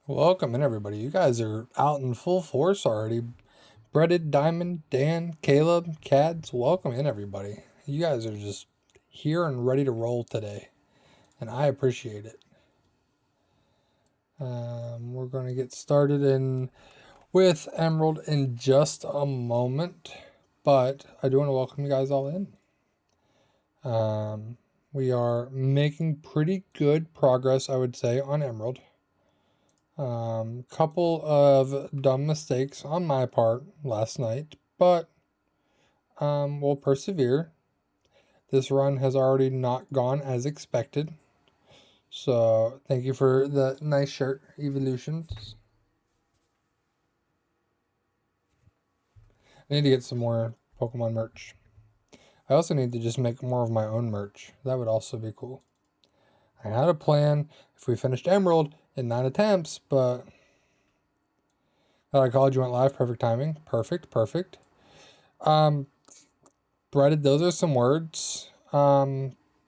Welcome in, everybody. You guys are out in full force already. Breaded, Diamond, Dan, Caleb, Cads, welcome in, everybody. You guys are just here and ready to roll today, and I appreciate it. We're going to get started with Emerald in just a moment, but I do want to welcome you guys all in. We are making pretty good progress, I would say, on Emerald. Couple of dumb mistakes on my part last night, but we'll persevere. This run has already not gone as expected, so thank you for the nice shirt, Evolutions. I need to get some more Pokemon merch. I also need to just make more of my own merch. That would also be cool. I had a plan if we finished Emerald in 9 attempts, but that I called you went live. Perfect timing. Perfect. Breaded, those are some words.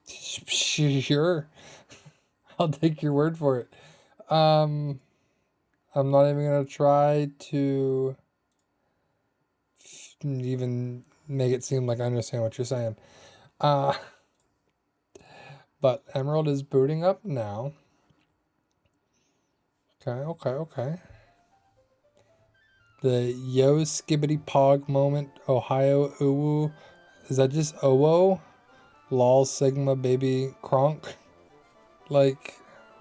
Sure. I'll take your word for it. I'm not even gonna try to even make it seem like I understand what you're saying. But Emerald is booting up now. Okay. The yo skibbity pog moment, Ohio uwu. Is that just owo? Lol sigma baby cronk? Like,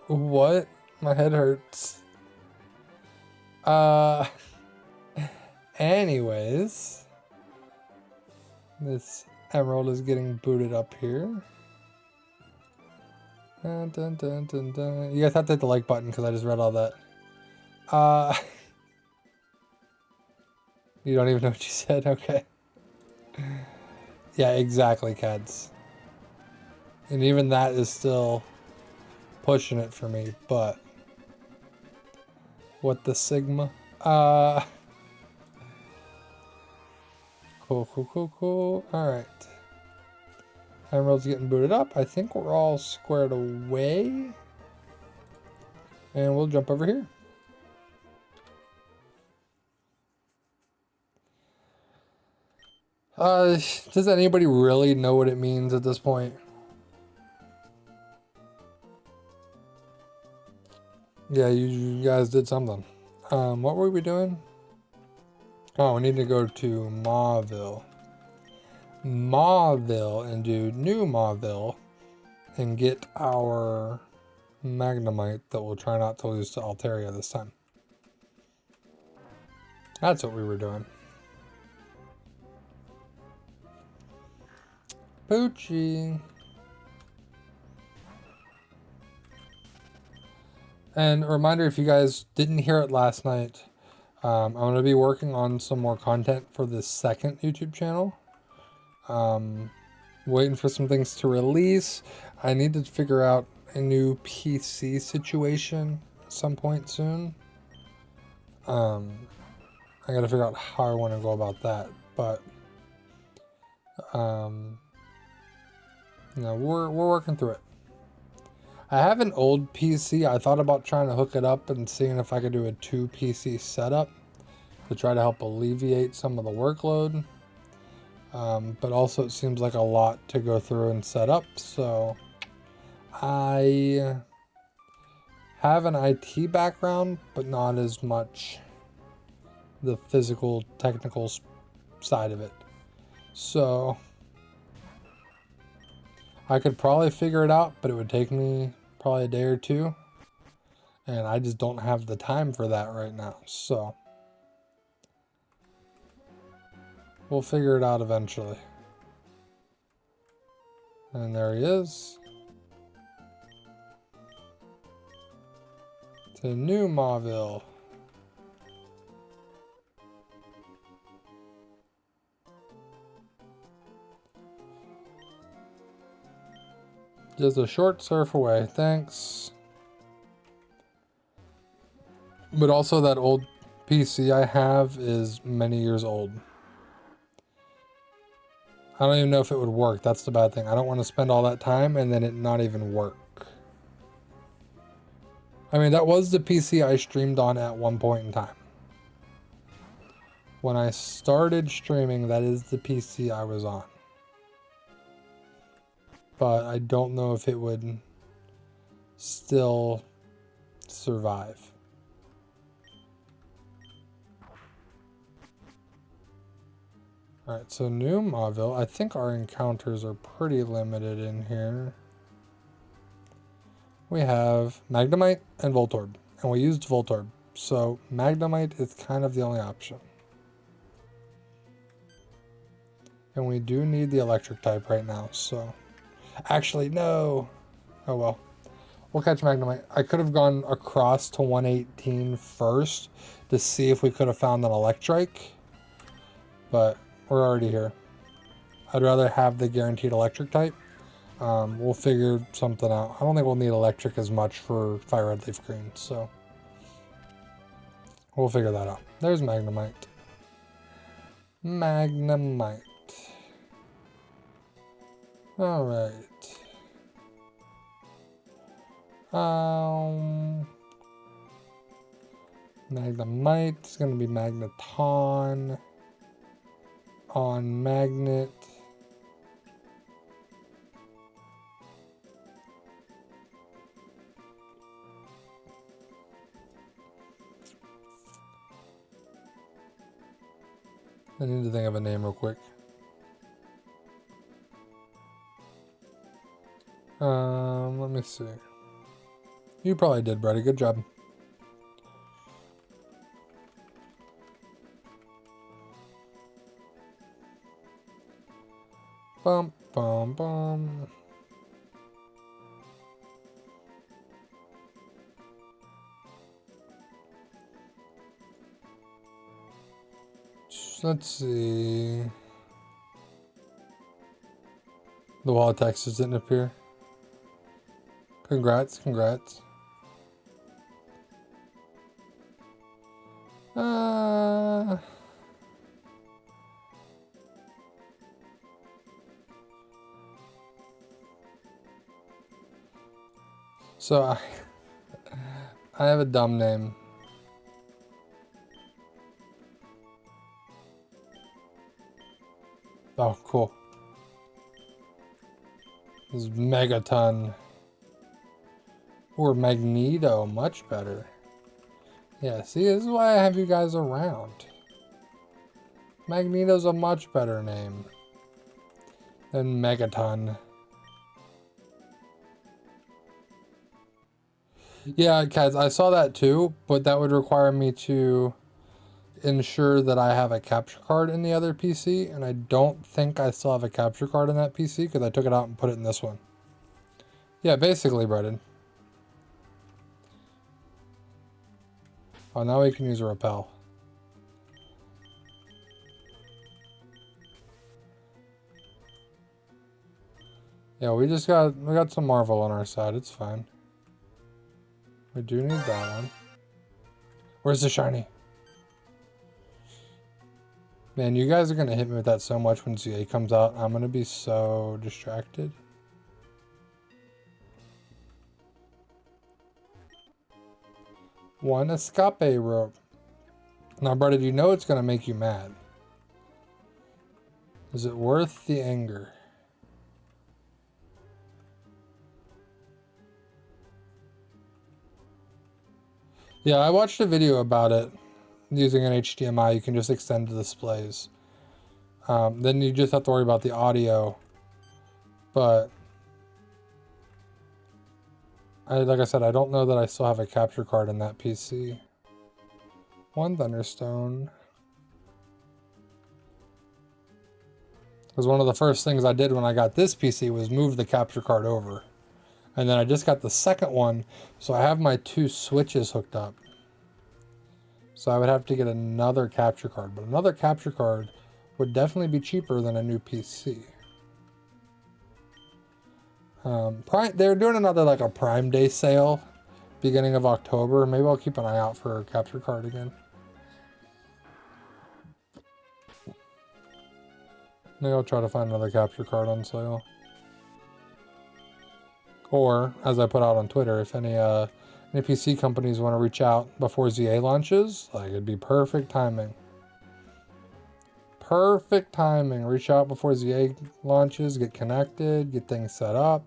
what? My head hurts. Anyways, this Emerald is getting booted up here. Dun, dun, dun, dun, dun. You guys have to hit the like button because I just read all that. You don't even know what you said? Okay. Yeah, exactly, Cads. And even that is still pushing it for me, but what the Sigma? Cool. Alright. Emerald's getting booted up. I think we're all squared away. And we'll jump over here. Does anybody really know what it means at this point? Yeah, you guys did something. What were we doing? Oh, we need to go to Mauville. And do New Mauville and get our Magnemite that we'll try not to lose to Altaria this time. That's what we were doing. Poochie. And a reminder, if you guys didn't hear it last night, I'm going to be working on some more content for the second YouTube channel. Waiting for some things to release. I need to figure out a new PC situation at some point soon. I gotta figure out how I want to go about that, but we're working through it. I have an old PC. I thought about trying to hook it up and seeing if I could do a 2 PC setup to try to help alleviate some of the workload. But also it seems like a lot to go through and set up, so I have an IT background, but not as much the physical, technical side of it. So I could probably figure it out, but it would take me probably a day or two, and I just don't have the time for that right now, so we'll figure it out eventually. And there he is. To New Mauville. Just a short surf away, thanks. But also that old PC I have is many years old. I don't even know if it would work. That's the bad thing. I don't want to spend all that time and then it not even work. I mean, that was the PC I streamed on at one point in time. When I started streaming, that is the PC I was on. But I don't know if it would still survive. Alright, so New Mauville. I think our encounters are pretty limited in here. We have Magnemite and Voltorb. And we used Voltorb. So Magnemite is kind of the only option. And we do need the electric type right now, so... Actually, no! Oh well. We'll catch Magnemite. I could have gone across to 118 first to see if we could have found an Electrike. But we're already here. I'd rather have the guaranteed electric type. We'll figure something out. I don't think we'll need electric as much for Fire Red Leaf Green, so... We'll figure that out. There's Magnemite. Magnemite. Alright. Magnemite. It's going to be Magneton. On Magnet. I need to think of a name real quick. Let me see. You probably did, Brady. Good job. Bum, bum, bum. Let's see. The wall of text just didn't appear. Congrats, congrats. So I have a dumb name. Oh, cool. This is Megaton. Or Magneto, much better. Yeah, see, this is why I have you guys around. Magneto's a much better name than Megaton. Yeah, Kaz, I saw that too, but that would require me to ensure that I have a capture card in the other PC, and I don't think I still have a capture card in that PC because I took it out and put it in this one. Yeah, basically, Brendan. Oh, now we can use a repel. Yeah, we got some Marvel on our side. It's fine. We do need that one. Where's the shiny? Man, you guys are gonna hit me with that so much when ZA comes out. I'm gonna be so distracted. One escape rope. Now, brother, you know it's gonna make you mad. Is it worth the anger? Yeah, I watched a video about it. Using an HDMI, you can just extend the displays. Then you just have to worry about the audio. But like I said, I don't know that I still have a capture card in that PC. One Thunderstone. Because one of the first things I did when I got this PC was move the capture card over. And then I just got the second one, so I have my two switches hooked up. So I would have to get another capture card, but another capture card would definitely be cheaper than a new PC. They're doing another like a Prime Day sale, beginning of October. Maybe I'll keep an eye out for a capture card again. Maybe I'll try to find another capture card on sale. Or, as I put out on Twitter, if any Any PC companies want to reach out before ZA launches, like it'd be perfect timing. Perfect timing. Reach out before ZA launches, get connected, get things set up.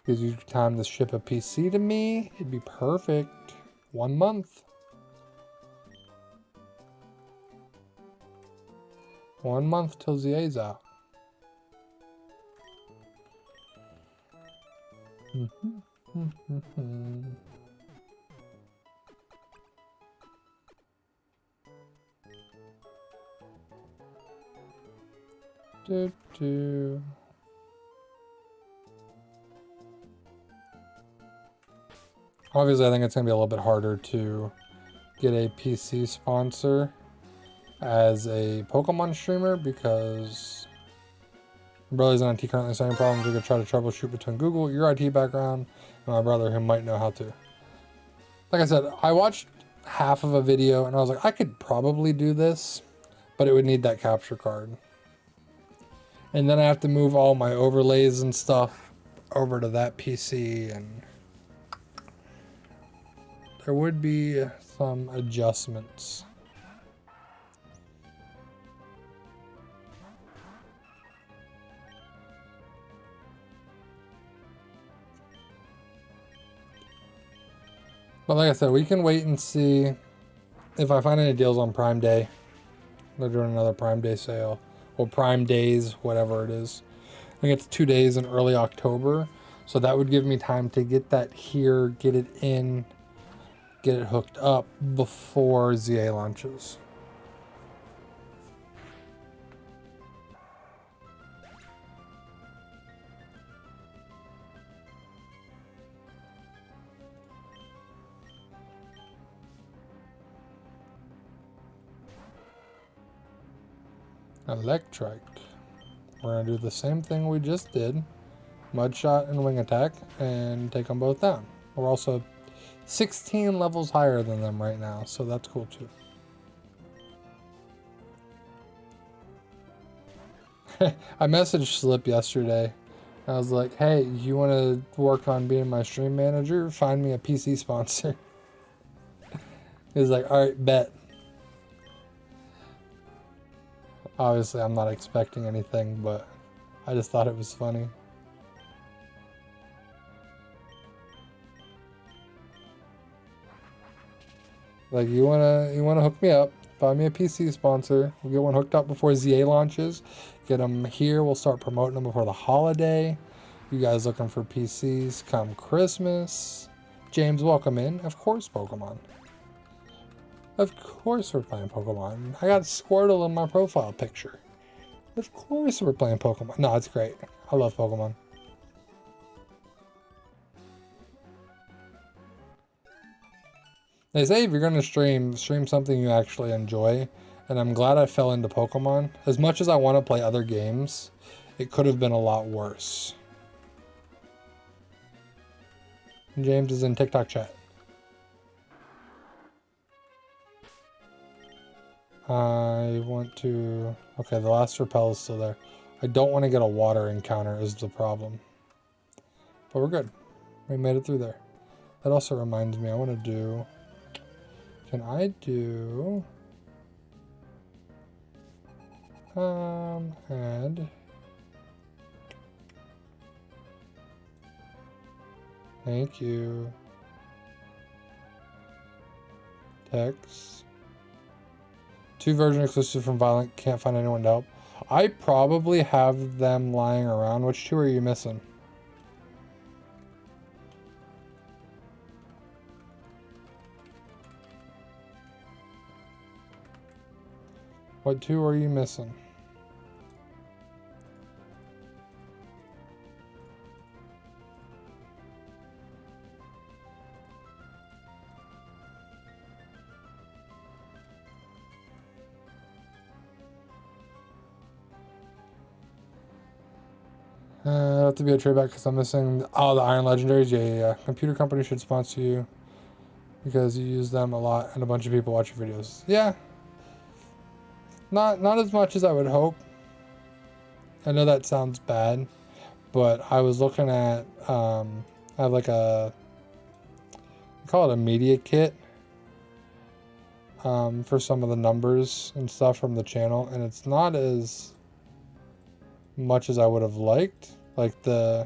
Gives you time to ship a PC to me. It'd be perfect. 1 month. 1 month till ZA's out. Obviously, I think it's going to be a little bit harder to get a PC sponsor as a Pokemon streamer because my brother's in IT currently having problems. We're going to try to troubleshoot between Google, your IT background, and my brother who might know how to. Like I said, I watched half of a video and I was like, I could probably do this, but it would need that capture card. And then I have to move all my overlays and stuff over to that PC, and there would be some adjustments. But like I said, we can wait and see if I find any deals on Prime Day. They're doing another Prime Day sale. Or Prime Days, whatever it is. I think it's 2 days in early October. So that would give me time to get that here, get it in, get it hooked up before ZA launches. Electric. We're going to do the same thing we just did. Mudshot and Wing Attack and take them both down. We're also 16 levels higher than them right now, so that's cool too. I messaged Slip yesterday. I was like, hey, you want to work on being my stream manager? Find me a PC sponsor. He was like, alright, bet. Obviously, I'm not expecting anything, but I just thought it was funny. Like, you wanna hook me up? Find me a PC sponsor. We'll get one hooked up before ZA launches. Get them here. We'll start promoting them before the holiday. You guys looking for PCs come Christmas? James, welcome in. Of course, Pokemon. Of course we're playing Pokemon. I got Squirtle in my profile picture. Of course we're playing Pokemon. No, it's great. I love Pokemon. They say if you're going to stream something you actually enjoy. And I'm glad I fell into Pokemon. As much as I want to play other games, it could have been a lot worse. James is in TikTok chat. I want to... Okay, the last repel is still there. I don't want to get a water encounter is the problem. But we're good. We made it through there. That also reminds me, I want to do... Can I do... add... Thank you. Text. 2 version exclusive from Violent. Can't find anyone to help. I probably have them lying around. Which 2 are you missing? What 2 are you missing? Have to be a trade back because I'm missing all the Iron Legendaries. Yeah. Computer company should sponsor you because you use them a lot and a bunch of people watch your videos. Yeah. Not as much as I would hope. I know that sounds bad, but I was looking at I have like a call it a media kit for some of the numbers and stuff from the channel, and it's not as much as I would have liked. Like I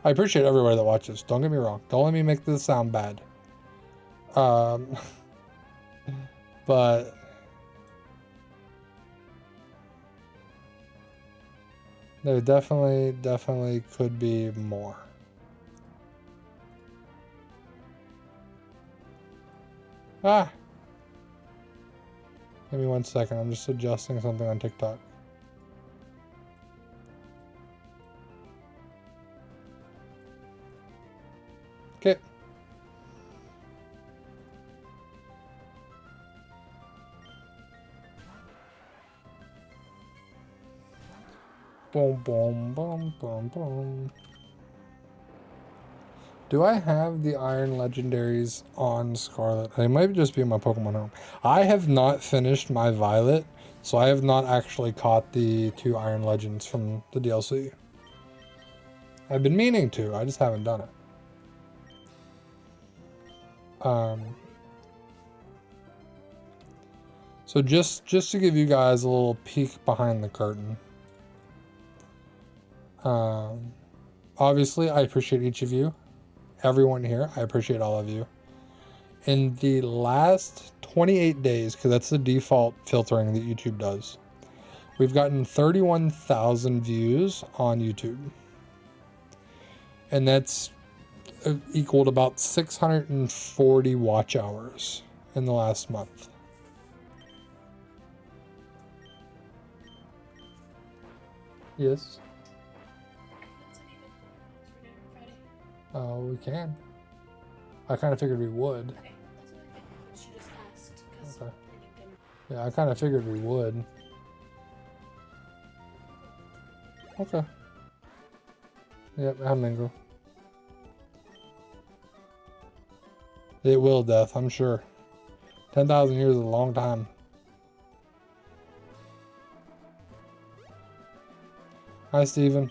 appreciate everybody that watches. Don't get me wrong. Don't let me make this sound bad. But there definitely could be more. Ah! Give me 1 second. I'm just adjusting something on TikTok. Okay. Boom, boom, boom, boom, boom. Do I have the Iron Legendaries on Scarlet? They might just be in my Pokemon Home. I have not finished my Violet, so I have not actually caught the 2 Iron Legends from the DLC. I've been meaning to, I just haven't done it. So just to give you guys a little peek behind the curtain. Obviously, I appreciate each of you. Everyone here, I appreciate all of you. In the last 28 days, because that's the default filtering that YouTube does, we've gotten 31,000 views on YouTube. And that's equaled about 640 watch hours in the last month. Yes. Oh, we can. I kind of figured we would. Okay, that's what I think. She just asked. Okay. Yeah, I kind of figured we would. Okay. Yep, I'm Mingo. It will, Death, I'm sure. 10,000 years is a long time. Hi, Steven.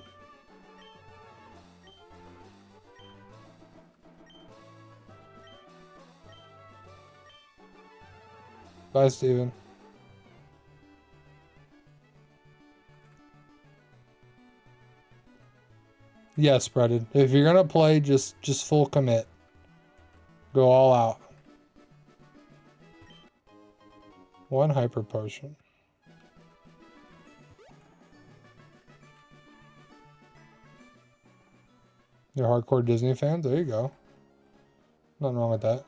Bye, Steven. Yes, Breaded. If you're gonna play, just full commit. Go all out. 1 hyper potion. You're hardcore Disney fans? There you go. Nothing wrong with that.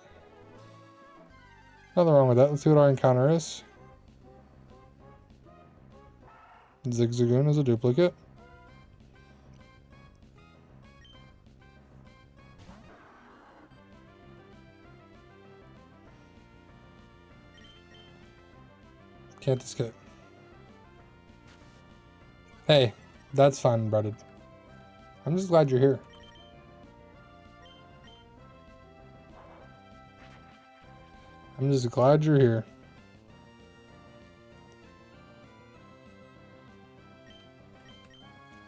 Nothing wrong with that. Let's see what our encounter is. Zigzagoon is a duplicate. Can't escape. Hey, that's fine, Breaded. I'm just glad you're here. I'm just glad you're here.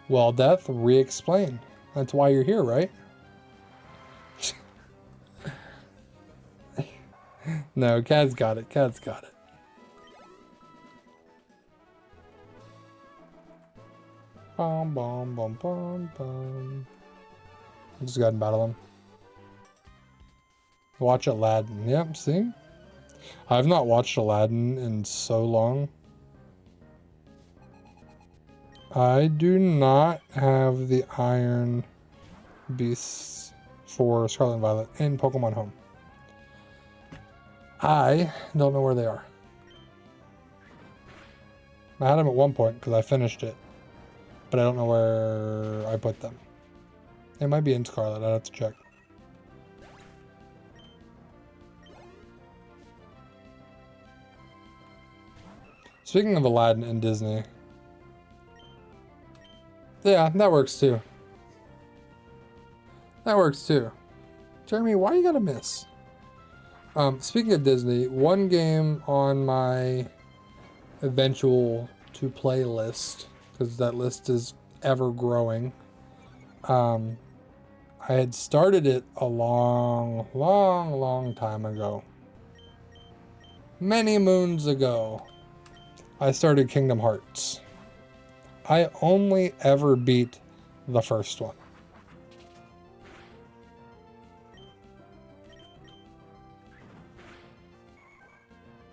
Well, Death, re-explain. That's why you're here, right? No, Cat's got it. Cat's got it. Bum, bum, bum, bum, bum. I just got to battle him. Watch Aladdin. Yep, see? I've not watched Aladdin in so long. I do not have the Iron Beasts for Scarlet and Violet in Pokemon Home. I don't know where they are. I had them at one point because I finished it, but I don't know where I put them. They might be in Scarlet. I'd have to check. Speaking of Aladdin and Disney. Yeah, that works too. That works too. Jeremy, why you gotta miss? Speaking of Disney, one game on my eventual to play list, because that list is ever growing, I had started it a long time ago. Many moons ago, I started Kingdom Hearts. I only ever beat the first one.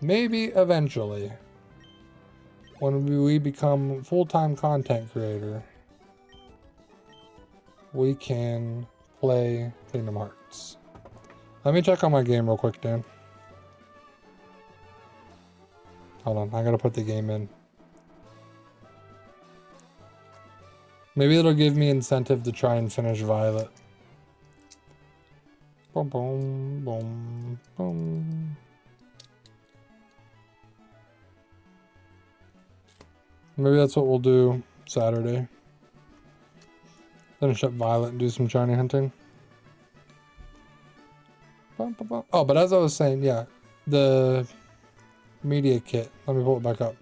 Maybe eventually, when we become full-time content creator, we can play Kingdom Hearts. Let me check on my game real quick, Dan. Hold on, I gotta put the game in. Maybe it'll give me incentive to try and finish Violet. Boom, boom, boom, boom. Maybe that's what we'll do Saturday. Finish up Violet and do some shiny hunting. Oh, but as I was saying, yeah, the media kit. Let me pull it back up.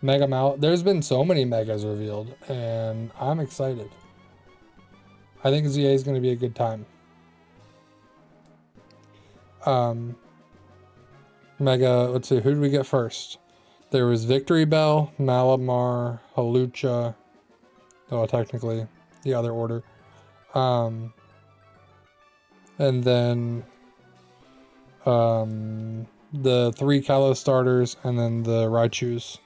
Mega Mount. There's been so many megas revealed, and I'm excited. I think ZA is going to be a good time. Mega, let's see, who did we get first? There was Victory Bell, Malamar, Halucha. Oh, technically, the other order. And then the 3 Kalos starters, and then the Raichus.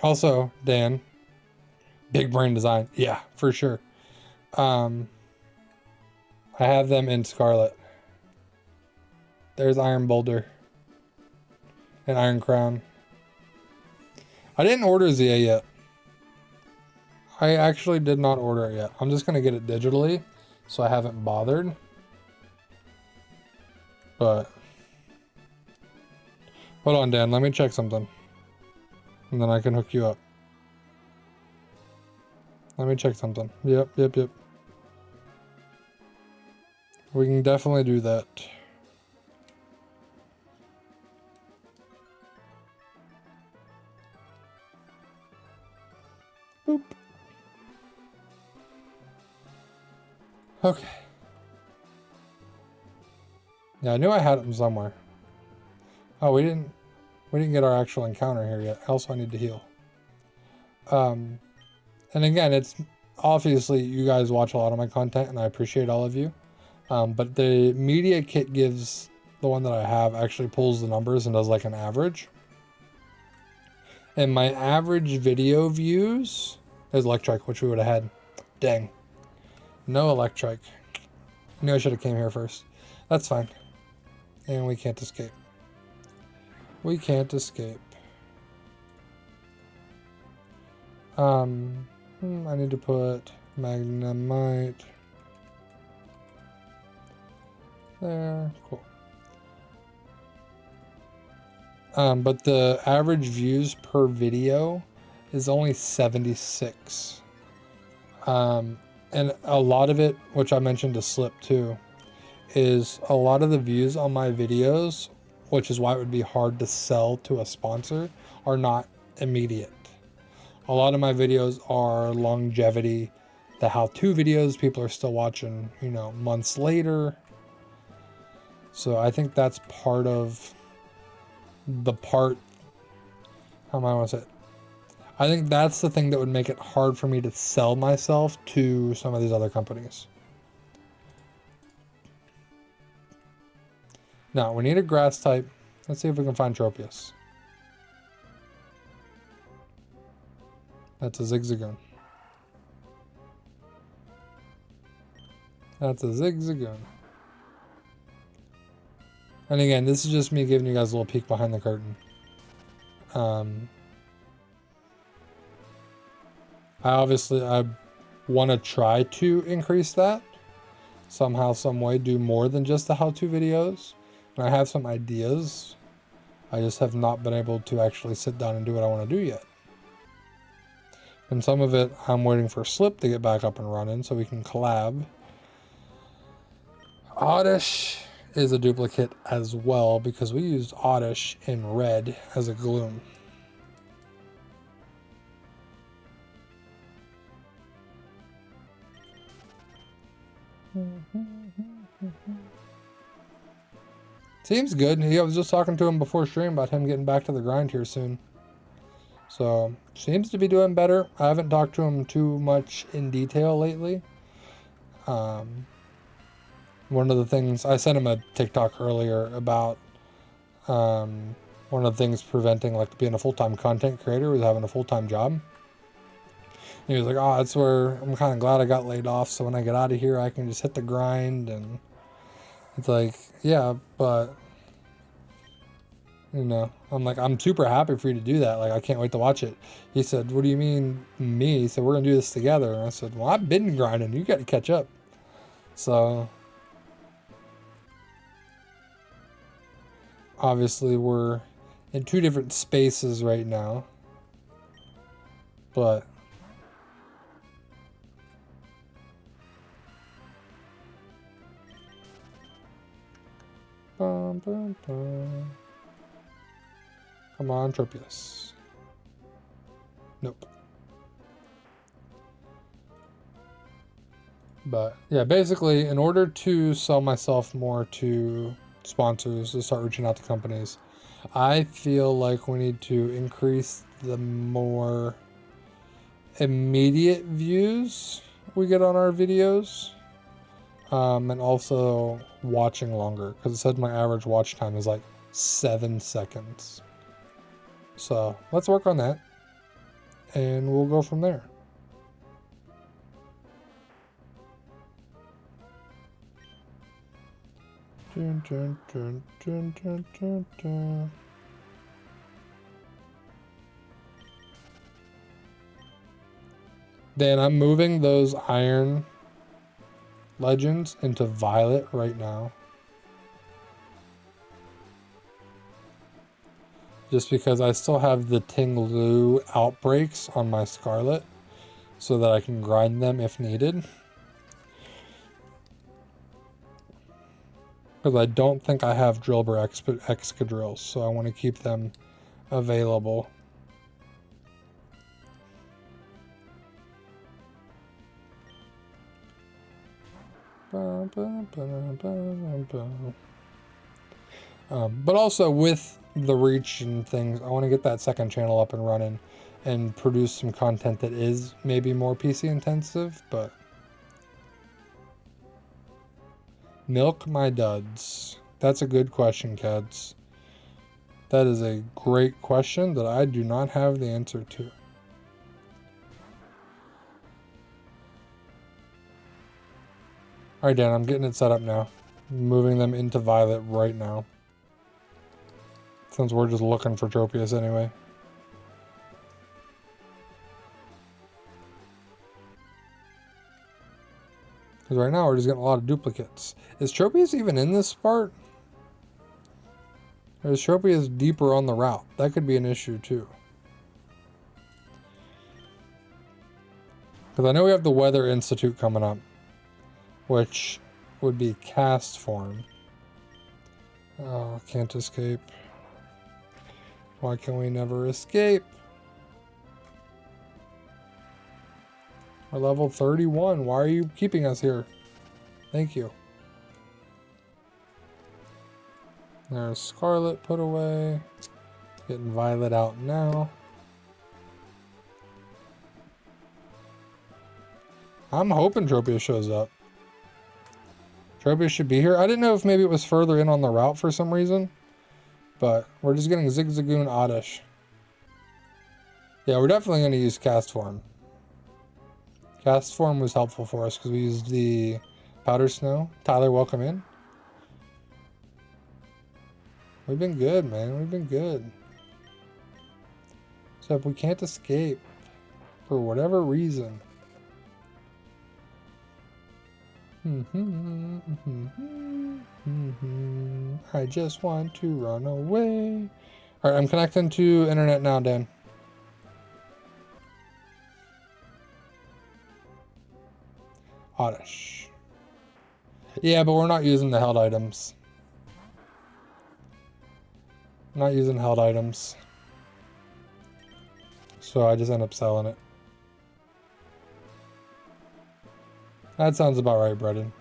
Also, Dan, big brain design. Yeah, for sure. I have them in Scarlet. There's Iron Boulder and Iron Crown. I didn't order ZA yet. I actually did not order it yet. I'm just going to get it digitally, so I haven't bothered. But hold on, Dan. Let me check something. And then I can hook you up. Let me check something. Yep. We can definitely do that. Boop. Okay. Yeah, I knew I had them somewhere. Oh, we didn't get our actual encounter here yet. Also, I need to heal. And again, it's obviously you guys watch a lot of my content, and I appreciate all of you. But the media kit gives, the one that I have actually pulls the numbers and does like an average. And my average video views is Electric, which we would have had. Dang. No Electric. I knew I should have came here first. That's fine. And we can't escape. We can't escape. I need to put Magnemite there. Cool. But the average views per video is only 76. And a lot of it, which I mentioned to Slip too, is a lot of the views on my videos, which is why it would be hard to sell to a sponsor, are not immediate. A lot of my videos are longevity, the how-to videos people are still watching, you know, months later. So I think that's part of the part, how am I going to say it? I think that's the thing that would make it hard for me to sell myself to some of these other companies. Now, we need a grass type. Let's see if we can find Tropius. That's a Zigzagoon. That's a Zigzagoon. And again, this is just me giving you guys a little peek behind the curtain. I want to try to increase that. Somehow, some way, do more than just the how-to videos. And I have some ideas. I just have not been able to actually sit down and do what I want to do yet. And some of it, I'm waiting for Slip to get back up and running so we can collab. Oddish is a duplicate as well because we used Oddish in red as a Gloom. Seems good. I was just talking to him before stream about him getting back to the grind here soon. So, seems to be doing better. I haven't talked to him too much in detail lately. One of the things, I sent him a TikTok earlier about one of the things preventing like being a full-time content creator was having a full-time job. And he was like, oh, that's where I'm kind of glad I got laid off, so when I get out of here I can just hit the grind. And it's like, yeah, but you know, I'm like, I'm super happy for you to do that. Like, I can't wait to watch it. He said, what do you mean me? He said, we're gonna do this together. And I said, well, I've been grinding, you got to catch up. So obviously we're in two different spaces right now, but bum, bum, bum. Come on, Tropius. Nope. But yeah, basically, in order to sell myself more to sponsors, to start reaching out to companies, I feel like we need to increase the more immediate views we get on our videos, and also watching longer, because it said my average watch time is like 7 seconds. So let's work on that, and we'll go from there. Dun, dun, dun, dun, dun, dun, dun. Dan, I'm moving those iron legends into violet right now. Just because I still have the Ting Lu outbreaks on my Scarlet, so that I can grind them if needed. Because I don't think I have Drillbur Excadrills, so I want to keep them available. But also with the reach and things, I want to get that second channel up and running and produce some content that is maybe more PC intensive, but milk my duds. That's a good question, Cads. That is a great question that I do not have the answer to. Alright, Dan, I'm getting it set up now. Moving them into violet right now. Since we're just looking for Tropius anyway. Because right now we're just getting a lot of duplicates. Is Tropius even in this part? Or is Tropius deeper on the route? That could be an issue too. Because I know we have the Weather Institute coming up, which would be cast form. Oh, can't escape. Why can we never escape? We're level 31. Why are you keeping us here? Thank you. There's Scarlet put away. Getting Violet out now. I'm hoping Tropius shows up. Tropius should be here. I didn't know if maybe it was further in on the route for some reason. But we're just getting Zigzagoon Oddish. Yeah, we're definitely going to use Cast Form. Cast Form was helpful for us because we used the Powder Snow. Tyler, welcome in. We've been good, man. We've been good. So if we can't escape for whatever reason. I just want to run away. Alright, I'm connecting to internet now, Dan. Oddish. Yeah, but we're not using the held items. Not using held items. So I just end up selling it. That sounds about right, Brendan.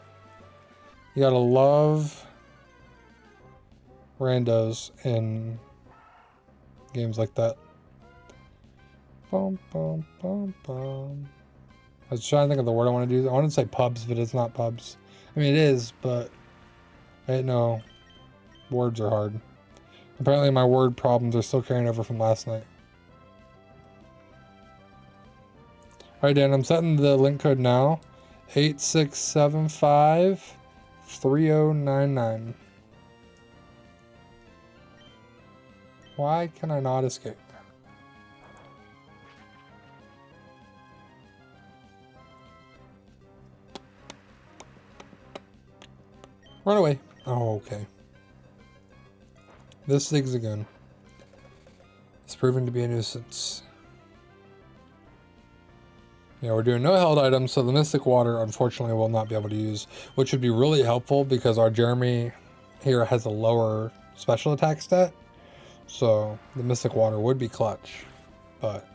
You gotta love randos in games like that. Bum, bum, bum, bum. I was trying to think of the word I want to do. I wanted to say pubs, but it's not pubs. I mean, it is, but I didn't know. Words are hard. Apparently my word problems are still carrying over from last night. Alright, Dan, I'm setting the link code now. 8675-3099. Why can I not escape? Run away. Oh, okay. This Zigzagoon is proving to be a nuisance. Yeah, we're doing no held items, so the Mystic Water, unfortunately, will not be able to use, which would be really helpful because our Jeremy here has a lower special attack stat, so the Mystic Water would be clutch, but...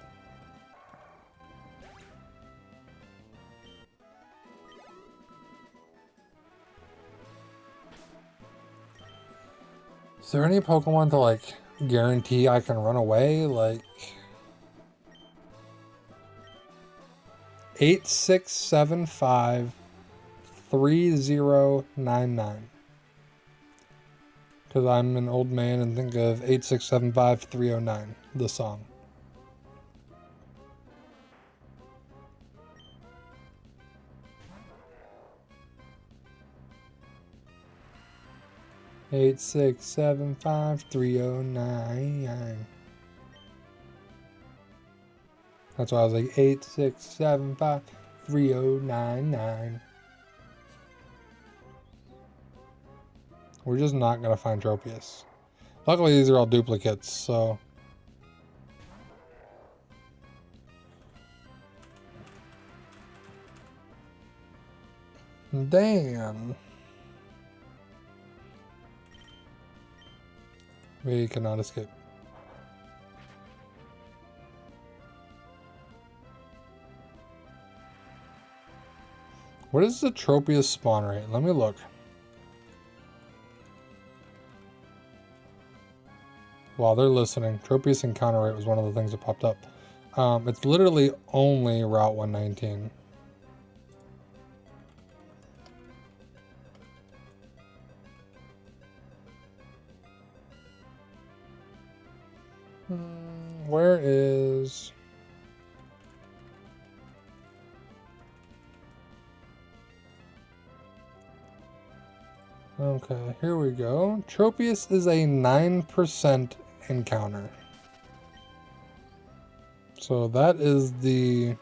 Is there any Pokemon to, like, guarantee I can run away? Like... 8675-3099. Because I'm an old man and think of 8675-309, the song. Eight, 6, 7, 5, 309. That's why I was like 8675-3099. We're just not gonna find Tropius. Luckily these are all duplicates, so damn. We cannot escape. What is the Tropius spawn rate? Let me look. While they're listening, Tropius encounter rate was one of the things that popped up. It's literally only Route 119. Where is... Okay, here we go. Tropius is a 9% encounter. So that is the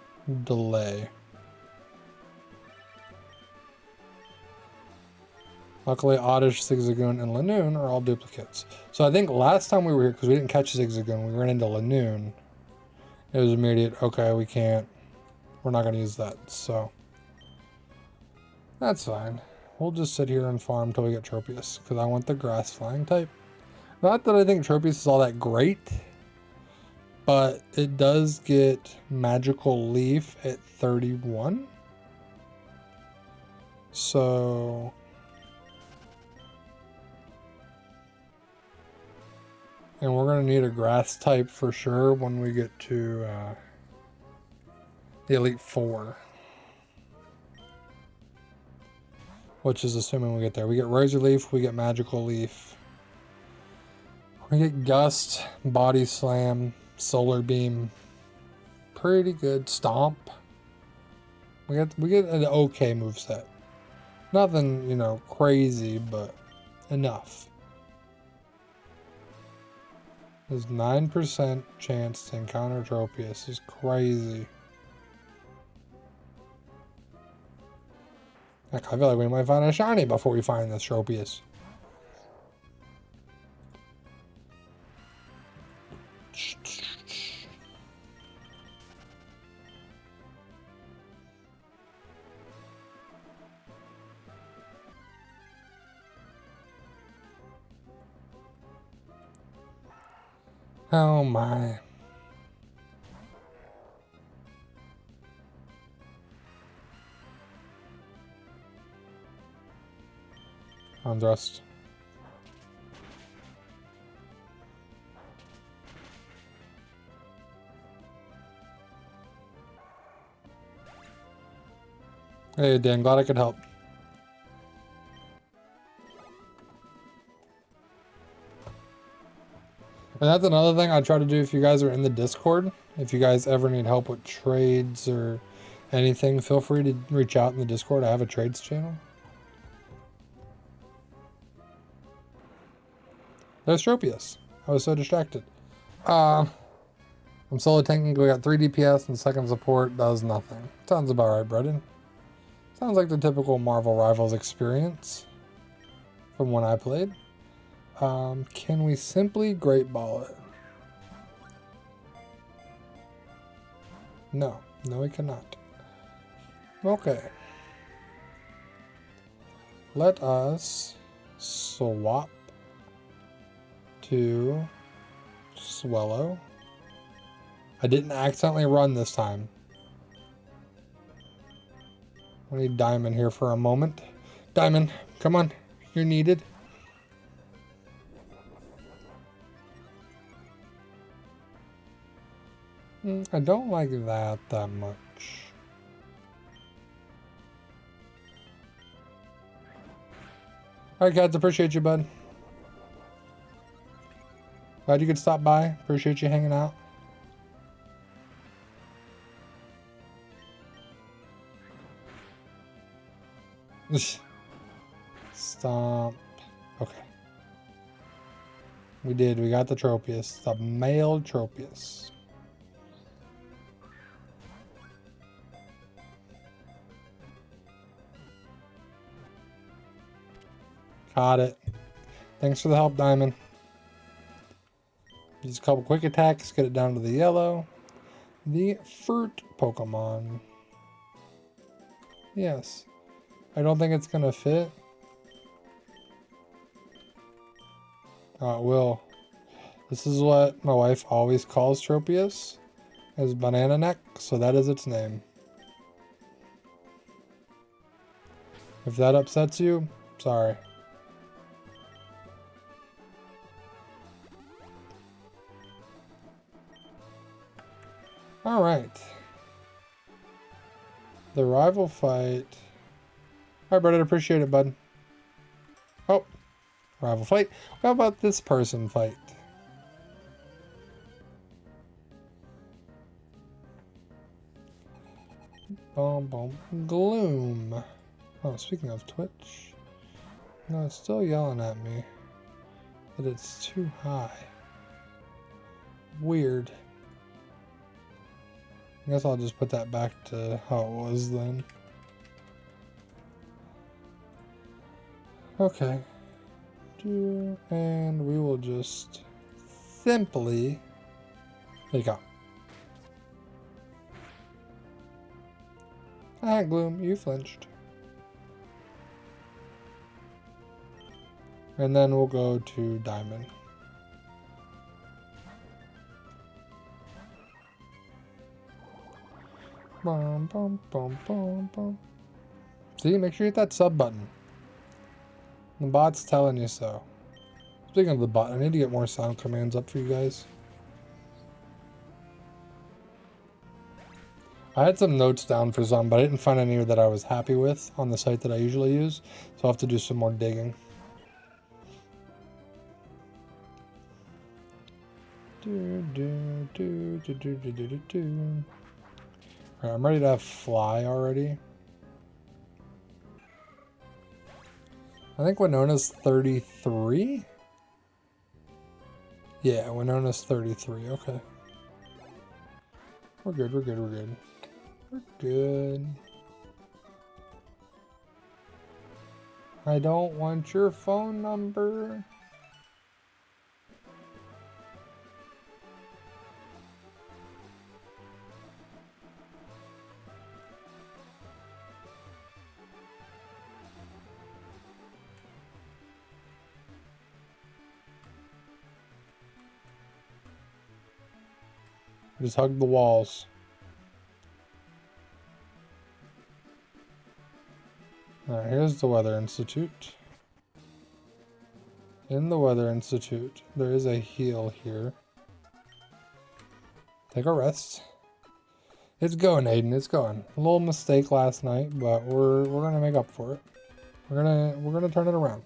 delay. Luckily, Oddish, Zigzagoon, and Lanoon are all duplicates. So I think last time we were here, because we didn't catch Zigzagoon, we ran into Lanoon. It was immediate, okay, we can't. We're not going to use that, so. That's fine. We'll just sit here and farm until we get Tropius, because I want the grass flying type. Not that I think Tropius is all that great, but it does get Magical Leaf at 31. So... And we're going to need a grass type for sure when we get to the Elite Four. Which is assuming we get there. We get Razor Leaf, we get Magical Leaf. We get Gust, Body Slam, Solar Beam. Pretty good. Stomp. We get an okay moveset. Nothing, you know, crazy, but enough. There's 9% chance to encounter Tropius. This is crazy. Heck, I feel like we might find a shiny before we find this Tropius. Oh my. Undressed. Hey Dan, glad I could help. And that's another thing I try to do if you guys are in the Discord. If you guys ever need help with trades or anything, feel free to reach out in the Discord. I have a trades channel. There's Tropius. I was so distracted. I'm solo tanking. We got 3 DPS and second support does nothing. Sounds about right, Brendan. Sounds like the typical Marvel Rivals experience from when I played. Can we simply Great Ball it? No. No, we cannot. Okay. Let us swap to Swellow. I didn't accidentally run this time. I need Diamond here for a moment. Diamond, come on. You're needed. I don't like that much. Alright, guys, appreciate you, bud. Glad you could stop by. Appreciate you hanging out. Stomp. Okay. We did. We got the Tropius. The male Tropius. Caught it. Thanks for the help, Diamond. Just a couple quick attacks. Get it down to the yellow. The fruit Pokemon. Yes. I don't think it's going to fit. Oh, it will. This is what my wife always calls Tropius. As banana neck. So that is its name. If that upsets you, sorry. Alright. The rival fight. Alright, brother, appreciate it, bud. Oh, rival fight. How about this person fight? Boom, boom. Gloom. Oh, speaking of Twitch. No, it's still yelling at me that it's too high. Weird. I guess I'll just put that back to how it was then. Okay. And we will just simply take out. Ah, Gloom, you flinched. And then we'll go to Diamond. Bum, bum, bum, bum, bum. See, make sure you hit that sub button. The bot's telling you so. Speaking of the bot, I need to get more sound commands up for you guys. I had some notes down for some, but I didn't find any that I was happy with on the site that I usually use, so I'll have to do some more digging. Alright, I'm ready to have Fly already. I think Winona's 33? Yeah, Winona's 33, okay. We're good, we're good, we're good. We're good. I don't want your phone number. Just hug the walls. Alright, here's the Weather Institute. In the Weather Institute. There is a heal here. Take a rest. It's going, Aiden. It's going. A little mistake last night, but we're gonna make up for it. We're gonna turn it around.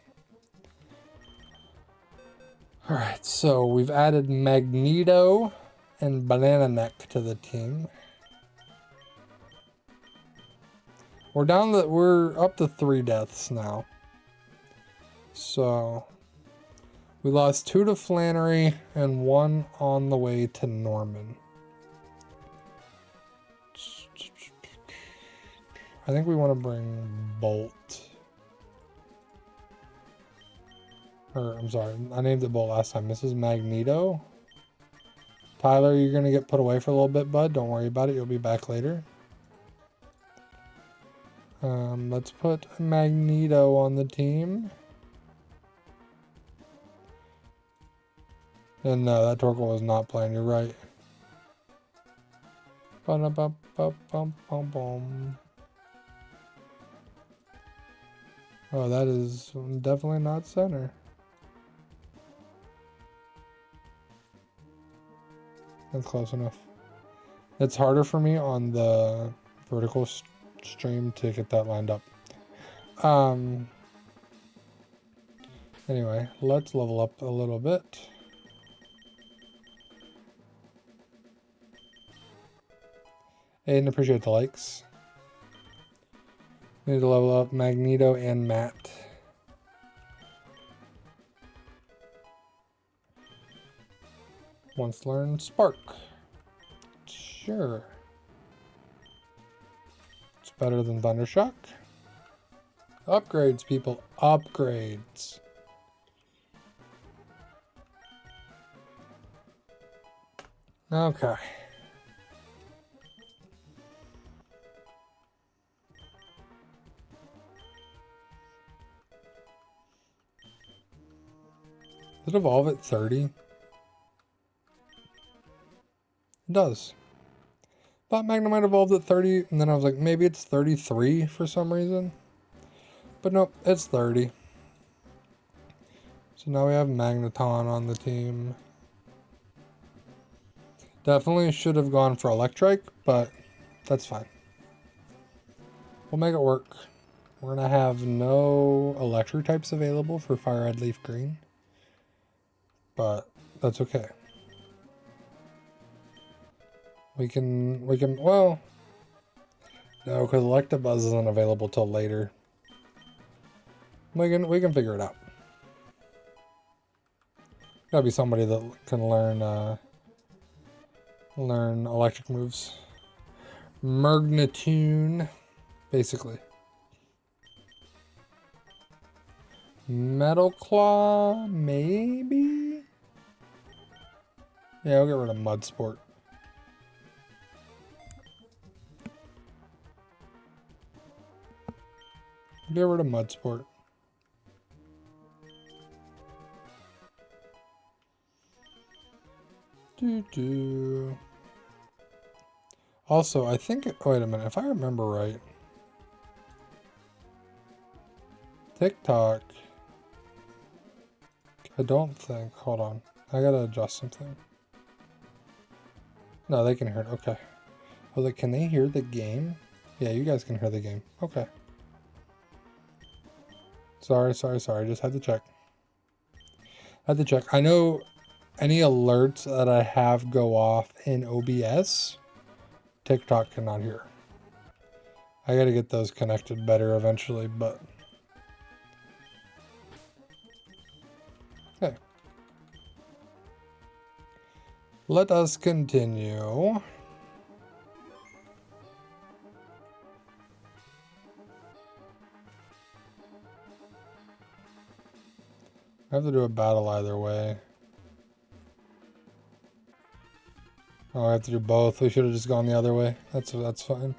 All right. So we've added Magneto and Banana Neck to the team. We're up to 3 deaths now. So we lost 2 to Flannery and 1 on the way to Norman. I think we want to bring Bolt. Or, I'm sorry, I named it Bolt last time. This is Magneto. Tyler, you're going to get put away for a little bit, bud. Don't worry about it. You'll be back later. Let's put Magneto on the team. And no, that Torkoal was not playing. You're right. Ba-da-ba-ba-bum-bum-bum. Oh, that is definitely not center. That's close enough. It's harder for me on the vertical stream to get that lined up. Anyway, let's level up a little bit. Aiden, appreciate the likes. Need to level up Magneto and Matt. Once learned Spark. Sure. It's better than Thundershock. Upgrades, people. Upgrades. Okay. Does it evolve at 30? It does. Thought Magnemite evolved at 30, and then I was like, maybe it's 33 for some reason. But nope, it's 30. So now we have Magneton on the team. Definitely should have gone for Electrike, but that's fine. We'll make it work. We're going to have no electric types available for Fire Red Leaf Green. But that's okay. We can, well, no, because Electabuzz isn't available till later. We can figure it out. Gotta be somebody that can learn electric moves. Magnitude, basically. Metal Claw, maybe? Yeah, I'll get rid of Mud Sport. Get rid of Mud Sport. Also, I think... wait a minute. If I remember right... TikTok... I don't think... hold on. I gotta adjust something. No, they can hear it. Okay. Oh, like, can they hear the game? Yeah, you guys can hear the game. Okay. Sorry. Just had to check. I know any alerts that I have go off in OBS, TikTok cannot hear. I gotta get those connected better eventually, but... okay. Let us continue. I have to do a battle either way. Oh, I have to do both. We should have just gone the other way. That's fine.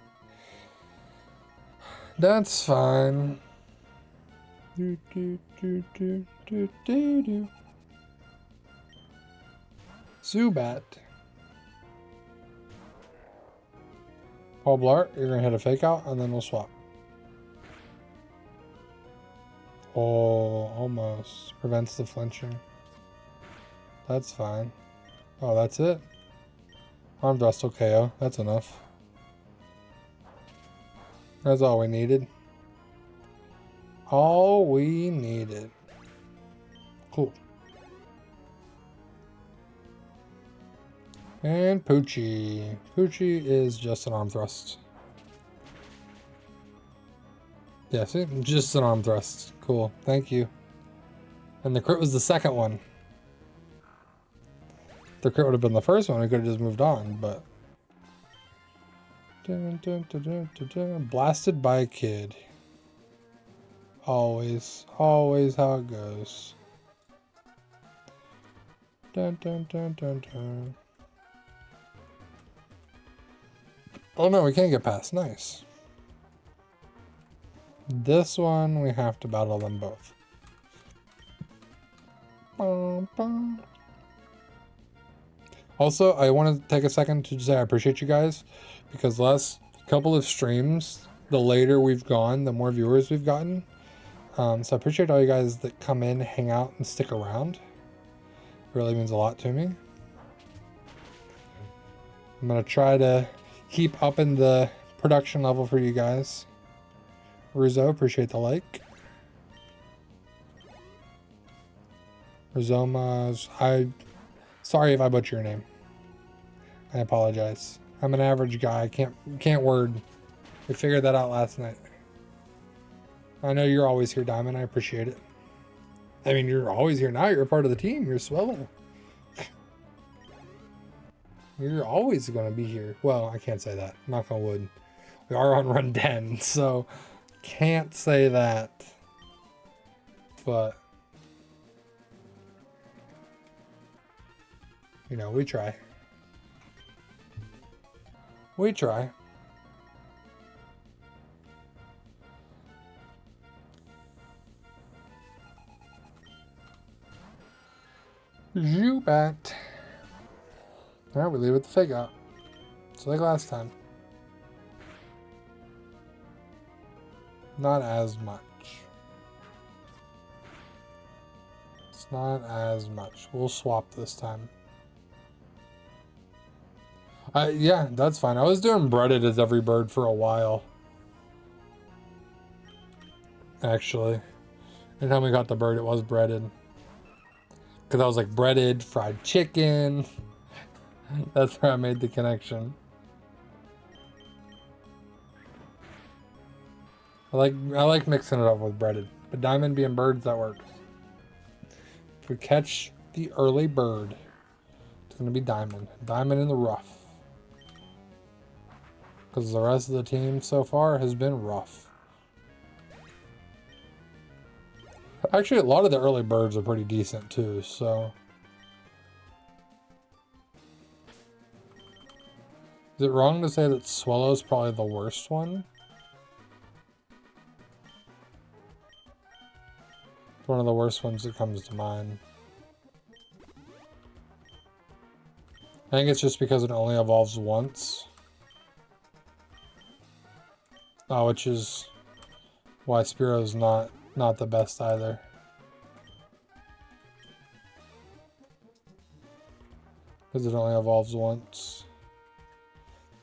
That's fine. Zubat. Paul Blart, you're gonna hit a fake out and then we'll swap. Oh, almost. Prevents the flinching. That's fine. Oh, that's it? Arm thrust will KO. That's enough. That's all we needed. All we needed. Cool. And Poochie. Poochie is just an arm thrust. Yeah, see? Just an arm thrust. Cool. Thank you. And the crit was the second one. If the crit would have been the first one, we could have just moved on, but... Dun, dun, dun, dun, dun, dun. Blasted by a kid. Always. Always how it goes. Dun, dun, dun, dun, dun. Oh no, we can't get past. Nice. This one, we have to battle them both. Bum, bum. Also, I want to take a second to say I appreciate you guys, because the last couple of streams, the later we've gone, the more viewers we've gotten. So I appreciate all you guys that come in, hang out, and stick around. It really means a lot to me. I'm going to try to keep up in the production level for you guys. Rizzo, appreciate the like. Rizomas, sorry if I butcher your name. I apologize. I'm an average guy. I can't word. We figured that out last night. I know you're always here, Diamond. I appreciate it. I mean, you're always here now. You're a part of the team. You're Swellow. You're always going to be here. Well, I can't say that. Knock on wood. We are on run 10, so can't say that. But, you know, we try. We try. Zubat. Alright, we leave it to Fig out. It's like last time. Not as much. It's not as much. We'll swap this time. Yeah, that's fine. I was doing breaded as every bird for a while. Actually. Anytime we got the bird, it was breaded. Because I was like, breaded, fried chicken. That's where I made the connection. I like mixing it up with breaded. But diamond being birds, that works. If we catch the early bird, it's going to be diamond. Diamond in the rough. Because the rest of the team so far has been rough. Actually, a lot of the early birds are pretty decent too, so... Is it wrong to say that Swellow is probably the worst one? It's one of the worst ones that comes to mind. I think it's just because it only evolves once. Oh, which is why Spearo's not the best either. Because it only evolves once.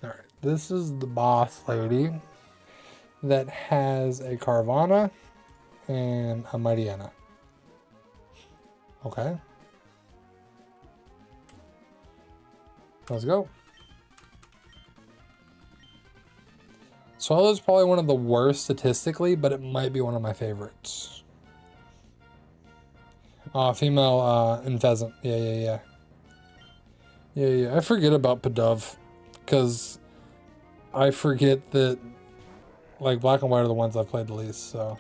Alright, this is the boss lady that has a Carvana and a Mightyena. Okay. Let's go. Swallow's probably one of the worst statistically, but it might be one of my favorites. Female and pheasant. Yeah. I forget about Pidove, because I forget that, like, black and white are the ones I've played the least, so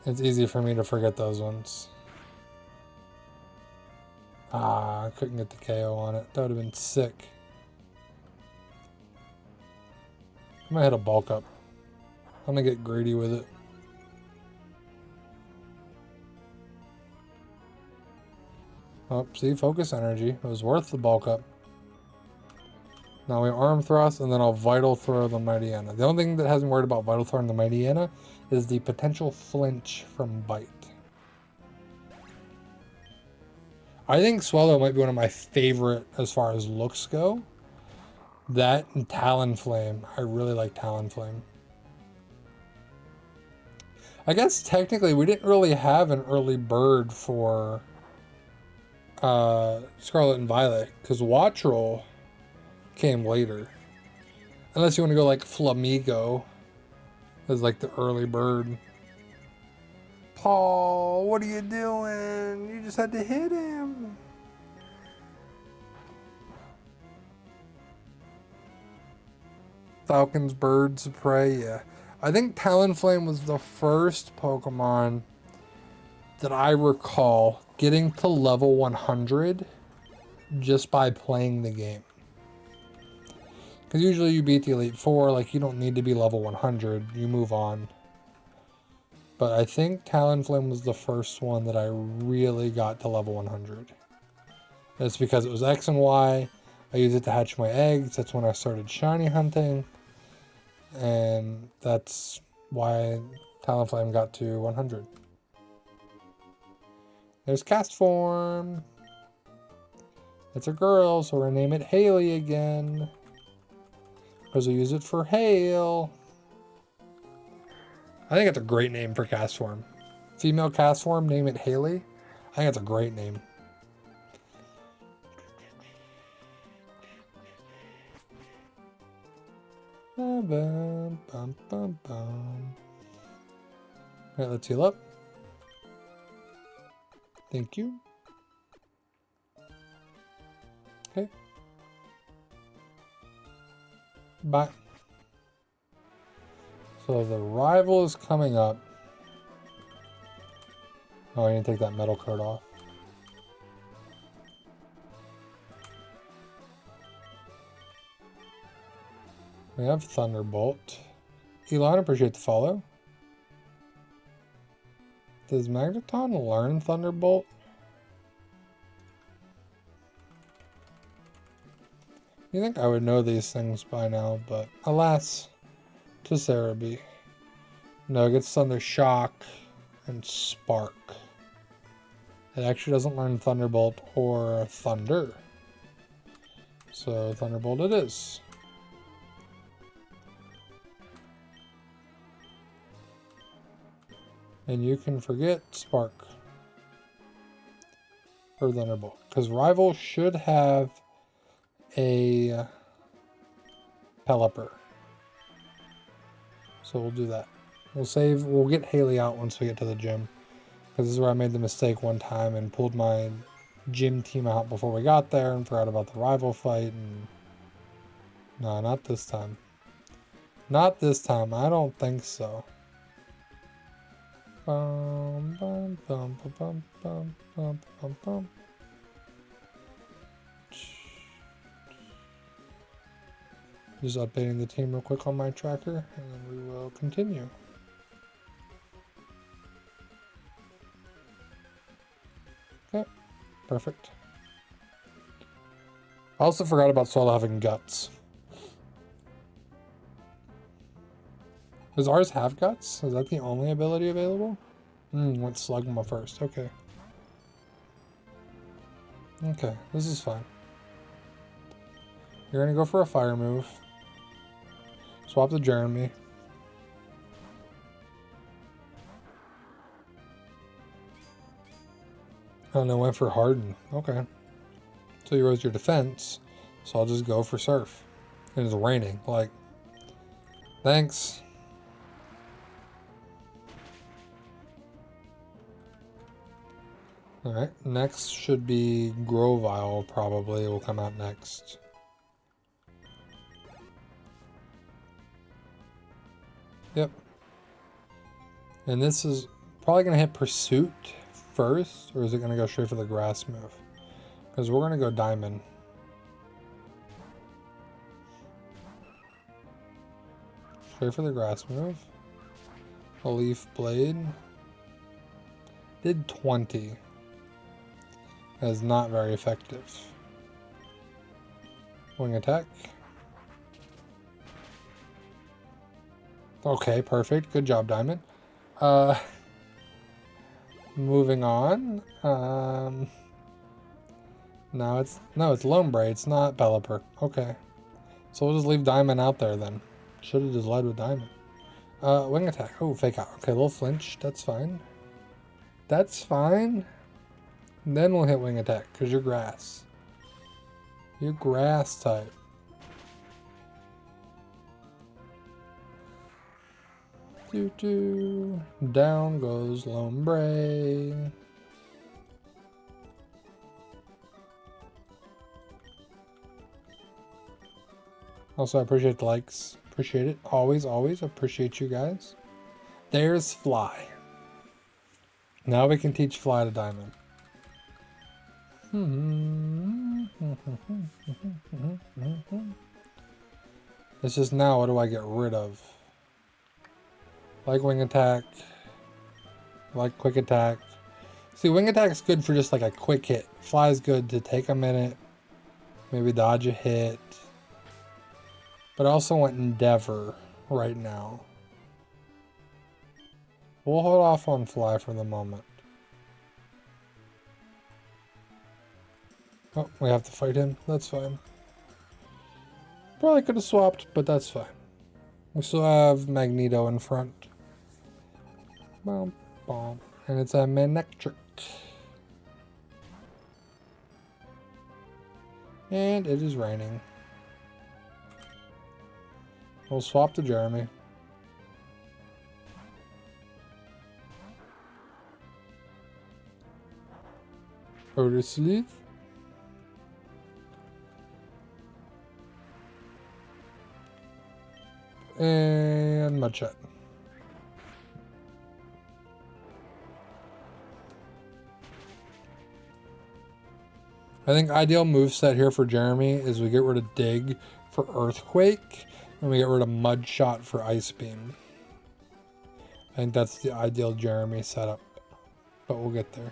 it's easy for me to forget those ones. I couldn't get the KO on it. That would have been sick. I might hit a bulk up. I'm gonna get greedy with it. Oh, see, focus energy. It was worth the bulk up. Now we arm thrust, and then I'll vital throw the Mightyena. The only thing that has me worried about vital throwing the Mightyena is the potential flinch from bite. I think Swallow might be one of my favorite as far as looks go. That and Talonflame. I really like Talonflame. I guess technically we didn't really have an early bird for Scarlet and Violet, because Wattrel came later. Unless you want to go like Flamigo as like the early bird. Paul, what are you doing? You just had to hit him. Falcons, birds of prey, yeah. I think Talonflame was the first Pokemon that I recall getting to level 100 just by playing the game. Because usually you beat the Elite Four, like you don't need to be level 100, you move on. But I think Talonflame was the first one that I really got to level 100. It's because it was X and Y. I used it to hatch my eggs. That's when I started shiny hunting. And that's why Talonflame got to 100. There's Cast Form. It's a girl, so we're going to name it Haley again. Because we use it for hail. I think it's a great name for Cast Form. Female Cast Form, name it Haley. I think it's a great name. Alright, let's heal up. Thank you. Okay. Bye. So the rival is coming up. Oh, I need to take that metal coat off. We have Thunderbolt. Elon, appreciate the follow. Does Magneton learn Thunderbolt? You think I would know these things by now, but alas, to Cerebi. No, it gets Thunder Shock and Spark. It actually doesn't learn Thunderbolt or Thunder. So Thunderbolt it is. And you can forget Spark or Thunderbolt, because Rival should have a Pelipper. So we'll do that. We'll get Haley out once we get to the gym, because this is where I made the mistake one time and pulled my gym team out before we got there and forgot about the rival fight. And no, not this time. Not this time. I don't think so. Bum, bum, bum, bum, bum, bum, bum, bum. Just updating the team real quick on my tracker, and then we will continue. Okay, perfect. I also forgot about Swallow having guts. Does ours have guts? Is that the only ability available? Went Slugma first. Okay. Okay, this is fine. You're gonna go for a fire move. Swap to Jeremy. Oh no, went for Harden. Okay. So you rose your defense. So I'll just go for Surf. It is raining. Like, thanks. Alright, next should be Grovyle, probably, will come out next. Yep. And this is probably going to hit Pursuit first, or is it going to go straight for the grass move? Because we're going to go Diamond. Straight for the grass move. A Leaf Blade. Did 20. That is not very effective. Wing attack. Okay, perfect. Good job, Diamond. Uh, moving on. No, it's Lombre. It's not Pelipper. Okay. So we'll just leave Diamond out there then. Should have just led with Diamond. Wing attack. Oh, fake out. Okay, a little flinch. That's fine. That's fine. And then we'll hit wing attack, because you're grass. You're grass type. Doo-doo. Down goes Lombre. Also, I appreciate the likes. Appreciate it. Always, always appreciate you guys. There's Fly. Now we can teach Fly to Diamond. It's just now, what do I get rid of? Like wing attack. Like quick attack. See, wing attack's good for just like a quick hit. Fly's good to take a minute. Maybe dodge a hit. But I also want Endeavor right now. We'll hold off on Fly for the moment. Oh, we have to fight him. That's fine. Probably could have swapped, but that's fine. We still have Magneto in front. Bom, bom. And it's a Manectric. And it is raining. We'll swap to Jeremy. Otis Leaf. And Mudshot. I think ideal moveset here for Jeremy is we get rid of Dig for Earthquake, and we get rid of Mudshot for Ice Beam. I think that's the ideal Jeremy setup, but we'll get there.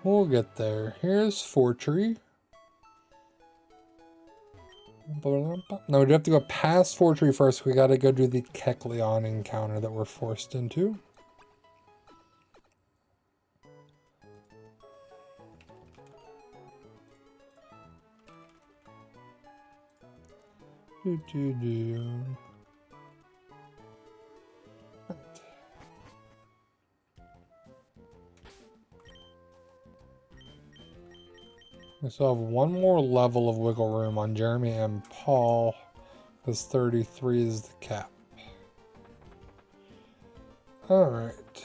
We'll get there. Here's Fortree. No, we do have to go past Fortree first. We gotta go do the Kecleon encounter that we're forced into. We still have one more level of wiggle room on Jeremy and Paul, because 33 is the cap. Alright.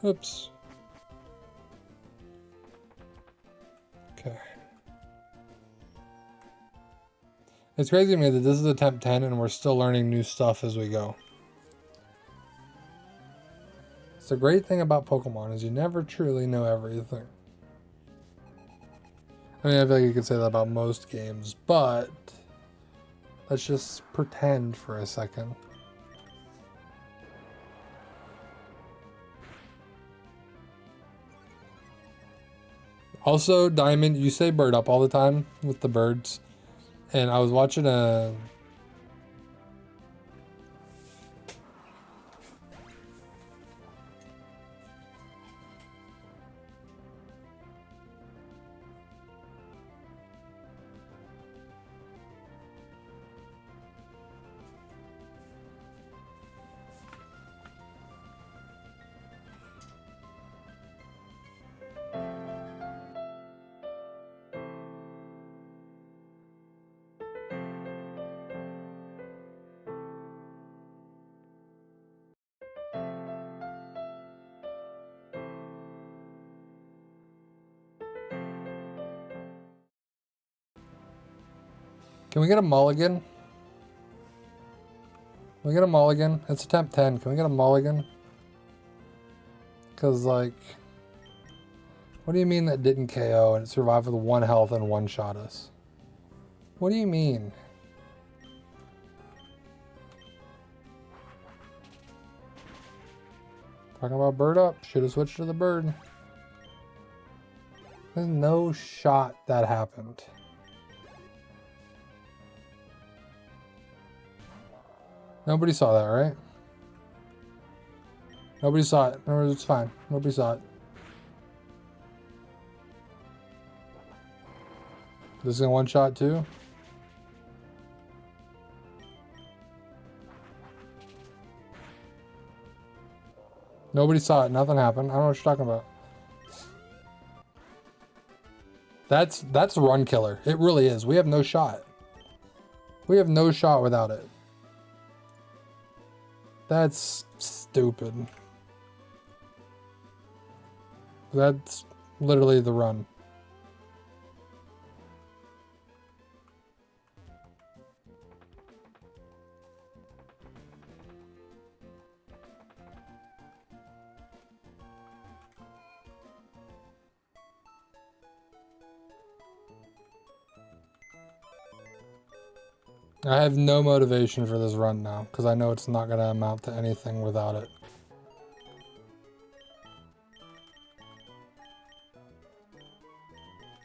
Oops. Okay. It's crazy to me that this is attempt 10 and we're still learning new stuff as we go. It's the great thing about Pokemon is you never truly know everything. I mean, I feel like you could say that about most games, but let's just pretend for a second. Also, Diamond, you say bird up all the time with the birds. And I was watching a... Can we get a mulligan? Can we get a mulligan? It's attempt 10. Can we get a mulligan? Because, like... What do you mean that didn't KO and it survived with 1 health and 1-shot us? What do you mean? Talking about bird up. Should have switched to the bird. There's no shot that happened. Nobody saw that, right? Nobody saw it. No, it's fine. Nobody saw it. This is a one shot too? Nobody saw it. Nothing happened. I don't know what you're talking about. That's run killer. It really is. We have no shot. We have no shot without it. That's stupid. That's literally the run. I have no motivation for this run now, because I know it's not going to amount to anything without it.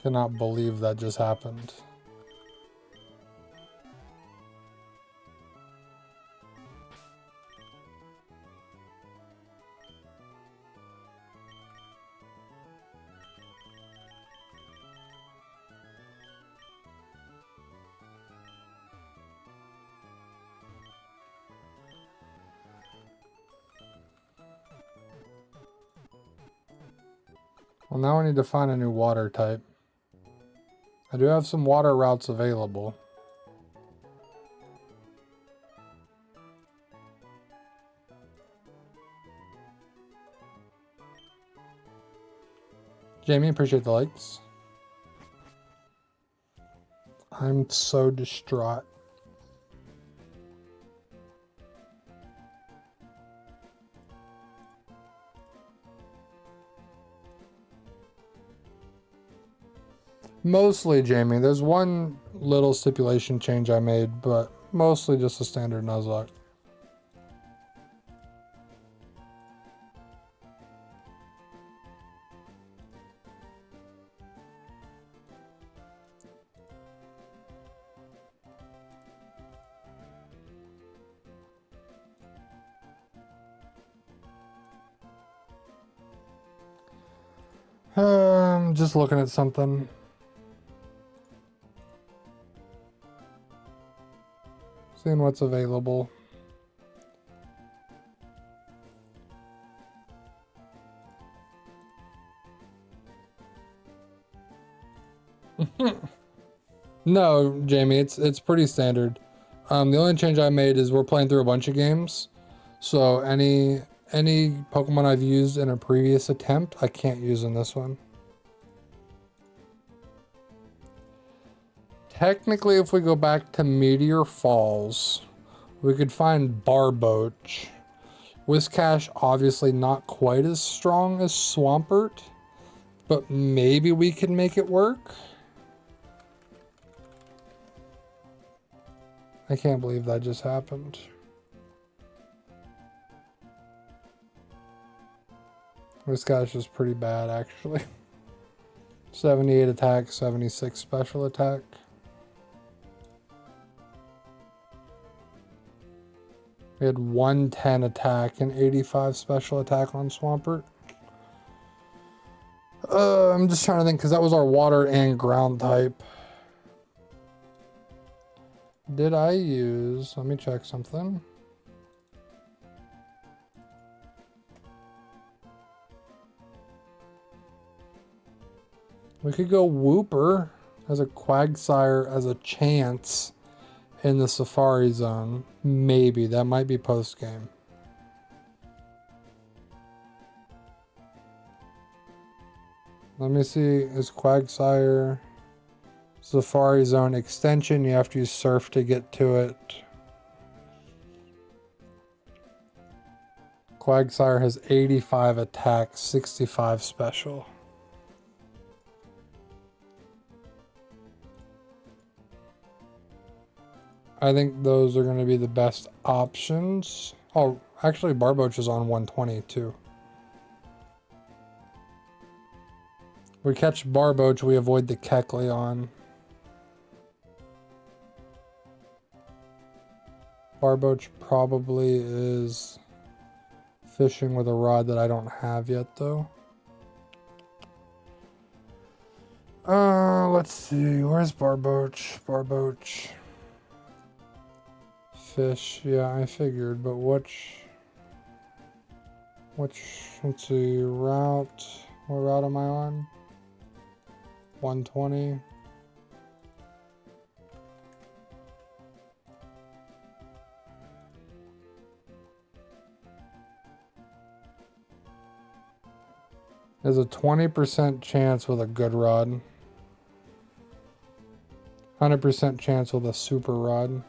Cannot believe that just happened. Well, now I need to find a new water type. I do have some water routes available. Jamie, appreciate the likes. I'm so distraught. Mostly, Jamie. There's one little stipulation change I made, but mostly just a standard Nuzlocke. Just looking at something. Seeing what's available. No, Jamie, it's pretty standard. The only change I made is we're playing through a bunch of games. So any Pokemon I've used in a previous attempt, I can't use in this one. Technically, if we go back to Meteor Falls, we could find Barboach. Whiscash, obviously not quite as strong as Swampert, but maybe we can make it work. I can't believe that just happened. Whiscash is pretty bad, actually. 78 attack, 76 special attack. We had 110 attack and 85 special attack on Swampert. I'm just trying to think, because that was our water and ground type. Did I use... Let me check something. We could go Wooper as a Quagsire as a chance in the Safari Zone. Maybe. That might be post-game. Let me see. Is Quagsire Safari Zone extension? You have to use Surf to get to it. Quagsire has 85 attack, 65 special. I think those are going to be the best options. Oh, actually Barboach is on 120 too. We catch Barboach, we avoid the Kecleon. Barboach probably is fishing with a rod that I don't have yet, though. Let's see. Where's Barboach? Barboach. Fish. Yeah, I figured, but which, let's see, route. What route am I on? 120. There's a 20% chance with a good rod. 100% chance with a super rod.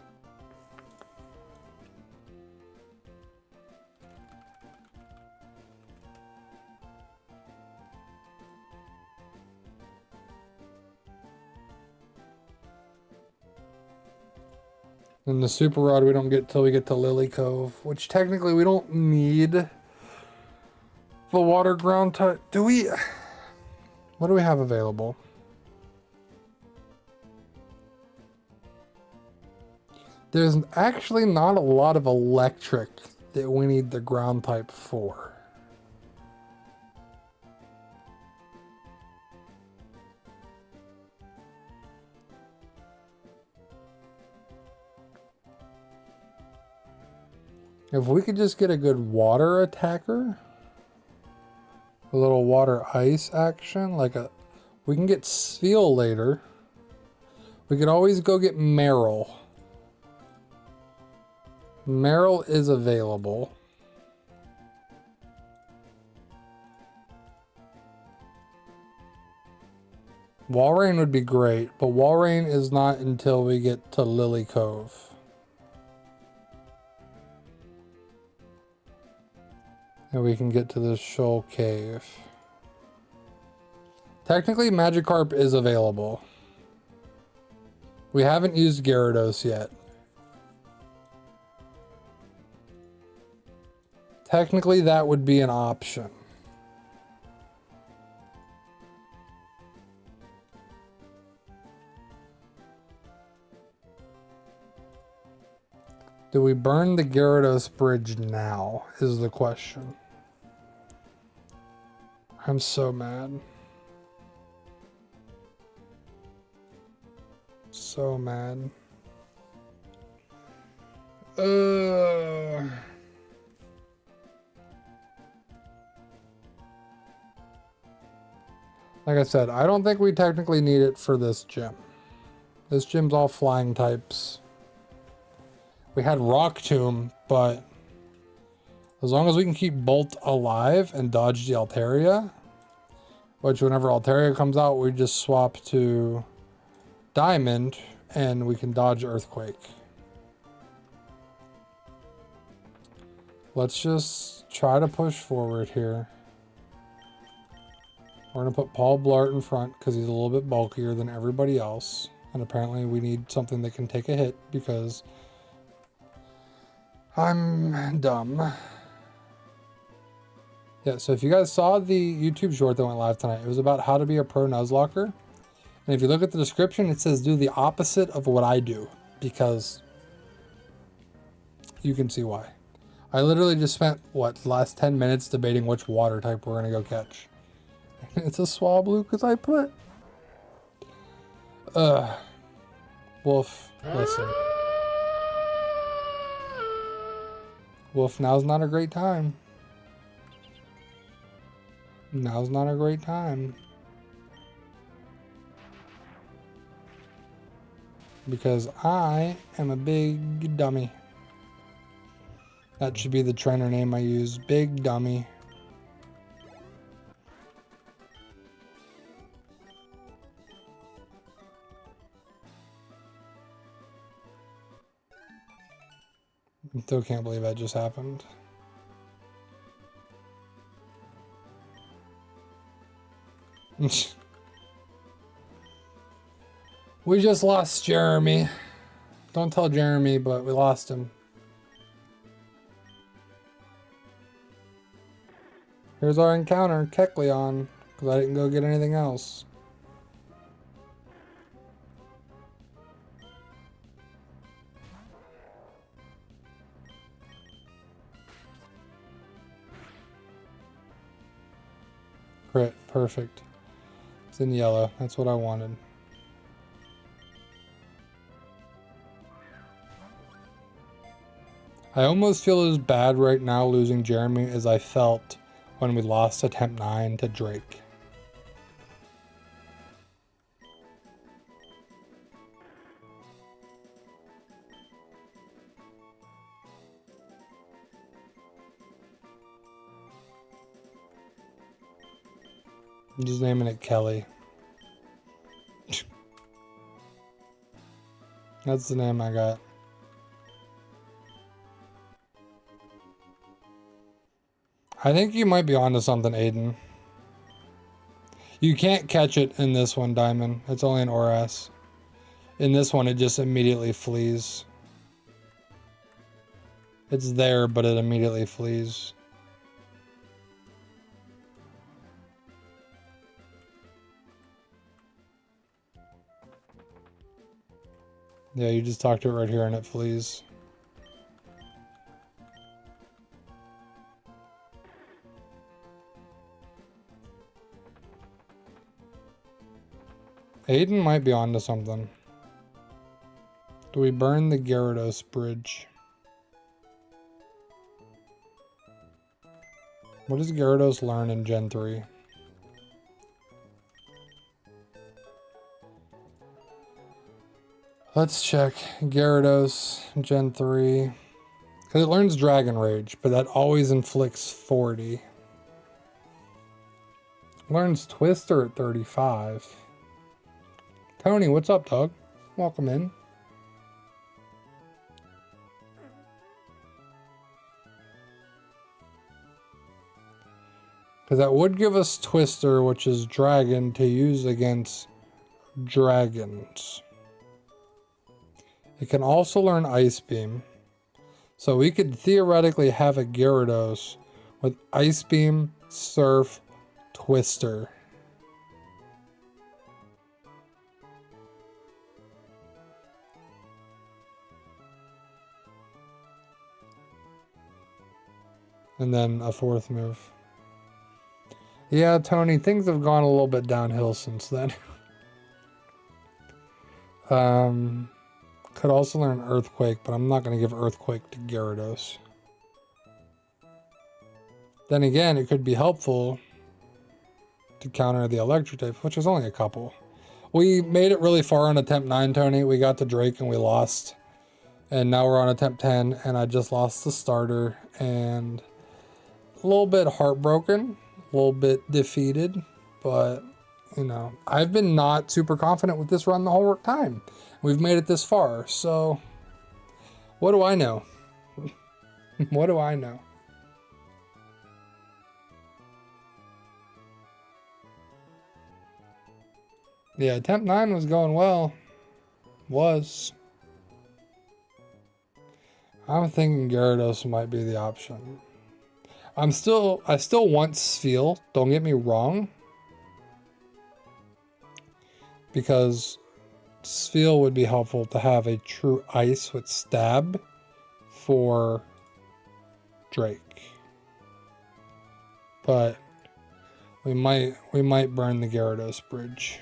And the super rod we don't get till we get to Lily Cove, which technically we don't need the water ground type. Do we? What do we have available? There's actually not a lot of electric that we need the ground type for. If we could just get a good water attacker, a little water ice action, we can get Seal later. We could always go get Meryl. Meryl is available. Walrein would be great, but Walrein is not until we get to Lily Cove. And we can get to the Shoal Cave. Technically, Magikarp is available. We haven't used Gyarados yet. Technically, that would be an option. Do we burn the Gyarados bridge now, is the question. I'm so mad. So mad. Like I said, I don't think we technically need it for this gym. This gym's all flying types. We had Rock Tomb, but as long as we can keep Bolt alive and dodge the Altaria, which whenever Altaria comes out, we just swap to Diamond and we can dodge Earthquake. Let's just try to push forward here. We're going to put Paul Blart in front because he's a little bit bulkier than everybody else. And apparently we need something that can take a hit because I'm dumb. Yeah, so if you guys saw the YouTube short that went live tonight, it was about how to be a pro Nuzlocker. And if you look at the description, it says do the opposite of what I do because you can see why. I literally just spent, the last 10 minutes debating which water type we're going to go catch. It's a Swablu because I put... Wolf, listen. Wolf, now's not a great time. Now's not a great time. Because I am a big dummy. That should be the trainer name I use. Big dummy. I still can't believe that just happened. We just lost Jeremy. Don't tell Jeremy, but we lost him. Here's our encounter, Kecleon, because I didn't go get anything else. perfect. It's in yellow. That's what I wanted. I almost feel as bad right now losing Jeremy as I felt when we lost attempt 9 to Drake. I'm just naming it Kelly. That's the name I got. I think you might be onto something, Aiden. You can't catch it in this one, Diamond. It's only an ORAS. In this one, it just immediately flees. It's there, but it immediately flees. Yeah, you just talk to it right here and it flees. Aiden might be onto something. Do we burn the Gyarados bridge? What does Gyarados learn in Gen 3? Let's check Gyarados Gen 3. Because it learns Dragon Rage, but that always inflicts 40. Learns Twister at 35. Tony, what's up, dog? Welcome in. Because that would give us Twister, which is Dragon, to use against dragons. It can also learn Ice Beam. So we could theoretically have a Gyarados with Ice Beam, Surf, Twister. And then a fourth move. Yeah, Tony, things have gone a little bit downhill since then. Could also learn Earthquake, but I'm not going to give Earthquake to Gyarados. Then again, it could be helpful to counter the Electric type, which is only a couple. We made it really far on attempt 9, Tony. We got to Drake and we lost. And now we're on attempt 10, and I just lost the starter. And a little bit heartbroken, a little bit defeated, but you know, I've been not super confident with this run the whole time. We've made it this far, so what do I know? What do I know? Yeah, attempt 9 was going well. I'm thinking Gyarados might be the option. I still want Spheal, don't get me wrong. Because Spheal would be helpful to have a true ice with stab for Drake. But we might burn the Gyarados bridge.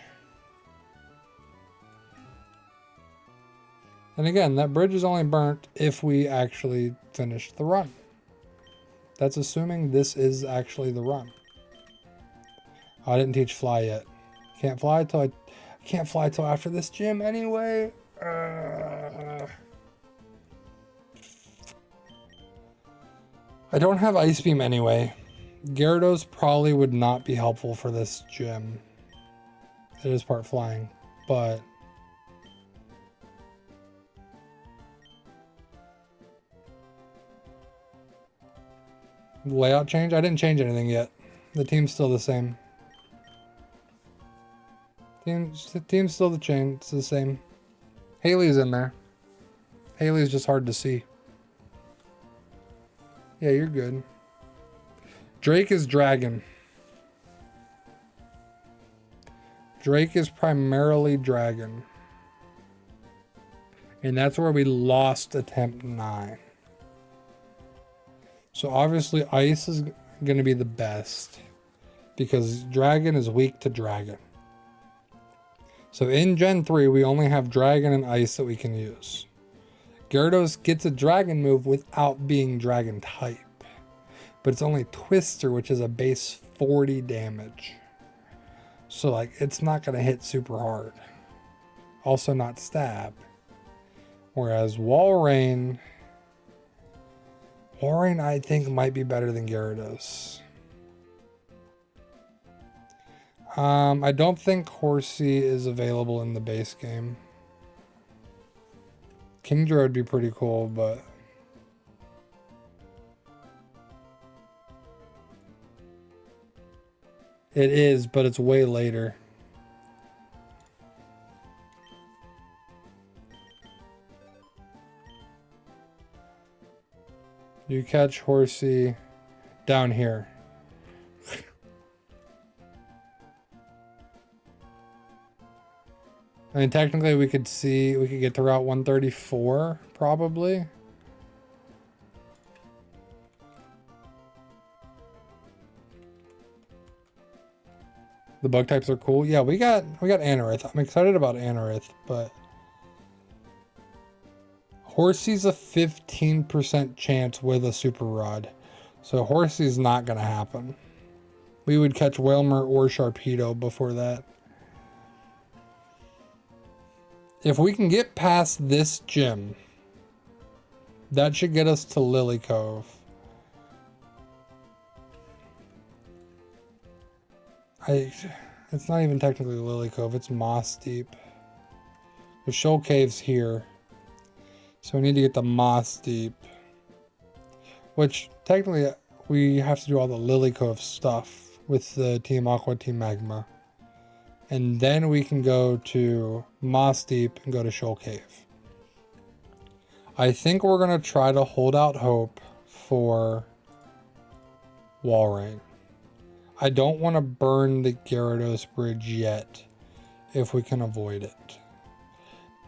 And again, that bridge is only burnt if we actually finish the run. That's assuming this is actually the run. I didn't teach fly yet. Can't fly till after this gym anyway. I don't have Ice Beam anyway. Gyarados probably would not be helpful for this gym. It is part flying, but layout change? I didn't change anything yet. The team's still the same. The team's still it's the same. Haley's in there. Haley's just hard to see. Yeah, you're good. Drake is Dragon. Drake is primarily Dragon. And that's where we lost attempt 9. So obviously Ice is going to be the best. because dragon is weak to dragon. So in Gen 3, we only have dragon and ice that we can use. Gyarados gets a dragon move without being dragon type. But it's only Twister, which is a base 40 damage. So like, it's not going to hit super hard. Also not stab. Whereas Walrein I think might be better than Gyarados. I don't think Horsey is available in the base game. Kingdra would be pretty cool, but it is, but it's way later. You catch Horsey down here. I mean, technically we could get to Route 134, probably. The bug types are cool. Yeah, we got Anorith. I'm excited about Anorith, but Horsey's a 15% chance with a Super Rod. So Horsey's not going to happen. We would catch Wailmer or Sharpedo before that. If we can get past this gym, that should get us to Lily Cove. It's not even technically Lily Cove, it's Moss Deep. The Shoal Cave's here. So we need to get the Moss Deep. Which, technically, we have to do all the Lily Cove stuff with the Team Aqua, Team Magma. And then we can go to Moss Deep and go to Shoal Cave. I think we're going to try to hold out hope for Walrein. I don't want to burn the Gyarados bridge yet, if we can avoid it.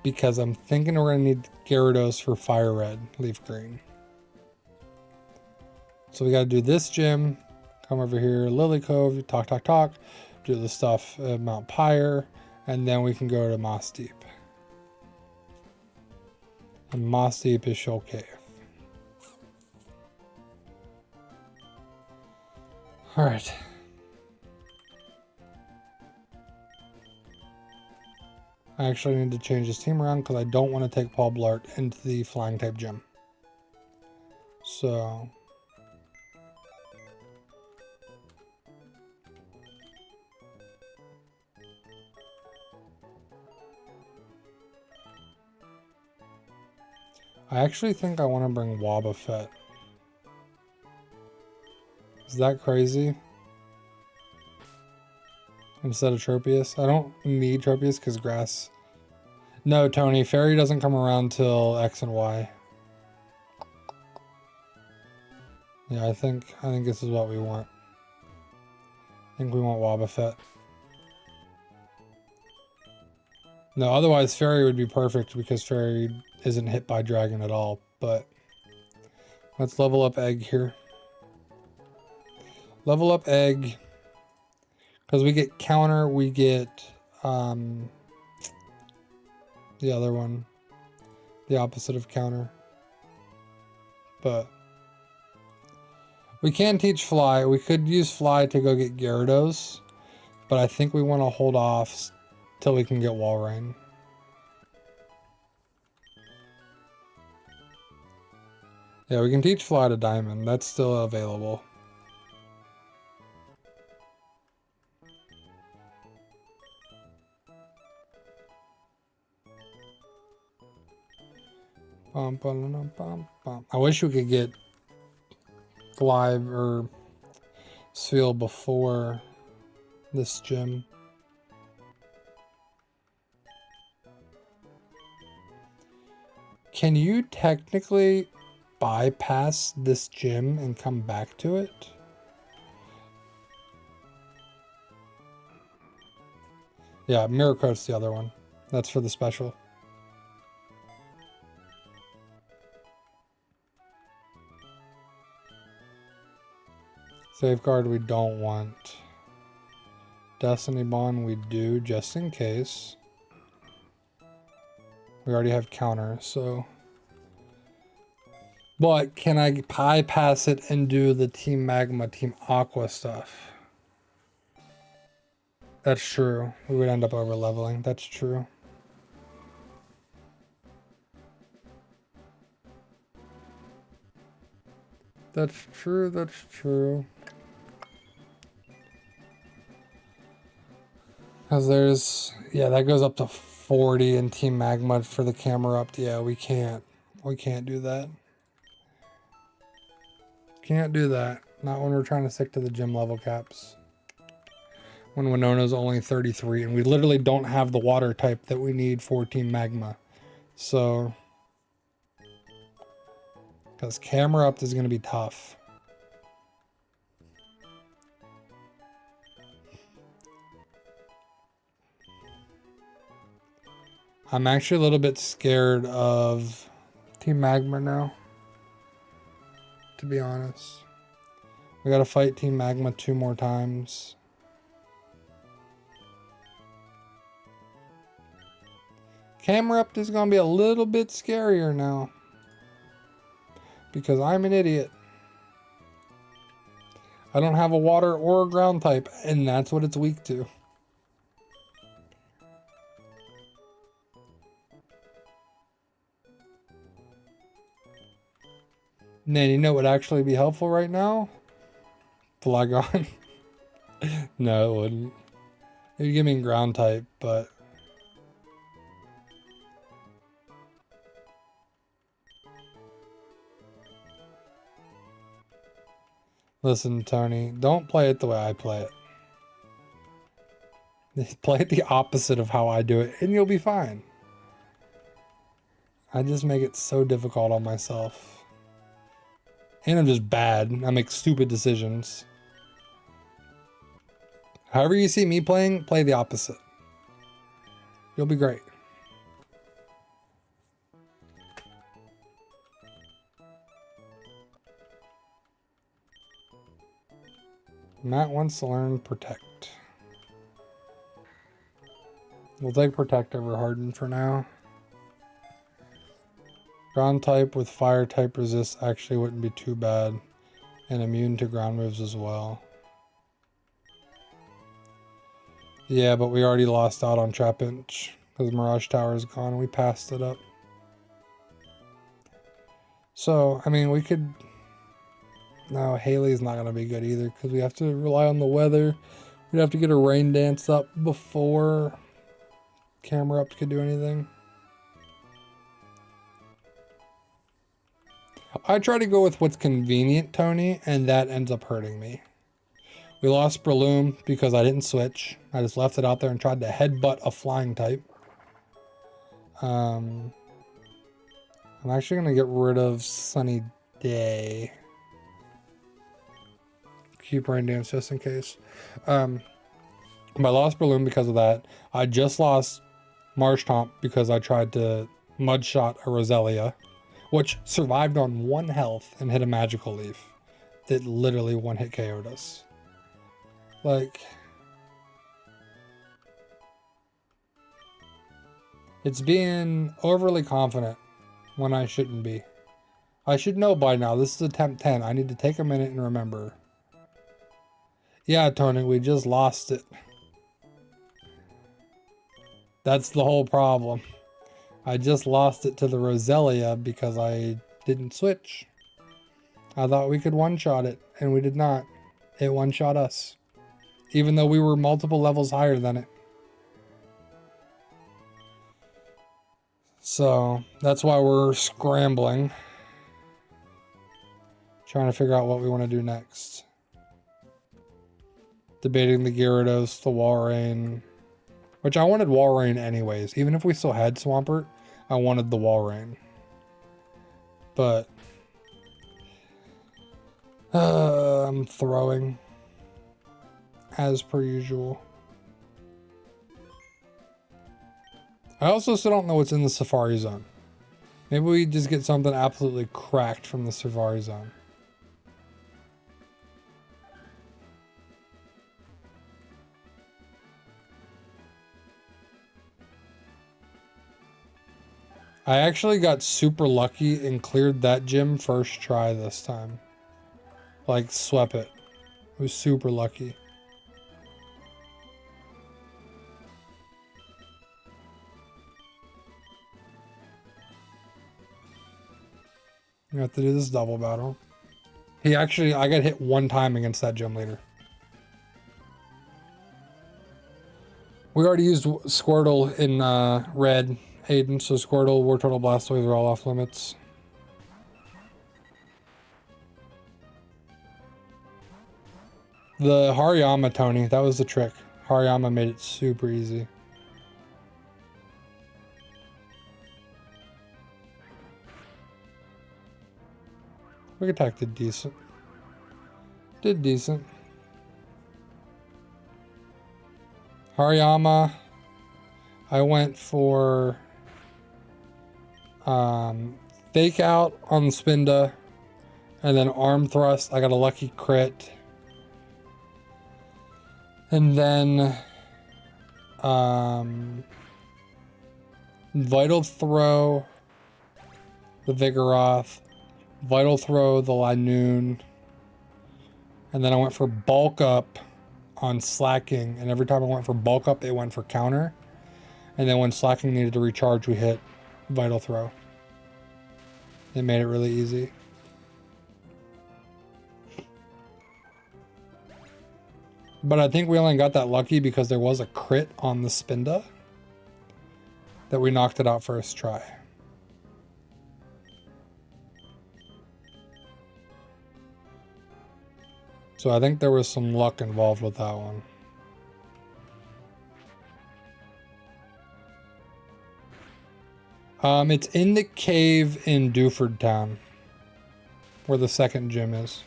Because I'm thinking we're going to need Gyarados for Fire Red, Leaf Green. So we got to do this gym, come over here, Lily Cove, talk, do the stuff at Mount Pyre, and then we can go to Moss Deep. And Moss Deep is Shoal Cave. Alright. I actually need to change this team around because I don't want to take Paul Blart into the flying type gym. So I actually think I want to bring Wobbuffet. Is that crazy? Instead of Tropius. I don't need Tropius because grass. No, Tony, Fairy doesn't come around till X and Y. Yeah, I think this is what we want. I think we want Wobbuffet. No, otherwise Fairy would be perfect because Fairy isn't hit by Dragon at all, but let's level up Egg here. Level up Egg. Because we get counter, we get the other one. The opposite of counter. But we can teach Fly. We could use Fly to go get Gyarados. But I think we want to hold off till we can get Walrein. Yeah, we can teach Fly to Diamond. That's still available. I wish we could get Fly or Seal before this gym. Can you technically bypass this gym and come back to it? Yeah, Mirror Coat's the other one. That's for the special. Safeguard we don't want. Destiny Bond we do, just in case. We already have counters, so... But can I bypass it and do the Team Magma, Team Aqua stuff? That's true. We would end up over leveling. That's true. That's true. That's true. Because there's... Yeah, that goes up to 40 in Team Magma for the camera up. Yeah, we can't. We can't do that. Can't do that. Not when we're trying to stick to the gym level caps. When Winona's only 33 and we literally don't have the water type that we need for Team Magma. So... Because camera up is going to be tough. I'm actually a little bit scared of Team Magma now. To be honest. We gotta fight Team Magma 2 more times. Camera up is gonna be a little bit scarier now. Because I'm an idiot. I don't have a water or a ground type, and that's what it's weak to. Man, you know what would actually be helpful right now? Flagon. No, it wouldn't. It would give me ground type, but... Listen, Tony, don't play it the way I play it. Play it the opposite of how I do it, and you'll be fine. I just make it so difficult on myself. And I'm just bad. I make stupid decisions. However you see me playing, play the opposite. You'll be great. Matt wants to learn Protect. We'll take Protect over Harden for now. Ground type with fire type resist actually wouldn't be too bad. And immune to ground moves as well. Yeah, but we already lost out on Trap Inch. Because Mirage Tower is gone. We passed it up. So, I mean, we could... No, Haley's not going to be good either. Because we have to rely on the weather. We'd have to get a rain dance up before camera up could do anything. I try to go with what's convenient, Tony, and that ends up hurting me. We lost Breloom because I didn't switch. I just left it out there and tried to headbutt a flying type. I'm actually going to get rid of Sunny Day. Keep Rain Dance just in case. But I lost Breloom because of that. I just lost Marsh Tomp because I tried to Mud Shot a Roselia, which survived on 1 health and hit a Magical Leaf. It literally one-hit KO'd us. Like... It's being overly confident when I shouldn't be. I should know by now. This is attempt 10. I need to take a minute and remember. Yeah, Tony, we just lost it. That's the whole problem. I just lost it to the Roselia because I didn't switch. I thought we could one-shot it, and we did not. It one-shot us. Even though we were multiple levels higher than it. So, that's why we're scrambling. Trying to figure out what we want to do next. Debating the Gyarados, the Walrein. Which I wanted Walrein anyways. Even if we still had Swampert, I wanted the Walrein. But... I'm throwing. As per usual. I also still don't know what's in the Safari Zone. Maybe we just get something absolutely cracked from the Safari Zone. I actually got super lucky and cleared that gym first try this time. Like, swept it. It was super lucky. You have to do this double battle. I got hit one time against that gym leader. We already used Squirtle in red, Aiden, so Squirtle, War Turtle, Blastoise are all off limits. The Hariyama, Tony, that was the trick. Hariyama made it super easy. Quick Attack did decent. Did decent. Hariyama, I went for Fake Out on Spinda, and then Arm Thrust. I got a lucky crit. And then Vital Throw, the Vigoroth, Vital Throw, the Linoon, and then I went for Bulk Up on Slacking, and every time I went for Bulk Up, it went for counter. And then when Slacking needed to recharge, we hit Vital Throw. It made it really easy. But I think we only got that lucky because there was a crit on the Spinda that we knocked it out first try. So I think there was some luck involved with that one. It's in the cave in Dewford Town, where the second gym is.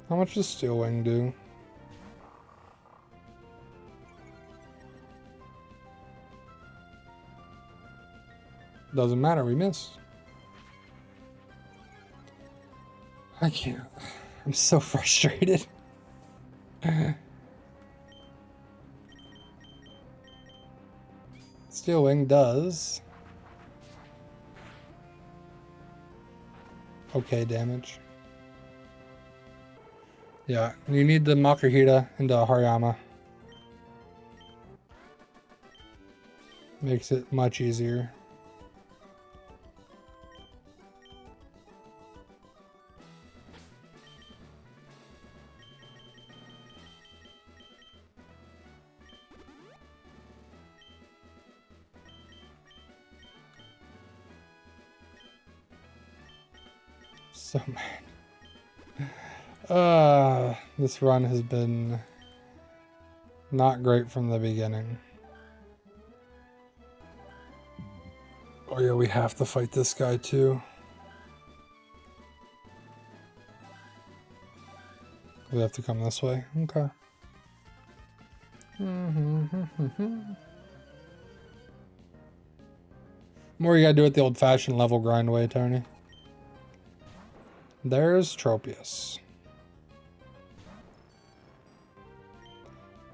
How much does Steel Wing do? Doesn't matter, we miss. I can't. I'm so frustrated. Steel Wing does okay damage. Yeah, you need the Makuhita into Hariyama. Makes it much easier. So mad. This run has been not great from the beginning. Oh yeah, we have to fight this guy too. We have to come this way? Okay. More you gotta do it the old-fashioned level grind way, Tony. There's Tropius.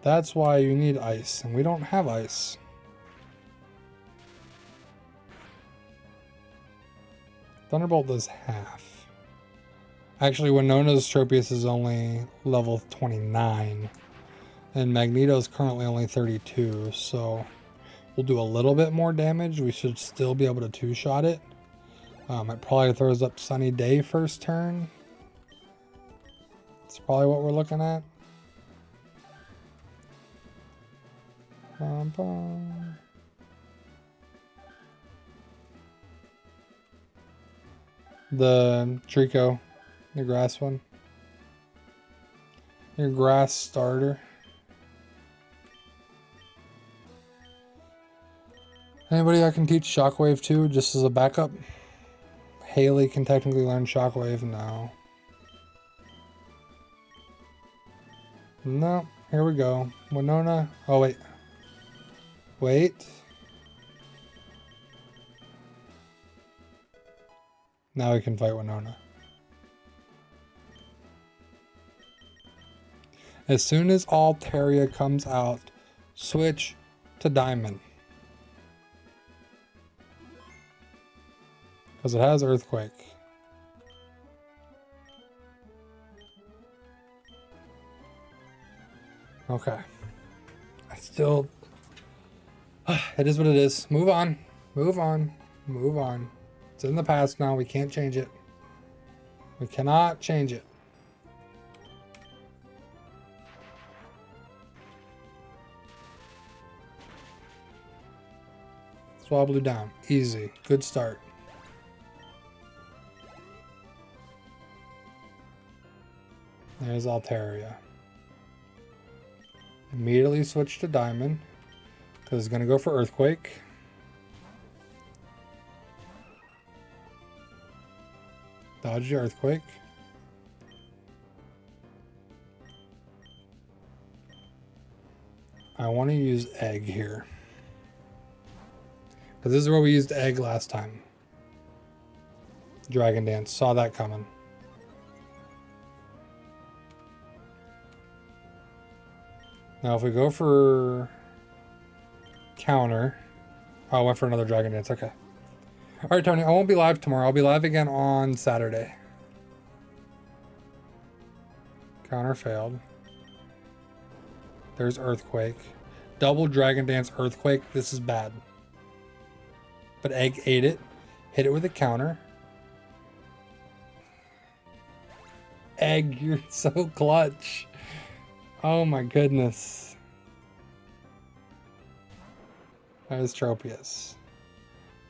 That's why you need ice, and we don't have ice. Thunderbolt does half. Actually, Winona's Tropius is only level 29, and Magneto's currently only 32, so we'll do a little bit more damage. We should still be able to two-shot it. It probably throws up Sunny Day first turn. That's probably what we're looking at. The Trico, the grass one. Your grass starter. Anybody I can teach Shockwave to just as a backup? Haley can technically learn Shockwave now. No, here we go. Winona. Oh, wait. Wait. Now we can fight Winona. As soon as Altaria comes out, switch to Diamond. Because it has Earthquake. Okay. I still... It is what it is. Move on. Move on. Move on. It's in the past now. We can't change it. We cannot change it. Swablu down. Easy. Good start. There's Altaria. Immediately switch to Diamond. Because it's going to go for Earthquake. Dodge the Earthquake. I want to use Egg here. Because this is where we used Egg last time. Dragon Dance. Saw that coming. Now if we go for counter. Oh, I went for another Dragon Dance. Okay. Alright, Tony. I won't be live tomorrow. I'll be live again on Saturday. Counter failed. There's Earthquake. Double Dragon Dance Earthquake. This is bad. But Egg ate it. Hit it with a counter. Egg, you're so clutch. Oh my goodness. There's Tropius.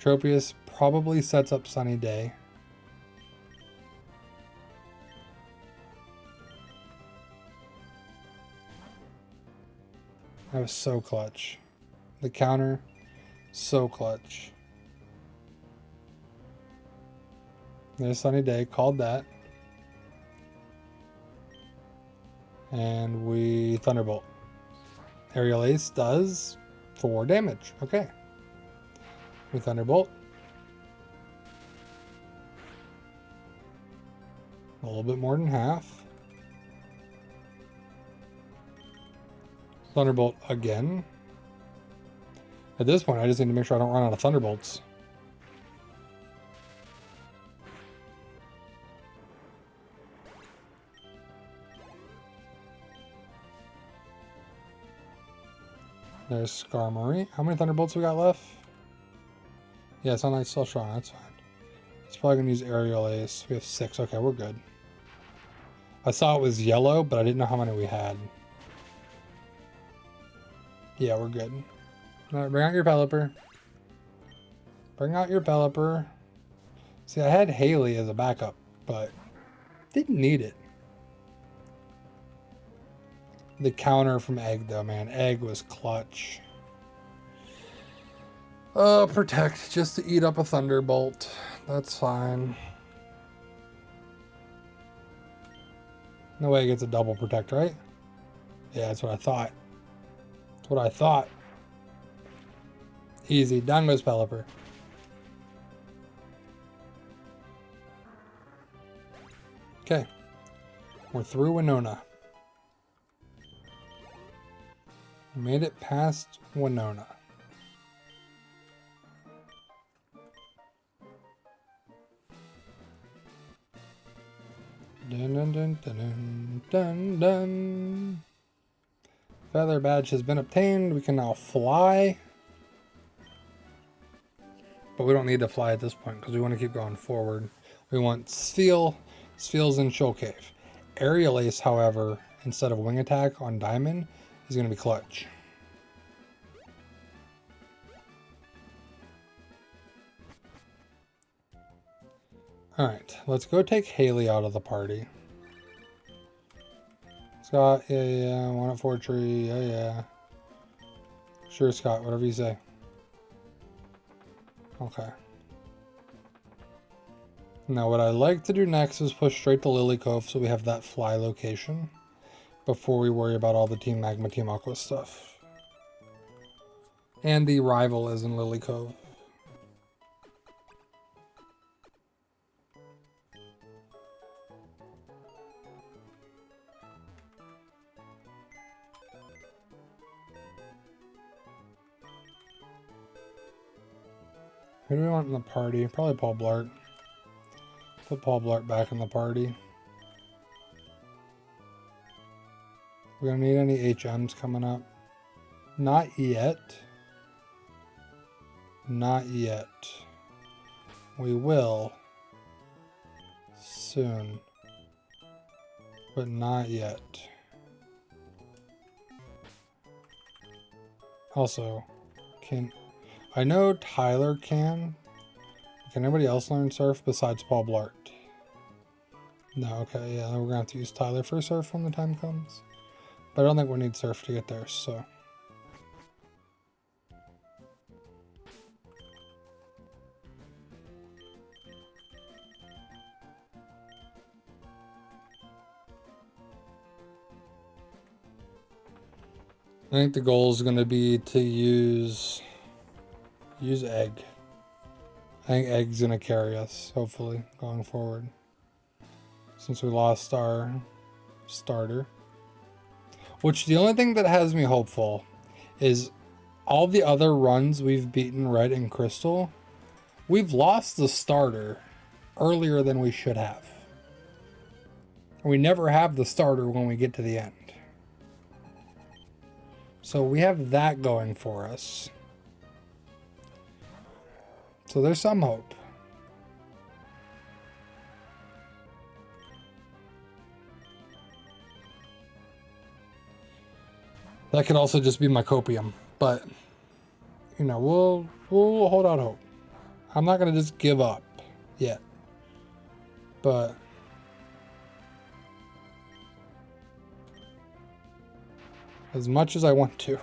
Tropius probably sets up Sunny Day. That was so clutch. The counter, so clutch. There's Sunny Day, called that. And we Thunderbolt. Aerial Ace does 4 damage. Okay. We Thunderbolt. A little bit more than half. Thunderbolt again. At this point, I just need to make sure I don't run out of Thunderbolts. There's Skarmory. How many Thunderbolts we got left? Yeah, Sunlight's still strong. That's fine. It's probably going to use Aerial Ace. We have 6. Okay, we're good. I saw it was yellow, but I didn't know how many we had. Yeah, we're good. Alright, bring out your Pelipper. Bring out your Pelipper. See, I had Haley as a backup, but didn't need it. The counter from Egg, though, man. Egg was clutch. Protect, just to eat up a Thunderbolt. That's fine. No way it gets a double Protect, right? Yeah, that's what I thought. That's what I thought. Easy. Down goes Pelipper. Okay. We're through Winona. Made it past Winona. Dun dun dun dun dun dun. Feather badge has been obtained. We can now fly. But we don't need to fly at this point because we want to keep going forward. We want Spheal. Spheal's in Shoal Cave. Aerial Ace, however, instead of Wing Attack on Diamond, is going to be clutch. Alright, let's go take Haley out of the party. Scott, yeah, one at 4 tree, yeah. Sure, Scott, whatever you say. Okay. Now what I like to do next is push straight to Lily Cove so we have that fly location before we worry about all the Team Magma, Team Aqua stuff. And the rival is in Lily Cove. Who do we want in the party? Probably Paul Blart. Put Paul Blart back in the party. We're gonna need any HMs coming up. Not yet. Not yet. We will. Soon. But not yet. Also, I know Tyler can. Can anybody else learn surf besides Paul Blart? No, okay, yeah, we're gonna have to use Tyler for surf when the time comes. But I don't think we need surf to get there, so. I think the goal is going to be to use egg. I think egg's going to carry us, hopefully, going forward. Since we lost our starter. Which, the only thing that has me hopeful is all the other runs we've beaten Red and Crystal, we've lost the starter earlier than we should have. We never have the starter when we get to the end. So we have that going for us. So there's some hope. That could also just be my copium, but you know, we'll hold out hope. I'm not gonna just give up yet, but as much as I want to,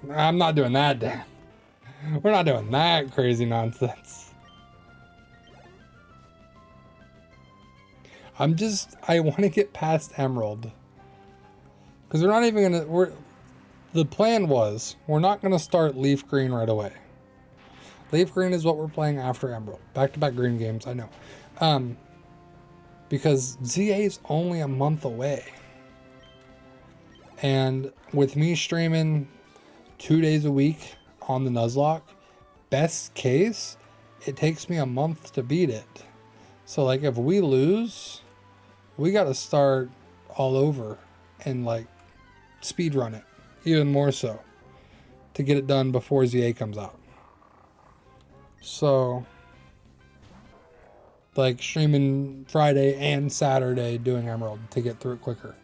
I'm not doing that, Dan. We're not doing that crazy nonsense. I want to get past Emerald. Because we're not even going to, the plan was, we're not going to start Leaf Green right away. Leaf Green is what we're playing after Emerald. Back-to-back green games, I know. Because ZA is only a month away. And with me streaming 2 days a week on the Nuzlocke, best case, it takes me a month to beat it. So like if we lose, we got to start all over and like speed run it even more so to get it done before ZA comes out. So like streaming Friday and Saturday doing Emerald to get through it quicker.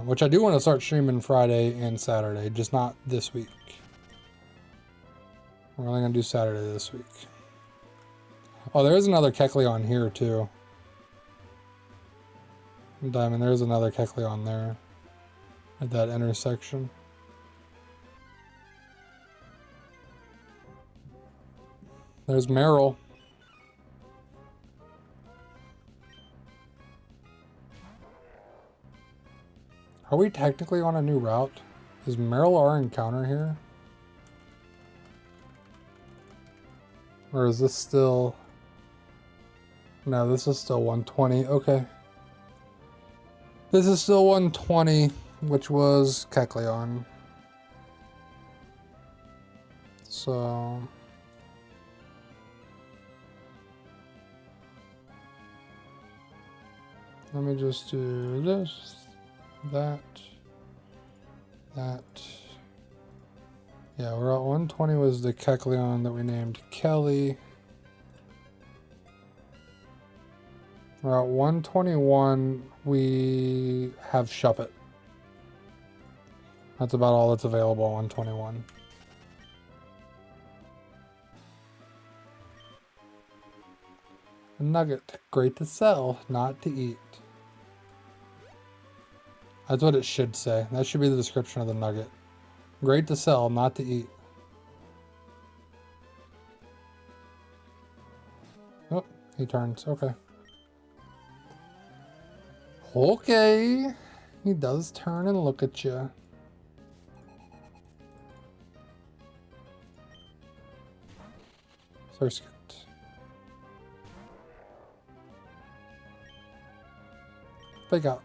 Which I do want to start streaming Friday and Saturday, just not this week. We're only going to do Saturday this week. Oh, there is another Kecleon here too. Diamond, there's another Kecleon there at that intersection. There's Meryl. Are we technically on a new route? Is Meryl our encounter here? Or is this still... No, this is still 120. Okay. This is still 120, which was Kecleon. So... let me just do this, that. Yeah, we're at 120 was the Kecleon that we named Kelly. We're at 121, we have Shuppet. That's about all that's available on 121. A nugget, great to sell, not to eat. That's what it should say. That should be the description of the nugget. Great to sell, not to eat. Oh, he turns. Okay. Okay. He does turn and look at you. Surskit. Fake out.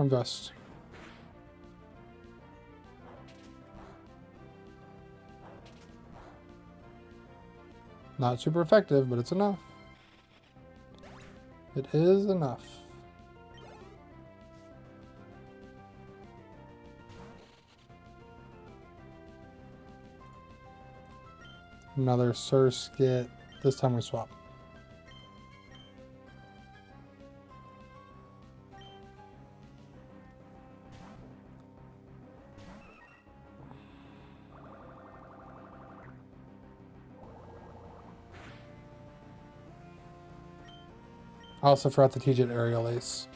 Invest. Not super effective, but it's enough. It is enough. Another Surskit. This time we swap. I also forgot to teach it Aerial Ace.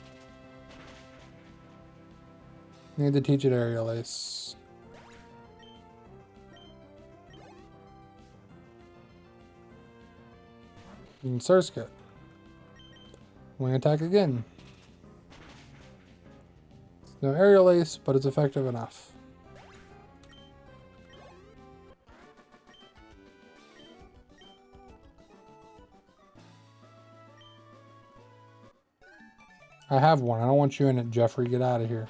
Need to teach it Aerial Ace. And Surskit. Wing attack again. It's no Aerial Ace, but it's effective enough. I have one. I don't want you in it, Jeffrey. Get out of here.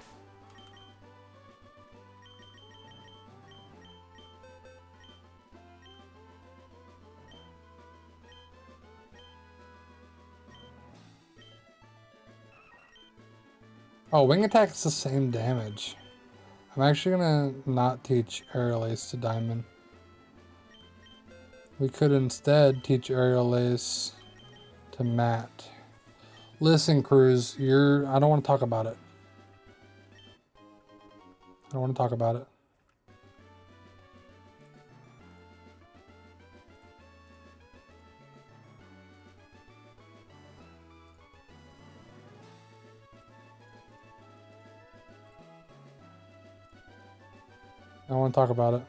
Oh, wing attack is the same damage. I'm actually gonna not teach Aerial Ace to Diamond. We could instead teach Aerial Ace to Matt. Listen, Cruz, I don't want to talk about it. I don't want to talk about it. I don't want to talk about it.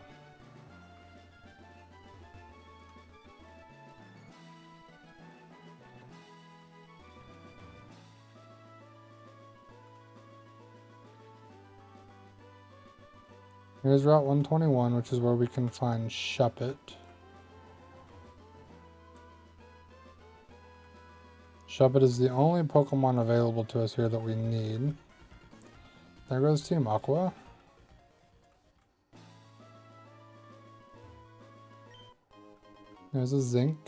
Here's Route 121, which is where we can find Shuppet. Shuppet is the only Pokemon available to us here that we need. There goes Team Aqua. There's a Zinc.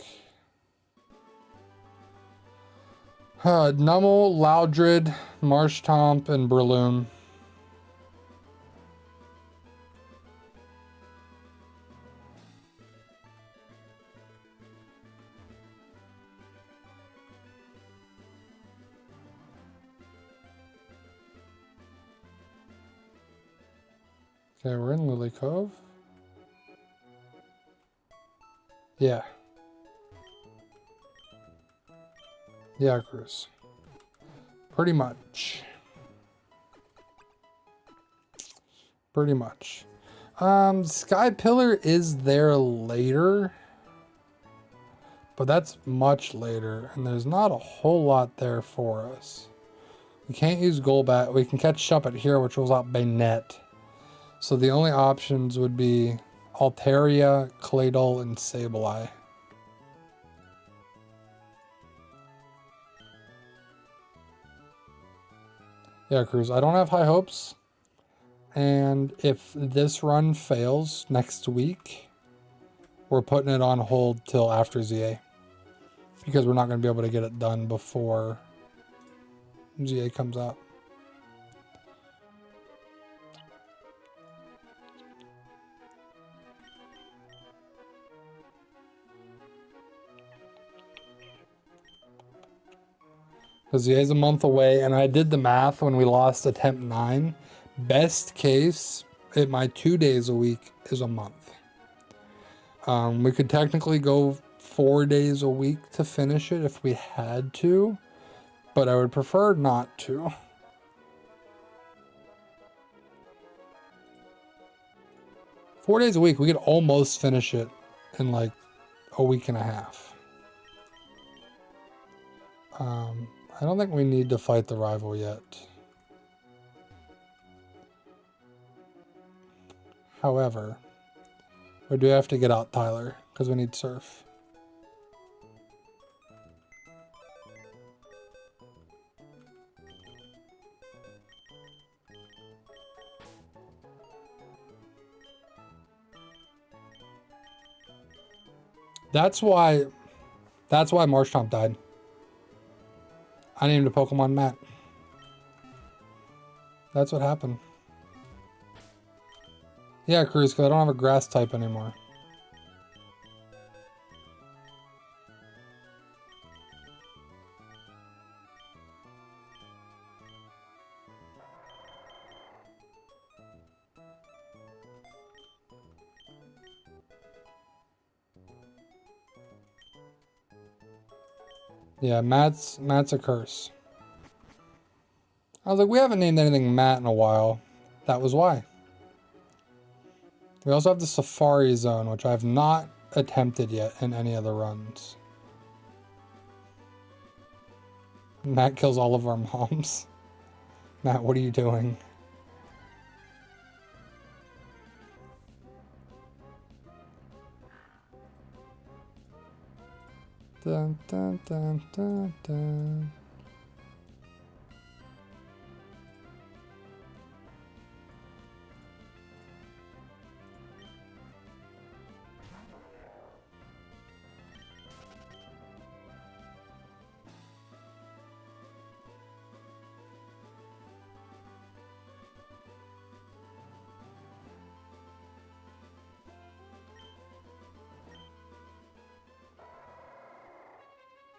Nummel, Loudred, Marshtomp, and Breloom. Okay, we're in Lily Cove. Yeah. Yeah, Cruz. Pretty much. Pretty much. Sky Pillar is there later. But that's much later. And there's not a whole lot there for us. We can't use Golbat. We can catch Shuppet here, which rolls out Bayonet. So the only options would be Altaria, Claydol, and Sableye. Yeah, Cruz, I don't have high hopes. And if this run fails next week, we're putting it on hold till after ZA. Because we're not going to be able to get it done before ZA comes out. Because ZA is a month away, and I did the math when we lost attempt 9. Best case, my 2 days a week is a month. We could technically go 4 days a week to finish it if we had to, but I would prefer not to. Four days a week, we could almost finish it in like a week and a half. I don't think we need to fight the rival yet. However, we do have to get out Tyler because we need Surf. That's why Marshtomp died. I named a Pokemon Matt. That's what happened. Yeah, Cruz, because I don't have a grass type anymore. Yeah, Matt's a curse. I was like, we haven't named anything Matt in a while. That was why. We also have the Safari Zone, which I have not attempted yet in any of the runs. Matt kills all of our moms. Matt, what are you doing? Dun, dun, dun, dun, dun.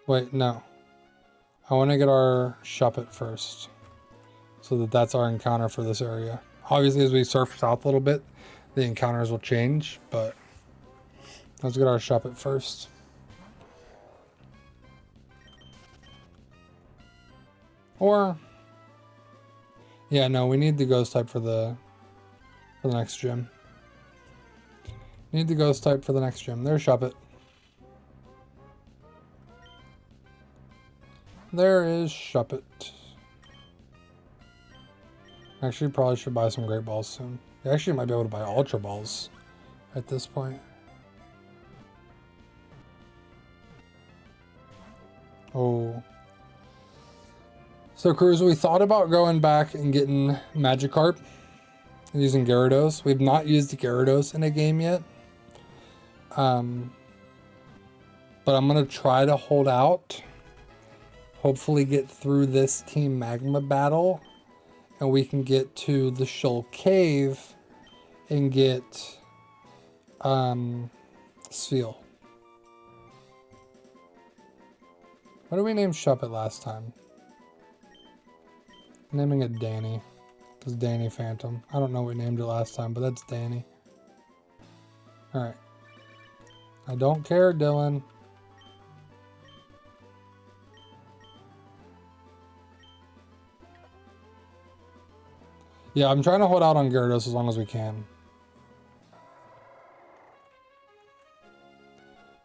Wait, no. I want to get our Shuppet first. So that's our encounter for this area. Obviously, as we surf south a little bit, the encounters will change, but let's get our Shuppet first. Or, yeah, no, we need the Ghost type for the next gym. Need the Ghost type for the next gym. There's Shuppet. There is Shuppet. Actually, probably should buy some Great Balls soon. You actually might be able to buy Ultra Balls at this point. Oh. So, Cruz, we thought about going back and getting Magikarp and using Gyarados. We've not used Gyarados in a game yet. But I'm going to try to hold out. Hopefully get through this Team Magma battle. And we can get to the Shoal Cave and get Spheal. What did we name Shuppet last time? Naming it Danny. Because Danny Phantom. I don't know what we named it last time, but that's Danny. Alright. I don't care, Dylan. Yeah, I'm trying to hold out on Gyarados as long as we can.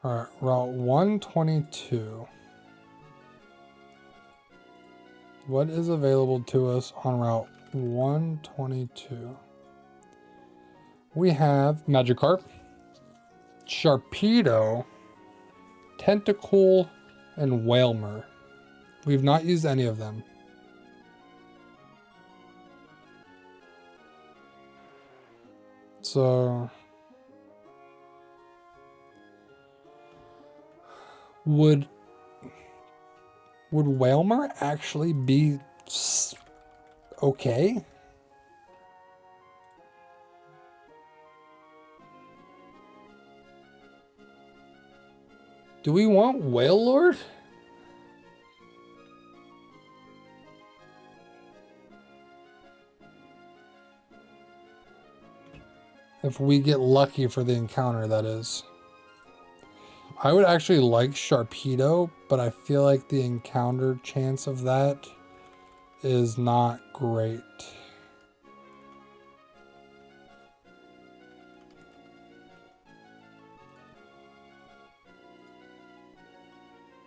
Alright, Route 122. What is available to us on Route 122? We have Magikarp, Sharpedo, Tentacool, and Wailmer. We've not used any of them. So, would Wailmer actually be okay? Do we want Wailord? If we get lucky for the encounter, that is. I would actually like Sharpedo, but I feel like the encounter chance of that is not great.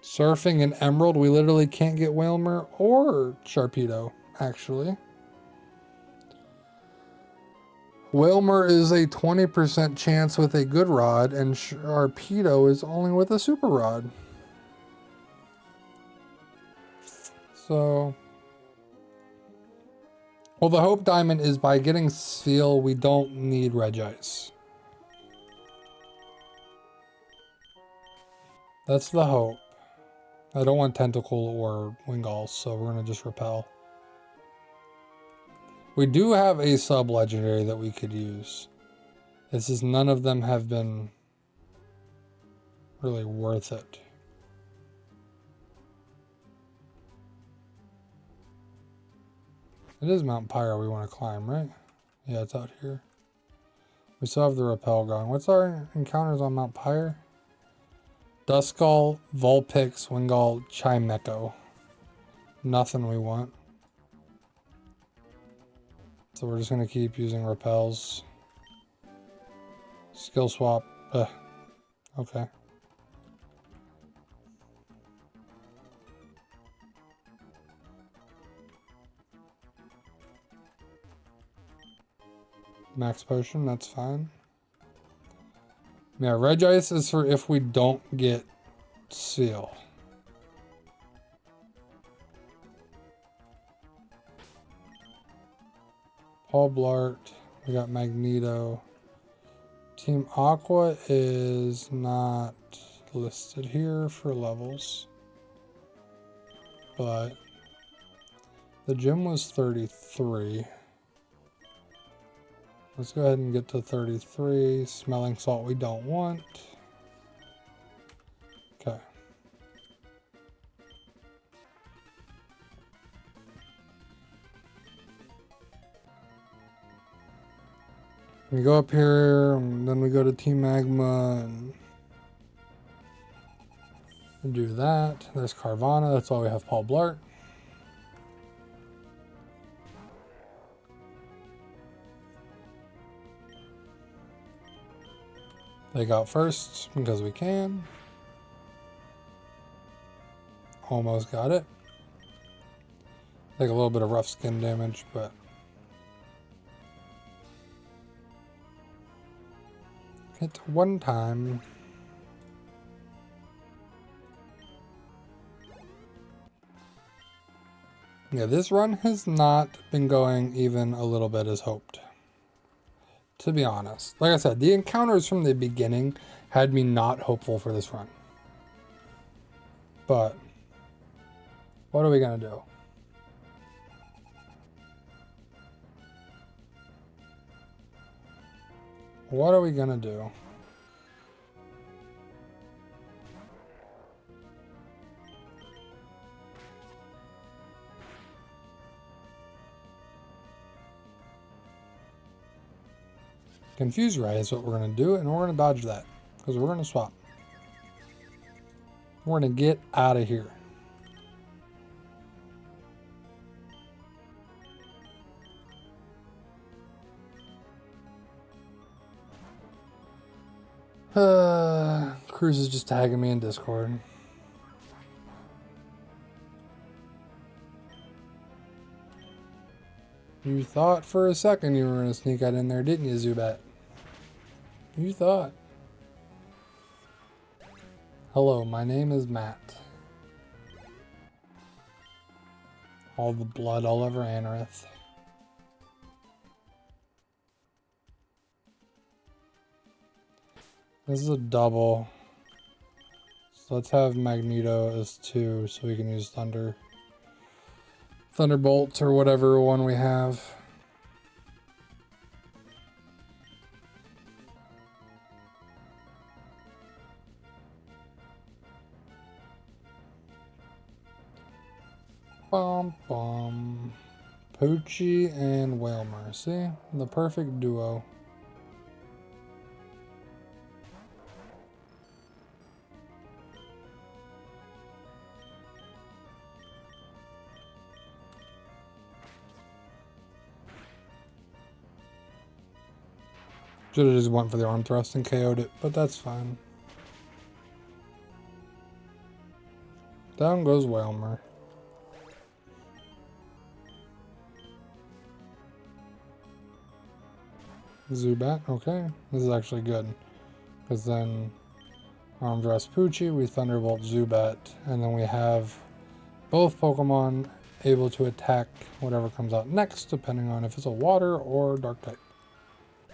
Surfing and Emerald, we literally can't get Wailmer or Sharpedo, actually. Wailmer is a 20% chance with a good rod, and Sharpedo is only with a super rod. So, well, the Hope Diamond is by getting Seal, we don't need Regice. That's the hope. I don't want Tentacle or Wingull, so we're going to just repel. We do have a sub-legendary that we could use. It's just none of them have been really worth it. It is Mount Pyro we want to climb, right? Yeah, it's out here. We still have the repel going. What's our encounters on Mount Pyre? Duskull, Vulpix, Wingull, Chimecho. Nothing we want. So we're just going to keep using repels. Skill swap. Okay. Max potion, that's fine. Yeah, Regice is for if we don't get Seal. Paul Blart, we got Magneto. Team Aqua is not listed here for levels, but the gym was 33. Let's go ahead and get to 33. Smelling salt we don't want. Okay. We go up here, and then we go to Team Magma, and do that. There's Carvana, that's all we have. Paul Blart. They got first because we can. Almost got it. Take a little bit of rough skin damage, but hit one time. Yeah, this run has not been going even a little bit as hoped. To be honest. Like I said, the encounters from the beginning had me not hopeful for this run. But what are we going to do? What are we going to do? Confuse Ray is what we're going to do, and we're going to dodge that. Because we're going to swap. We're going to get out of here. Cruz is just tagging me in Discord. You thought for a second you were going to sneak out in there, didn't you, Zubat? You thought. Hello, my name is Matt. All the blood all over Anorith. This is a double. So let's have Magneto as 2 so we can use Thunderbolts or whatever one we have. Bum bum. Poochie and Whalmer. See? The perfect duo. Should have just went for the arm thrust and KO'd it, but that's fine. Down goes Whalmer. Zubat, okay. This is actually good. Because then Arm Thrust Poochie, we Thunderbolt Zubat, and then we have both Pokemon able to attack whatever comes out next, depending on if it's a water or dark type.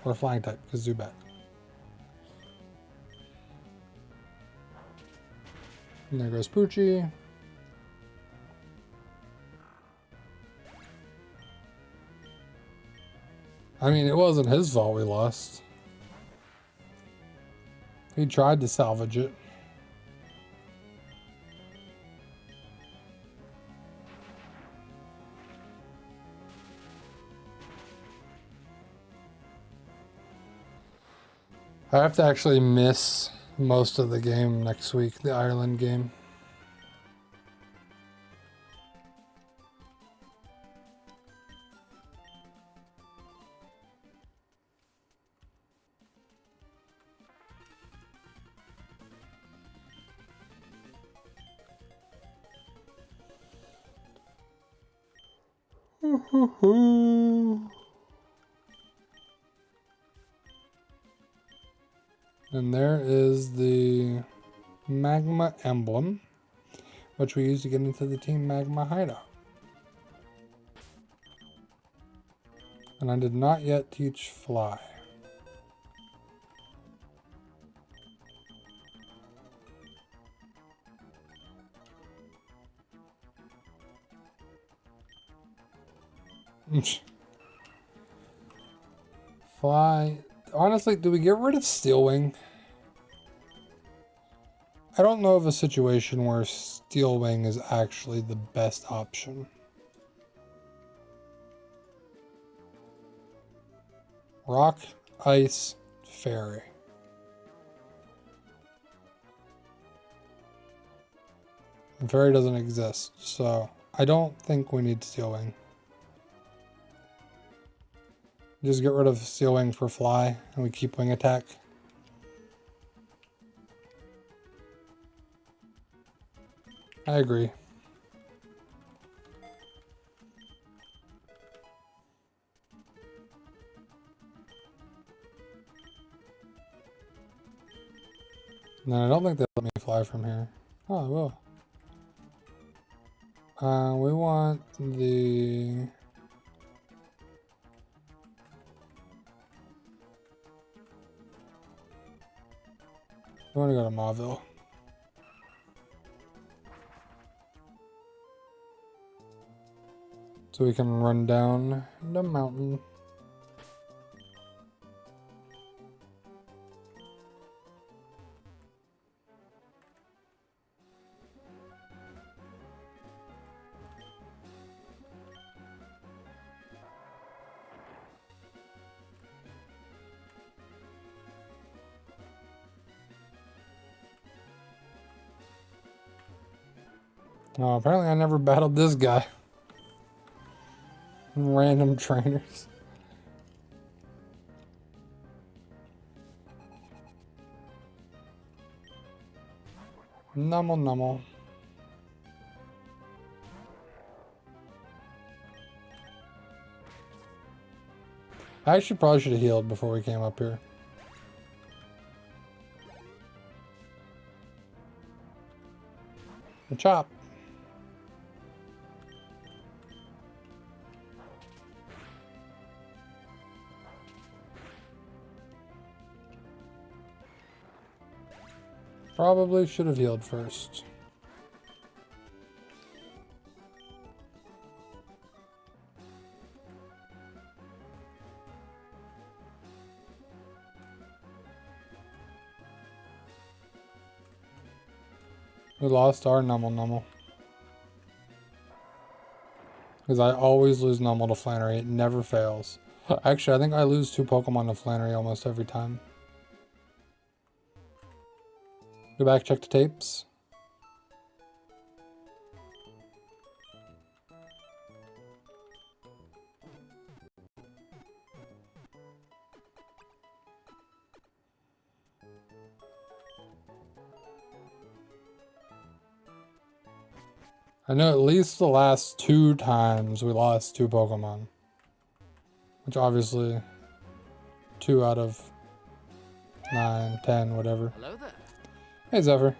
Or flying type, because Zubat. And there goes Poochie. I mean, it wasn't his fault we lost. He tried to salvage it. I have to actually miss most of the game next week, the Ireland game. And there is the magma emblem, which we use to get into the Team Magma hideout. And I did not yet teach Fly. Fly. Honestly, do we get rid of Steelwing? I don't know of a situation where Steelwing is actually the best option. Rock, Ice, Fairy. And Fairy doesn't exist, so I don't think we need Steelwing. Just get rid of Steelwing for Fly, and we keep Wing Attack. I agree. No, I don't think they'll let me fly from here. Oh, they will. We want the... We want to go to Mauville. So we can run down the mountain. Oh, apparently I never battled this guy. Random trainers. Numble numble. I actually probably should have healed before we came up here. A chop. Probably should have healed first. We lost our Numble Numble. Because I always lose Numble to Flannery. It never fails. Actually, I think I lose 2 Pokemon to Flannery almost every time. Go back, check the tapes. I know at least the last 2 times we lost 2 Pokemon. Which obviously 2 out of 9, 10, whatever. Hello there. Hey, Zephyr.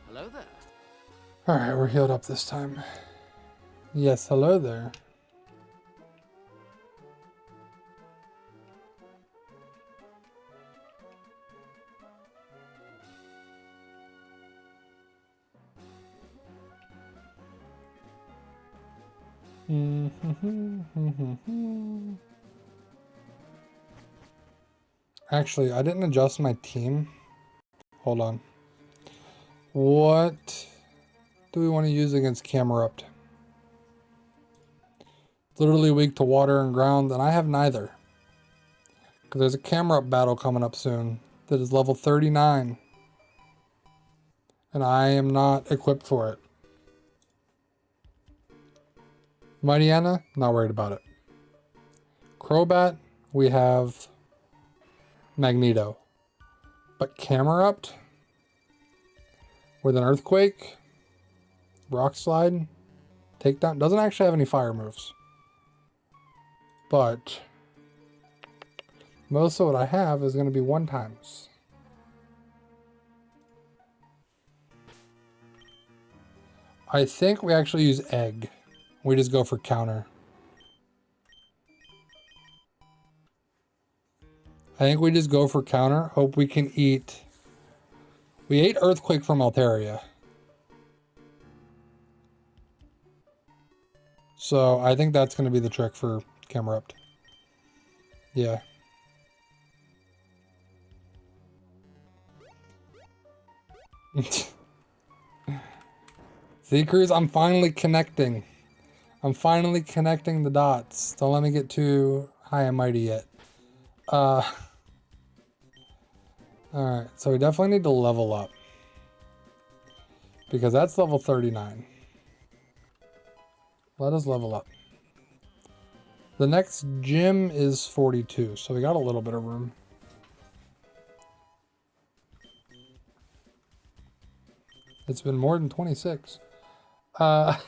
Hello there. Alright, we're healed up this time. Yes, hello there. Actually, I didn't adjust my team. Hold on. What do we want to use against Camerupt? Literally weak to water and ground, and I have neither. Because there's a Camerupt battle coming up soon that is level 39. And I am not equipped for it. Mighty Anna, not worried about it. Crobat, we have Magneto. But Camerupt with an Earthquake, Rock Slide, Takedown, doesn't actually have any fire moves. But most of what I have is going to be one times. I think we actually use Egg. We just go for counter. I think we just go for counter. Hope we can eat. We ate Earthquake from Altaria. So I think that's going to be the trick for Camerupt. Yeah. See, Cruz, I'm finally connecting. I'm finally connecting the dots. Don't let me get too high and mighty yet. Alright, so we definitely need to level up. Because that's level 39. Let us level up. The next gym is 42, so we got a little bit of room. It's been more than 26. It's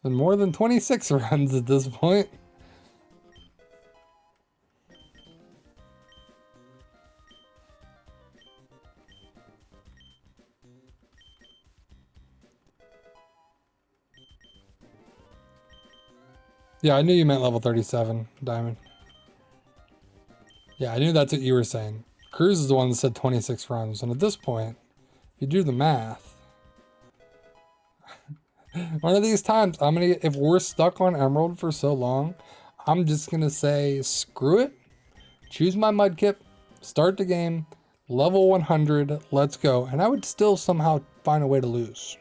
been more than 26 runs at this point. Yeah, I knew you meant level 37, Diamond. Yeah, I knew that's what you were saying. Cruz is the one that said 26 runs, and at this point, if you do the math, one of these times, if we're stuck on Emerald for so long, I'm just gonna say, screw it, choose my Mudkip, start the game, level 100, let's go, and I would still somehow find a way to lose.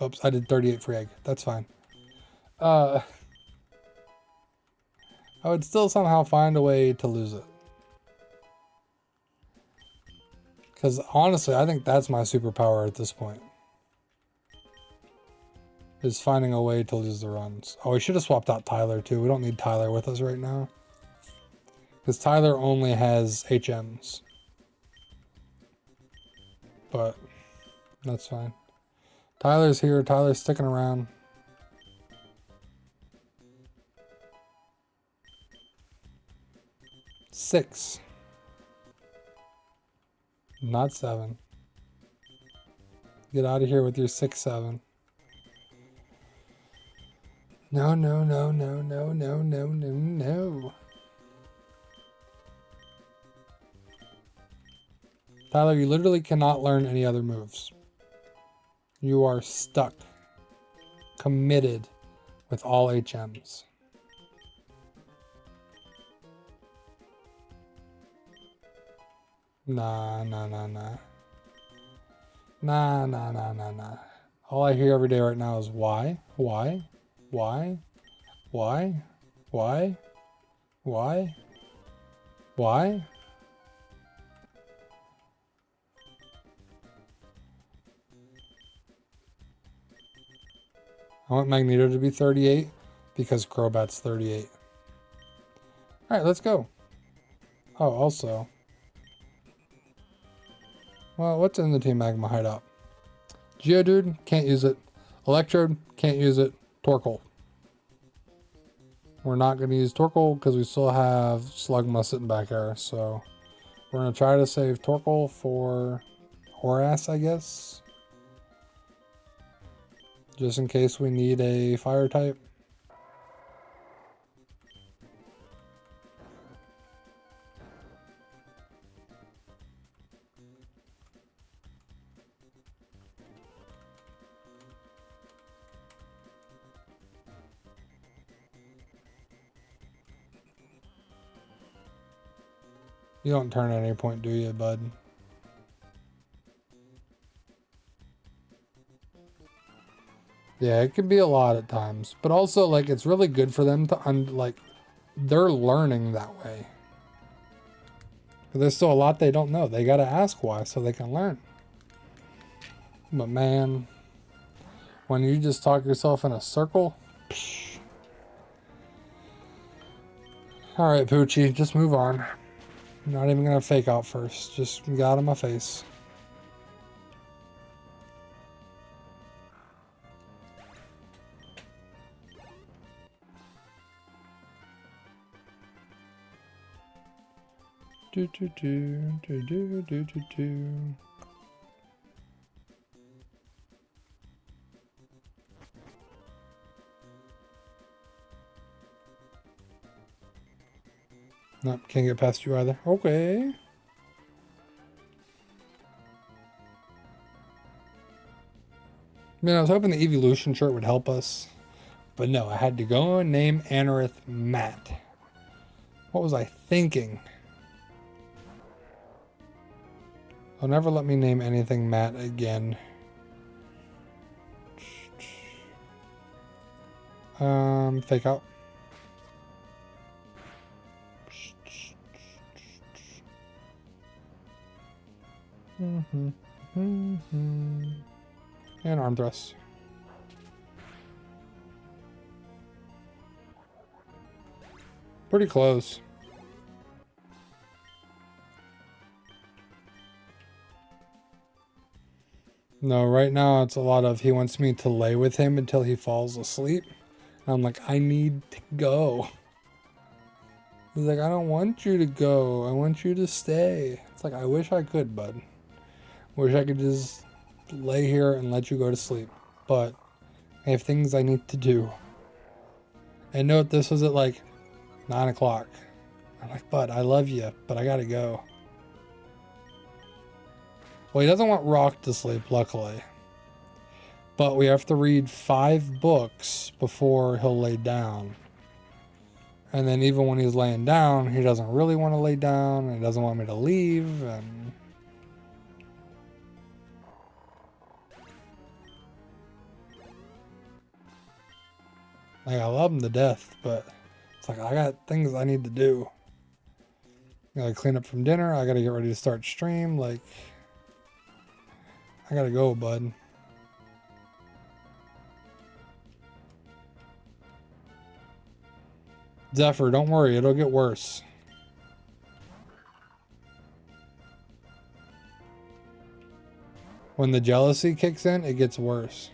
Oops, I did 38 for Egg, that's fine. I would still somehow find a way to lose it. Because honestly, I think that's my superpower at this point. Is finding a way to lose the runs. Oh, we should have swapped out Tyler too. We don't need Tyler with us right now. Because Tyler only has HMs. But that's fine. Tyler's here. Tyler's sticking around. Six. Not 7. Get out of here with your 6-7. No, no, no, no, no, no, no, no, no. Tyler, you literally cannot learn any other moves. You are stuck. Committed with all HMs. Nah, nah, nah, nah. Nah, nah, nah, nah, nah. All I hear every day right now is why? Why? Why? Why? Why? Why? Why? I want Magneto to be 38 because Crobat's 38. Alright, let's go. Oh, also. Well, what's in the Team Magma hideout? Geodude, can't use it. Electrode, can't use it. Torkoal. We're not going to use Torkoal because we still have Slugma sitting back there, so We're going to try to save Torkoal for Horace, I guess. Just in case we need a fire type. You don't turn at any point, do you, bud? Yeah, it can be a lot at times. But also, like, it's really good for them to, like, they're learning that way. But there's still a lot they don't know. They gotta ask why so they can learn. But man, when you just talk yourself in a circle, psh. All right, Poochie, just move on. I'm not even gonna fake out first. Just get out of my face. Do do do do do do do do. Nope, can't get past you either. Okay. I mean, I was hoping the evolution chart would help us. But no, I had to go and name Anorith Matt. What was I thinking? They'll never let me name anything Matt again. Fake out. And arm thrust. Pretty close. No, right now it's a lot of he wants me to lay with him until he falls asleep. And I'm like, I need to go. He's like, I don't want you to go. I want you to stay. It's like, I wish I could, bud. Wish I could just lay here and let you go to sleep. But I have things I need to do. And note, this was at like 9 o'clock. I'm like, bud, I love you, but I gotta go. Well, he doesn't want Rock to sleep, luckily. But we have to read 5 books before he'll lay down. And then even when he's laying down, he doesn't really want to lay down. And he doesn't want me to leave. And like, I love him to death, but it's like, I got things I need to do. I gotta clean up from dinner. I gotta get ready to start stream. Like, I gotta go, bud. Zephyr, don't worry, it'll get worse. When the jealousy kicks in, it gets worse.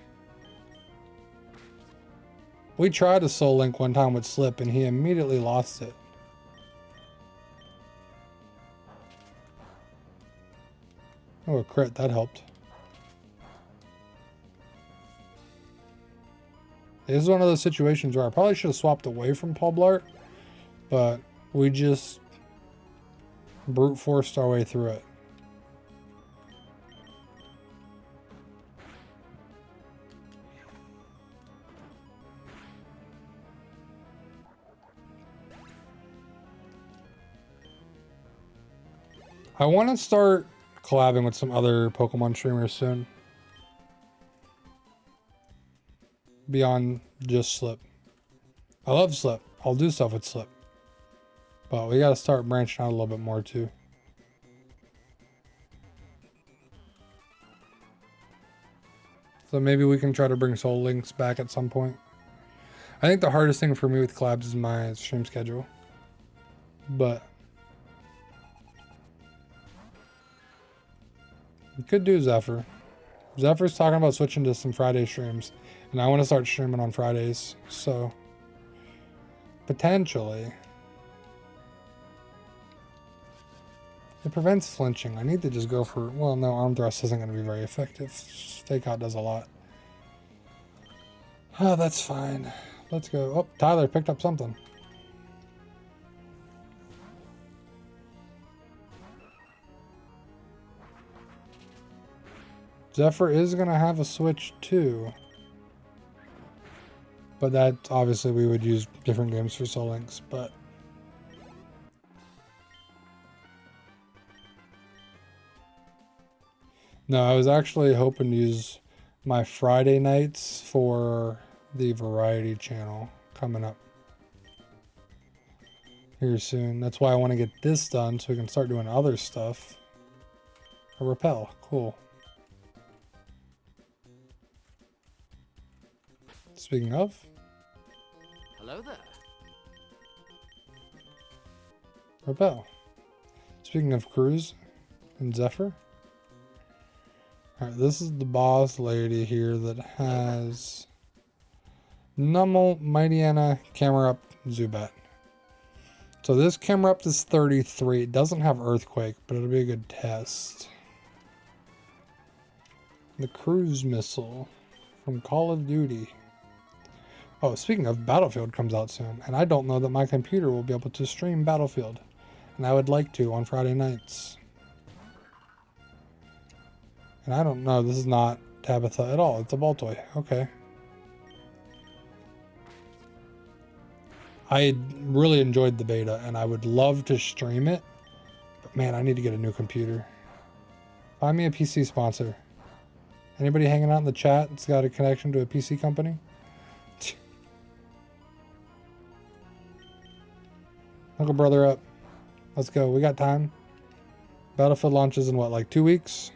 We tried a soul link one time with Slip and he immediately lost it. Oh, a crit, that helped. This is one of those situations where I probably should have swapped away from Paul Blart, but we just brute forced our way through it. I want to start collabing with some other Pokemon streamers soon. Beyond just Slip. I love Slip. I'll do stuff with Slip. But we gotta start branching out a little bit more too. So maybe we can try to bring Soul Links back at some point. I think the hardest thing for me with collabs is my stream schedule. But we could do Zephyr. Zephyr's talking about switching to some Friday streams. And I want to start streaming on Fridays. So potentially. It prevents flinching. I need to just go for... Well, no, arm thrust isn't going to be very effective. Fake out does a lot. Oh, that's fine. Let's go. Oh, Tyler picked up something. Zephyr is going to have a switch too. But that, obviously, we would use different games for Soul Links, but... No, I was actually hoping to use my Friday nights for the Variety channel coming up here soon. That's why I want to get this done so we can start doing other stuff. A repel, cool. Speaking of. Hello there. Repel. Speaking of Cruise and Zephyr. Alright, this is the boss lady here that has Nummel, Mightyena, Camera Up, Zubat. So this Camera Up is 33. It doesn't have Earthquake, but it'll be a good test. The Cruise Missile from Call of Duty. Oh, speaking of, Battlefield comes out soon, and I don't know that my computer will be able to stream Battlefield. And I would like to on Friday nights. And I don't know, this is not Tabitha at all. It's a Baltoy. Okay. I really enjoyed the beta, and I would love to stream it. But man, I need to get a new computer. Find me a PC sponsor. Anybody hanging out in the chat that's got a connection to a PC company? Uncle brother up. Let's go. We got time. Battlefield launches in what, like 2 weeks?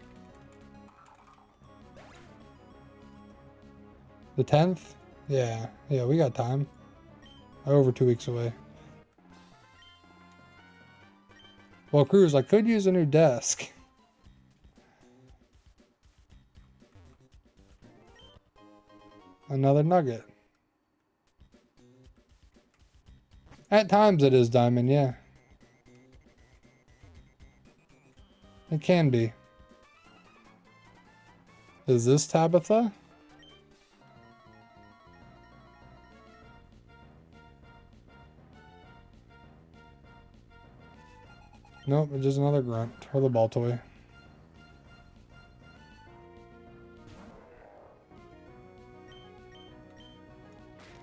The 10th? Yeah, we got time. Over 2 weeks away. Well, Cruz, I could use a new desk. Another nugget. At times it is diamond, yeah. It can be. Is this Tabitha? Nope, it's just another grunt. Or the Baltoy.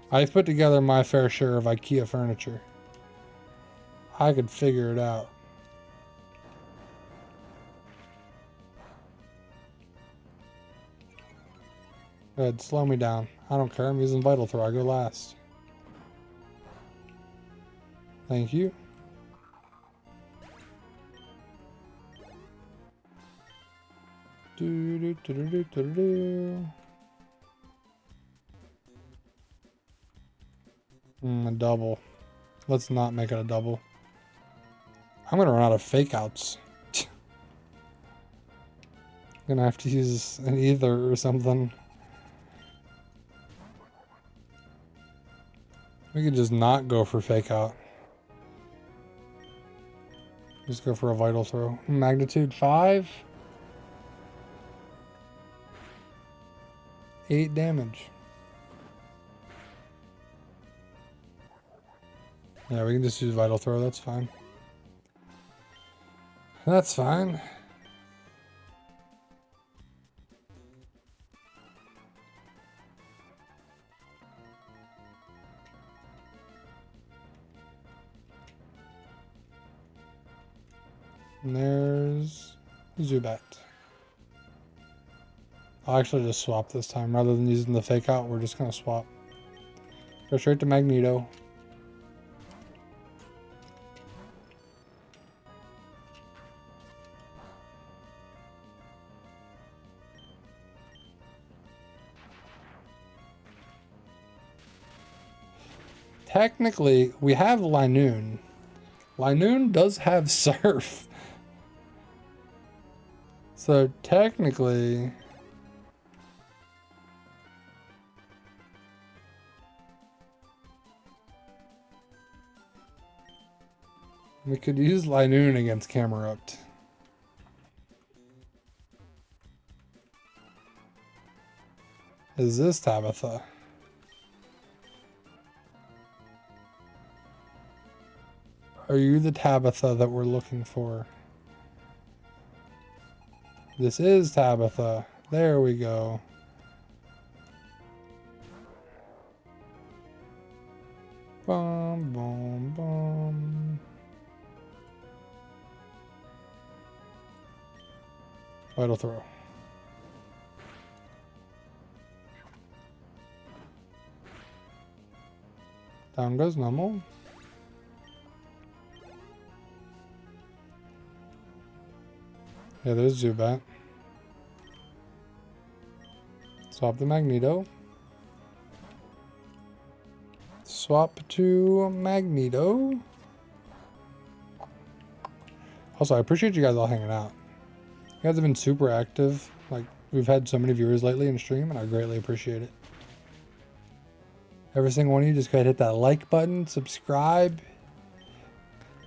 I've put together my fair share of IKEA furniture. I could figure it out. Go ahead, slow me down. I don't care, I'm using Vital Throw. I go last. Thank you. A double. Let's not make it a double. I'm gonna run out of fake outs. Gonna have to use an ether or something. We could just not go for fake out. Just go for a Vital Throw. Magnitude 5. 8 damage. Yeah, we can just use Vital Throw, that's fine. That's fine. And there's Zubat. I'll actually just swap this time. Rather than using the fake out, we're just going to swap. Go straight to Magneto. Technically, we have Linoon. Linoon does have Surf. So technically... we could use Linoon against Camerupt. is this Tabitha? Are you the Tabitha that we're looking for? This is Tabitha. There we go. Boom, boom, boom. Vital throw. Down goes normal. Yeah, there's Zubat. Swap the Magneto. Swap to Magneto. Also, I appreciate you guys all hanging out. You guys have been super active. Like, we've had so many viewers lately in stream, and I greatly appreciate it. Every single one of you, just go ahead and hit that like button, subscribe.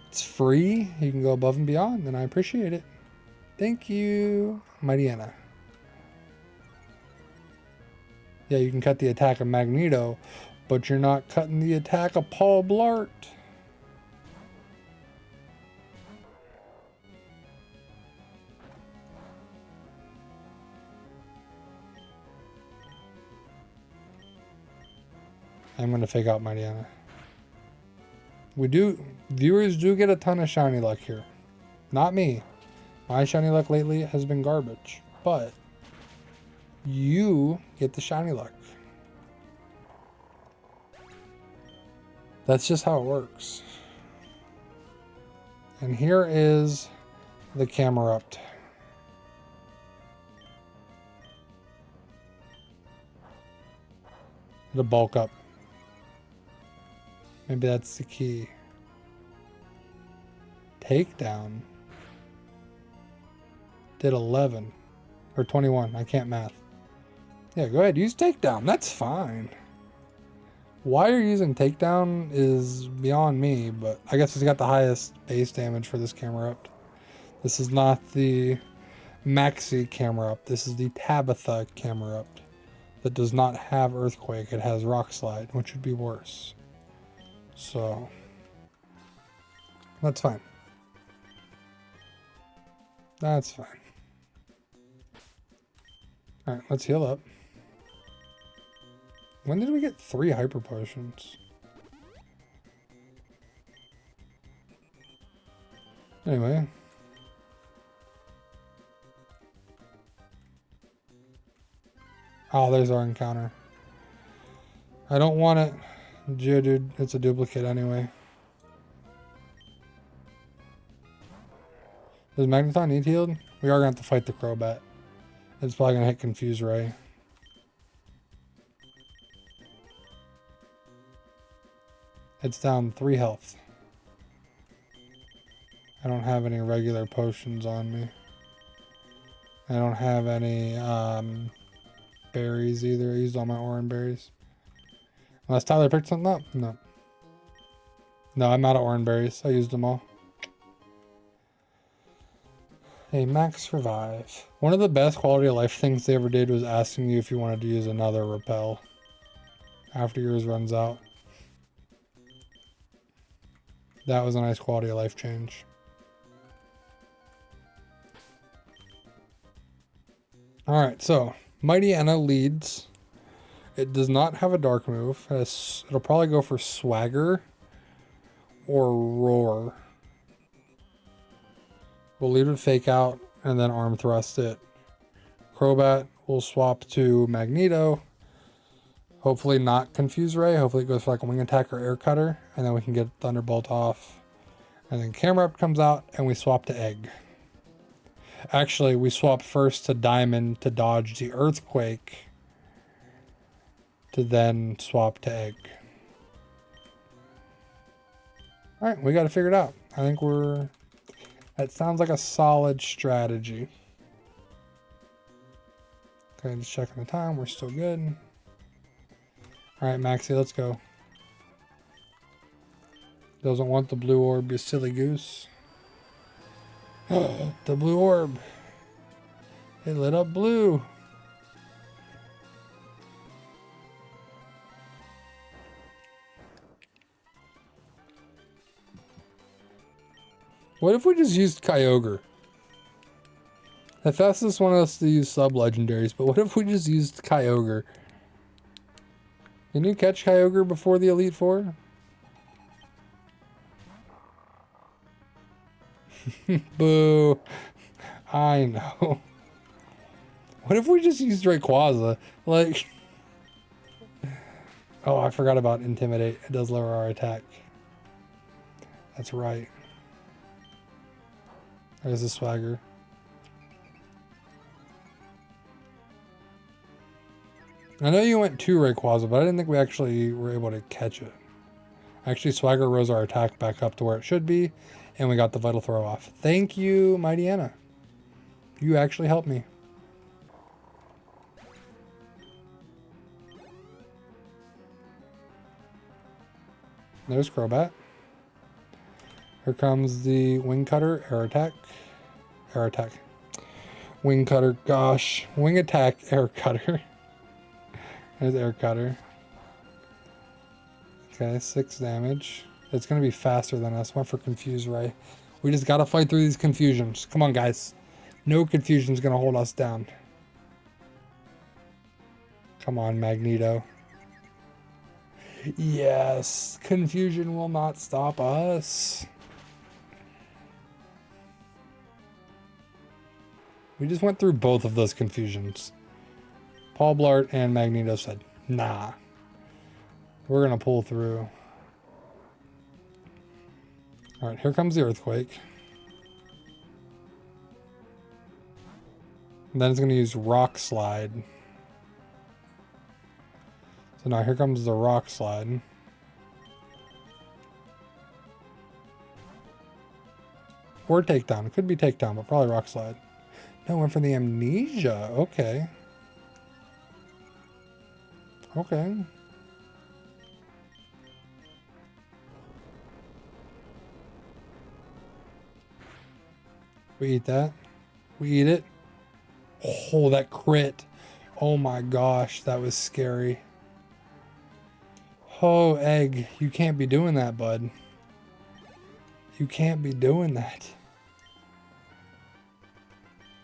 It's free. You can go above and beyond, and I appreciate it. Thank you, Mariana. Yeah, you can cut the attack of Magneto, but you're not cutting the attack of Paul Blart. I'm going to fake out Mariana. Viewers do get a ton of shiny luck here. Not me. My shiny luck lately has been garbage, but you get the shiny luck. That's just how it works. And here is the Camerupt. The bulk up. Maybe that's the key. Takedown. Did 11. Or 21. I can't math. Yeah, go ahead. Use takedown. That's fine. Why you're using takedown is beyond me, but I guess it's got the highest base damage for this Camerupt. This is not the Maxi Camerupt. This is the Tabitha Camerupt that does not have Earthquake. It has Rock Slide, which would be worse. So, that's fine. That's fine. Alright, let's heal up. When did we get 3 Hyper Potions? Anyway. Oh, there's our encounter. I don't want it. Geodude, it's a duplicate anyway. Does Magneton need healed? We are going to have to fight the Crobat. It's probably going to hit Confuse Ray. It's down 3 health. I don't have any regular potions on me. I don't have any berries either. I used all my Oran berries. Unless Tyler picked something up? No. No, I'm out of Oran berries. I used them all. A max revive. One of the best quality of life things they ever did was asking you if you wanted to use another repel after yours runs out. That was a nice quality of life change. Alright, so Mighty Anna leads. It does not have a dark move. It'll probably go for Swagger or Roar. We'll lead with Fake Out and then Arm Thrust it. Crobat will swap to Magneto. Hopefully not Confuse Ray. Hopefully it goes for like a Wing Attack or Air Cutter. And then we can get Thunderbolt off. And then Camerupt comes out and we swap to Egg. Actually, we swap first to Diamond to dodge the Earthquake. To then swap to Egg. Alright, we got to figure it out. I think that sounds like a solid strategy. Okay, just checking the time. We're still good. Alright, Maxie, let's go. Doesn't want the blue orb, you silly goose. The blue orb. It lit up blue. What if we just used Kyogre? The fastest wanted us to use sub-legendaries, but what if we just used Kyogre? Can you catch Kyogre before the Elite Four? Boo. I know. What if we just used Rayquaza? Like... Oh, I forgot about Intimidate. It does lower our attack. That's right. There's the Swagger. I know you went to Rayquaza, but I didn't think we actually were able to catch it. Actually, Swagger rose our attack back up to where it should be, and we got the Vital Throw off. Thank you, Mighty Anna. You actually helped me. There's Crobat. Here comes the Wing Cutter, Air Attack. Air Attack. Wing Cutter, gosh. Wing Attack, Air Cutter. There's Air Cutter. Okay, 6 damage. It's going to be faster than us. Went for Confuse Ray. We just got to fight through these confusions. Come on, guys. No confusion's going to hold us down. Come on, Magneto. Yes, confusion will not stop us. We just went through both of those confusions. Paul Blart and Magneto said, nah. We're going to pull through. Alright, here comes the Earthquake. And then it's going to use Rock Slide. So now here comes the Rock Slide. Or Takedown. It could be Takedown, but probably Rock Slide. No, went for the Amnesia. Okay. Okay. We eat that. We eat it. Oh, that crit. Oh my gosh, that was scary. Oh, Egg, you can't be doing that, bud. You can't be doing that.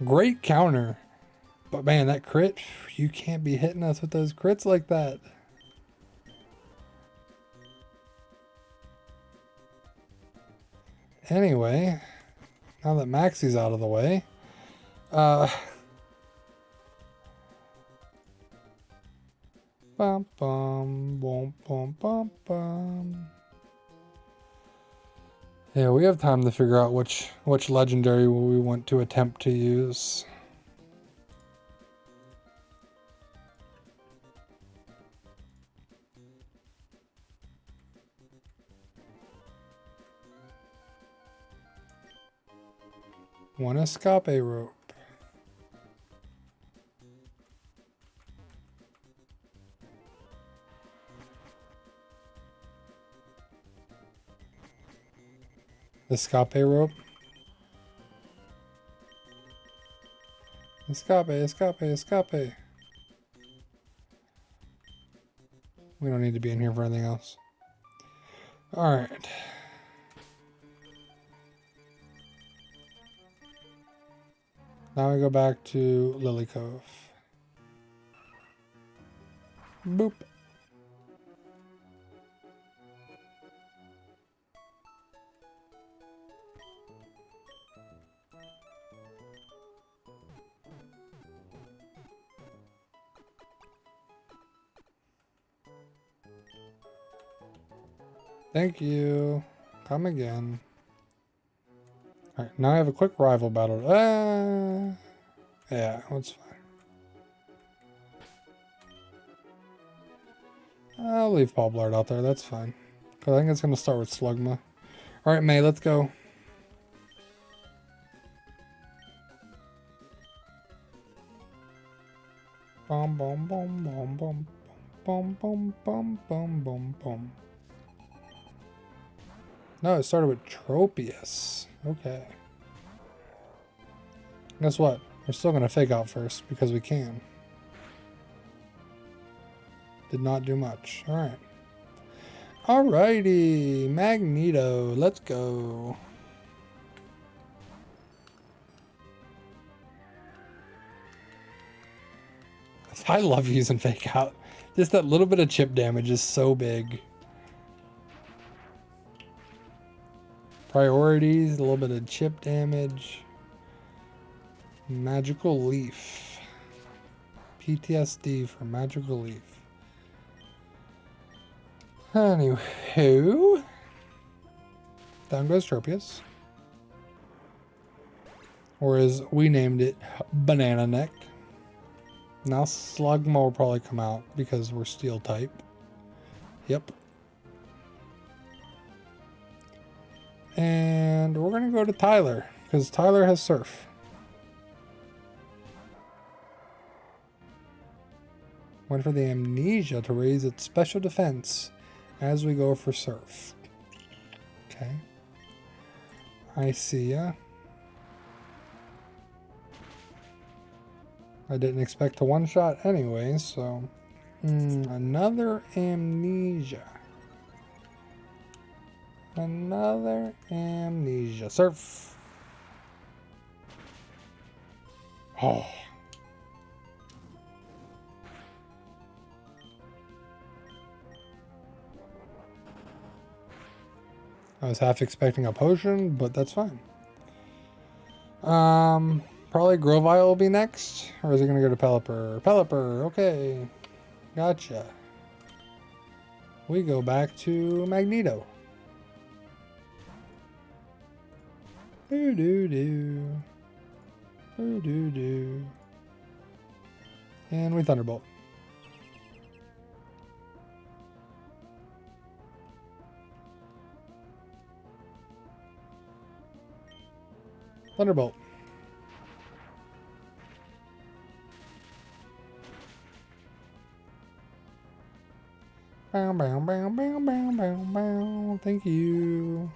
Great counter. But man, that crit, you can't be hitting us with those crits like that. Anyway, now that Maxie's out of the way, bum bum bum bum bum bum. Yeah, we have time to figure out which legendary we want to attempt to use. One Escape Rope. Escape Rope. Escape, escape, escape. We don't need to be in here for anything else. Alright. Now we go back to Lily Cove. Boop. Thank you. Come again. Alright, now I have a quick rival battle. Yeah, that's fine. I'll leave Paul Blart out there, that's fine. Because I think it's going to start with Slugma. Alright, May, let's go. Bum bum bum bum bum bum bum bum bum bum bum. No, it started with Tropius. Okay. Guess what? We're still going to fake out first because we can. Did not do much. Alright. Alrighty. Magneto. Let's go. I love using fake out. Just that little bit of chip damage is so big. Priorities, a little bit of chip damage. Magical Leaf. PTSD for Magical Leaf. Anywho. Down goes Tropius. Or as we named it, Banana Neck. Now Slugma will probably come out because we're Steel type. Yep. And we're going to go to Tyler because Tyler has Surf. Went for the Amnesia to raise its special defense as we go for Surf. Okay. I see ya. I didn't expect to one-shot anyway, so... another Amnesia. Another Amnesia. Surf! Oh. I was half expecting a potion, but that's fine. Probably Grovile will be next, or is it going to go to Pelipper? Pelipper, okay. Gotcha. We go back to Magneto. Doo-doo-doo. Doo-doo-doo. And we Thunderbolt. Thunderbolt. Bow, bow, bow, bow, bow, bow, bow. Thank you.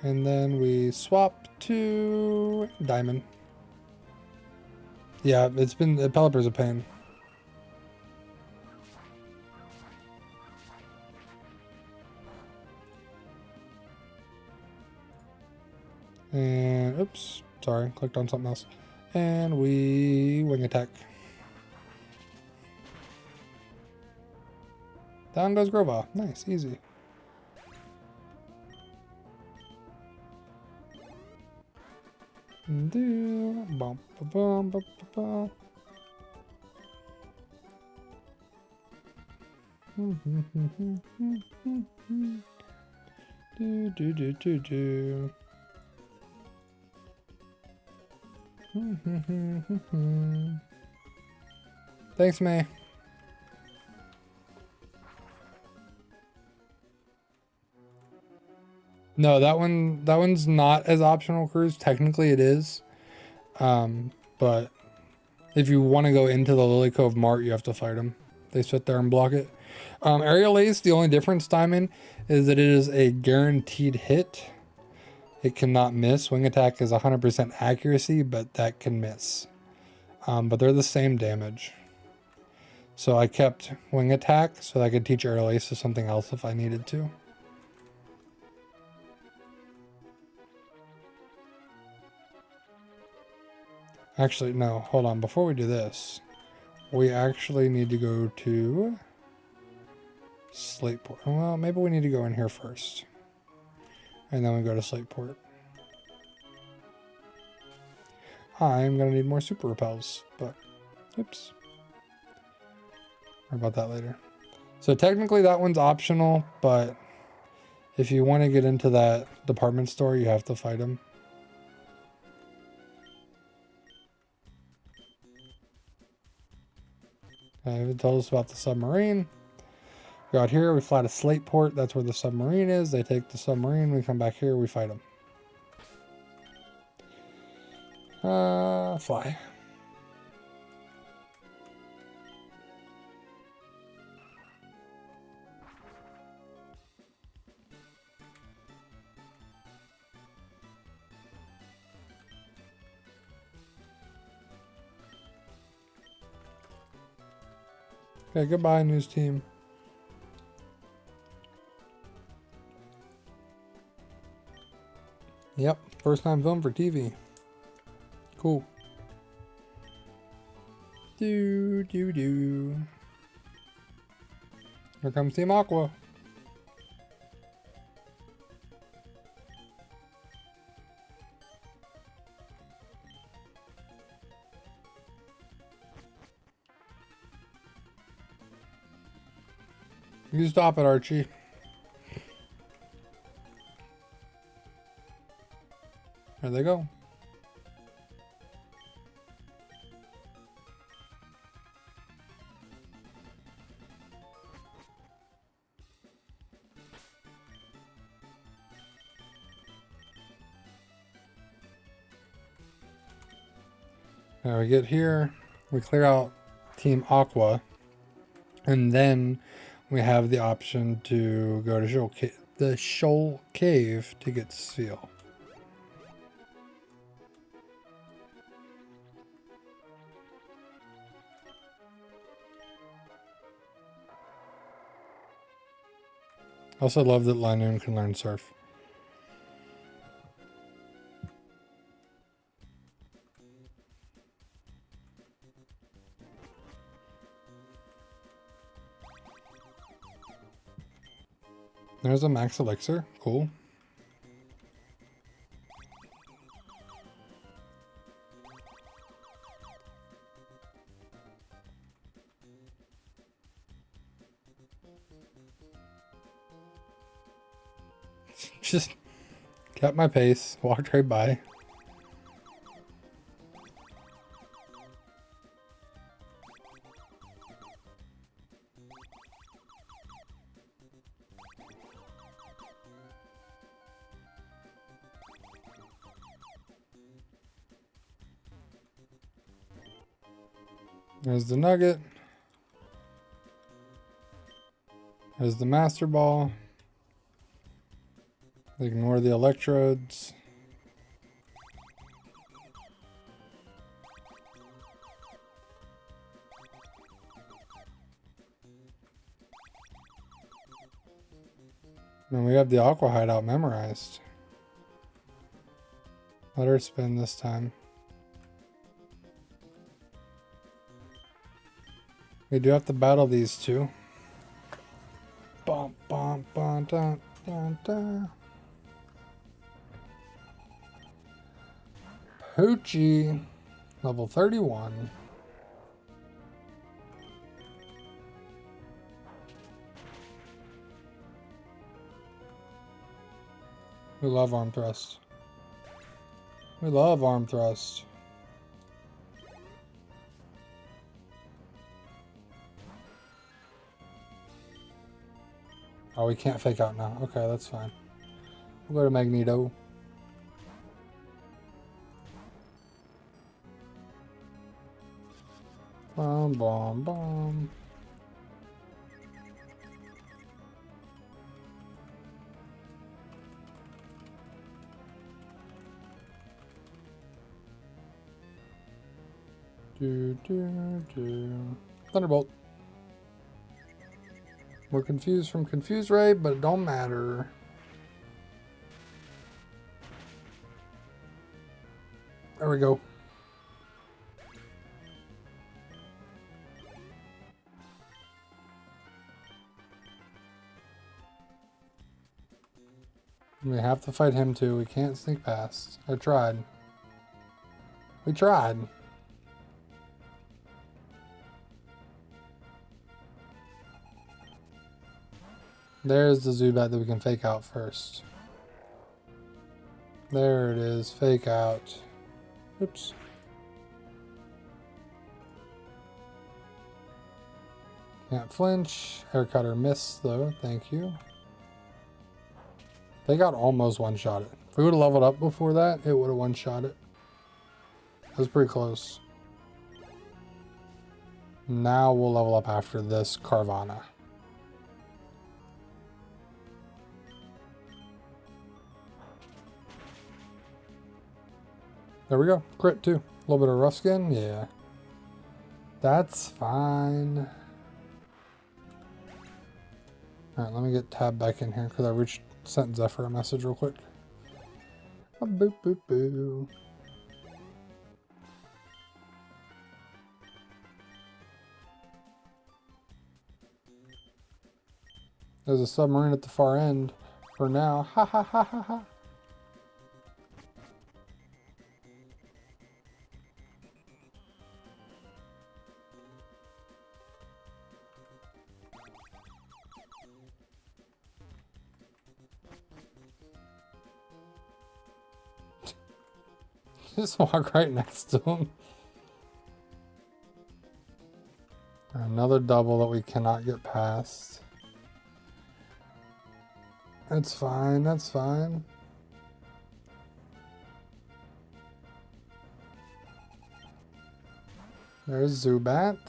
And then we swap to Diamond. Yeah, it's been, Pelipper's a pain. And, oops, sorry, clicked on something else. And we Wing Attack. Down goes Grova. Nice, easy. Do bum bum bum bum bum. Do do do do do. Thanks, May. No, that one's not as optional cruise. Technically it is. But if you want to go into the Lily Cove Mart, you have to fight them. They sit there and block it. Aerial Ace, the only difference, Diamond, is that it is a guaranteed hit. It cannot miss. Wing Attack is 100% accuracy, but that can miss. But they're the same damage. So I kept Wing Attack so that I could teach Aerial Ace to something else if I needed to. Actually, no, hold on. Before we do this, we actually need to go to Slateport. Well, maybe we need to go in here first. And then we go to Slateport. I'm going to need more super repels, but oops. Worry about that later. So technically that one's optional, but if you want to get into that department store, you have to fight him. It told us about the submarine. Go out here, we fly to Slateport. That's where the submarine is. They take the submarine. We come back here, we fight them. Fly. Okay, goodbye, news team. Yep, first time film for TV. Cool. Do, do, do. Here comes Team Aqua. You stop it, Archie. There they go. Now we get here, we clear out Team Aqua, and then we have the option to go to the Shoal Cave to get Seal. I also love that Linoon can learn Surf. There's a max elixir. Cool. Just kept my pace, walked right by. There's the nugget. There's the master ball. Ignore the electrodes. And we have the Aqua hideout memorized. Let her spin this time. We do have to battle these two. Bum, bum, bum, dun, dun, dun. Poochie, level 31. We love arm thrust. We love arm thrust. Oh, we can't fake out now. Okay, that's fine. We'll go to Magneto. Bomb, bomb, bomb. Do, do, do. Thunderbolt. We're confused from Confuse Ray, but it don't matter. There we go. We have to fight him too. We can't sneak past. I tried. We tried. There's the Zubat that we can fake out first. There it is. Fake out. Oops. Can't flinch. Hair cutter missed though. Thank you. They got almost one-shot it. If we would have leveled up before that, it would have one-shot it. That was pretty close. Now we'll level up after this Carvana. There we go. Crit too. A little bit of rough skin. Yeah. That's fine. Alright, let me get Tab back in here because I sent Zephyr a message real quick. A boop boop boo. There's a submarine at the far end for now. Ha ha ha ha ha. Just walk right next to him. Another double that we cannot get past. That's fine, that's fine. There's Zubat.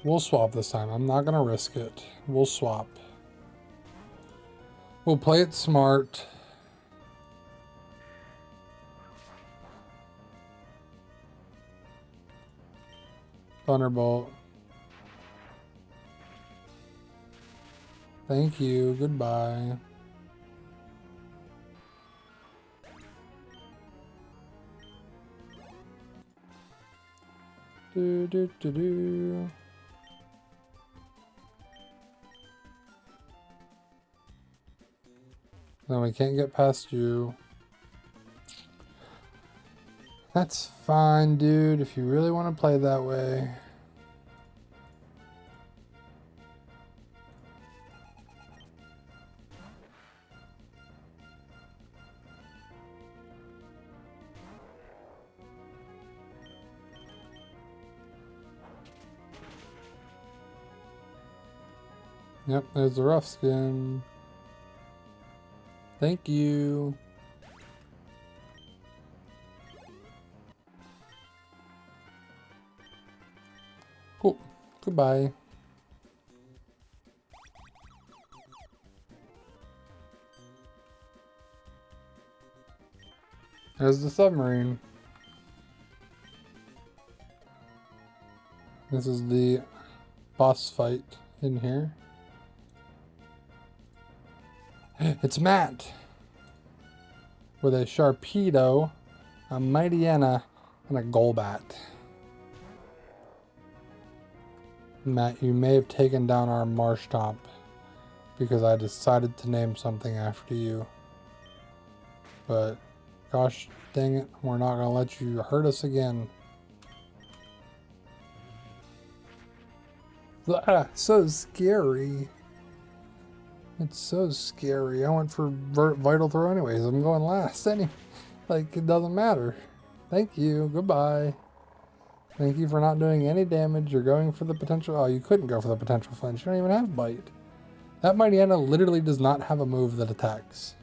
We'll swap this time. I'm not gonna risk it. We'll swap. We'll play it smart. Thunderbolt. Thank you. Goodbye. Do do do do. No, we can't get past you. That's fine, dude, if you really want to play that way. Yep, there's the rough skin. Thank you. Cool. Goodbye. There's the submarine. This is the boss fight in here. It's Matt with a Sharpedo, a Mightyena, and a Golbat. Matt, you may have taken down our Marshtomp because I decided to name something after you. But gosh dang it, we're not gonna let you hurt us again. Ah, so scary. It's so scary. I went for Vital Throw anyways. I'm going last. Like, it doesn't matter. Thank you. Goodbye. Thank you for not doing any damage. You're going for the potential... Oh, you couldn't go for the potential flinch. You don't even have Bite. That Mightyena literally does not have a move that attacks.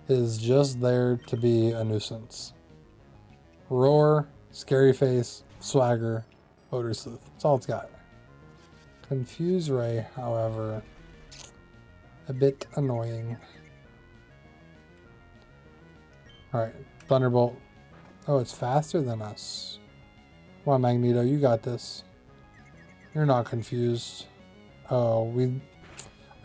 It is just there to be a nuisance. Roar, Scary Face, Swagger, Odor Sleuth. That's all it's got. Confuse Ray, however... a bit annoying. Alright, Thunderbolt. Oh, it's faster than us. Come on, Magneto, you got this. You're not confused. Oh, we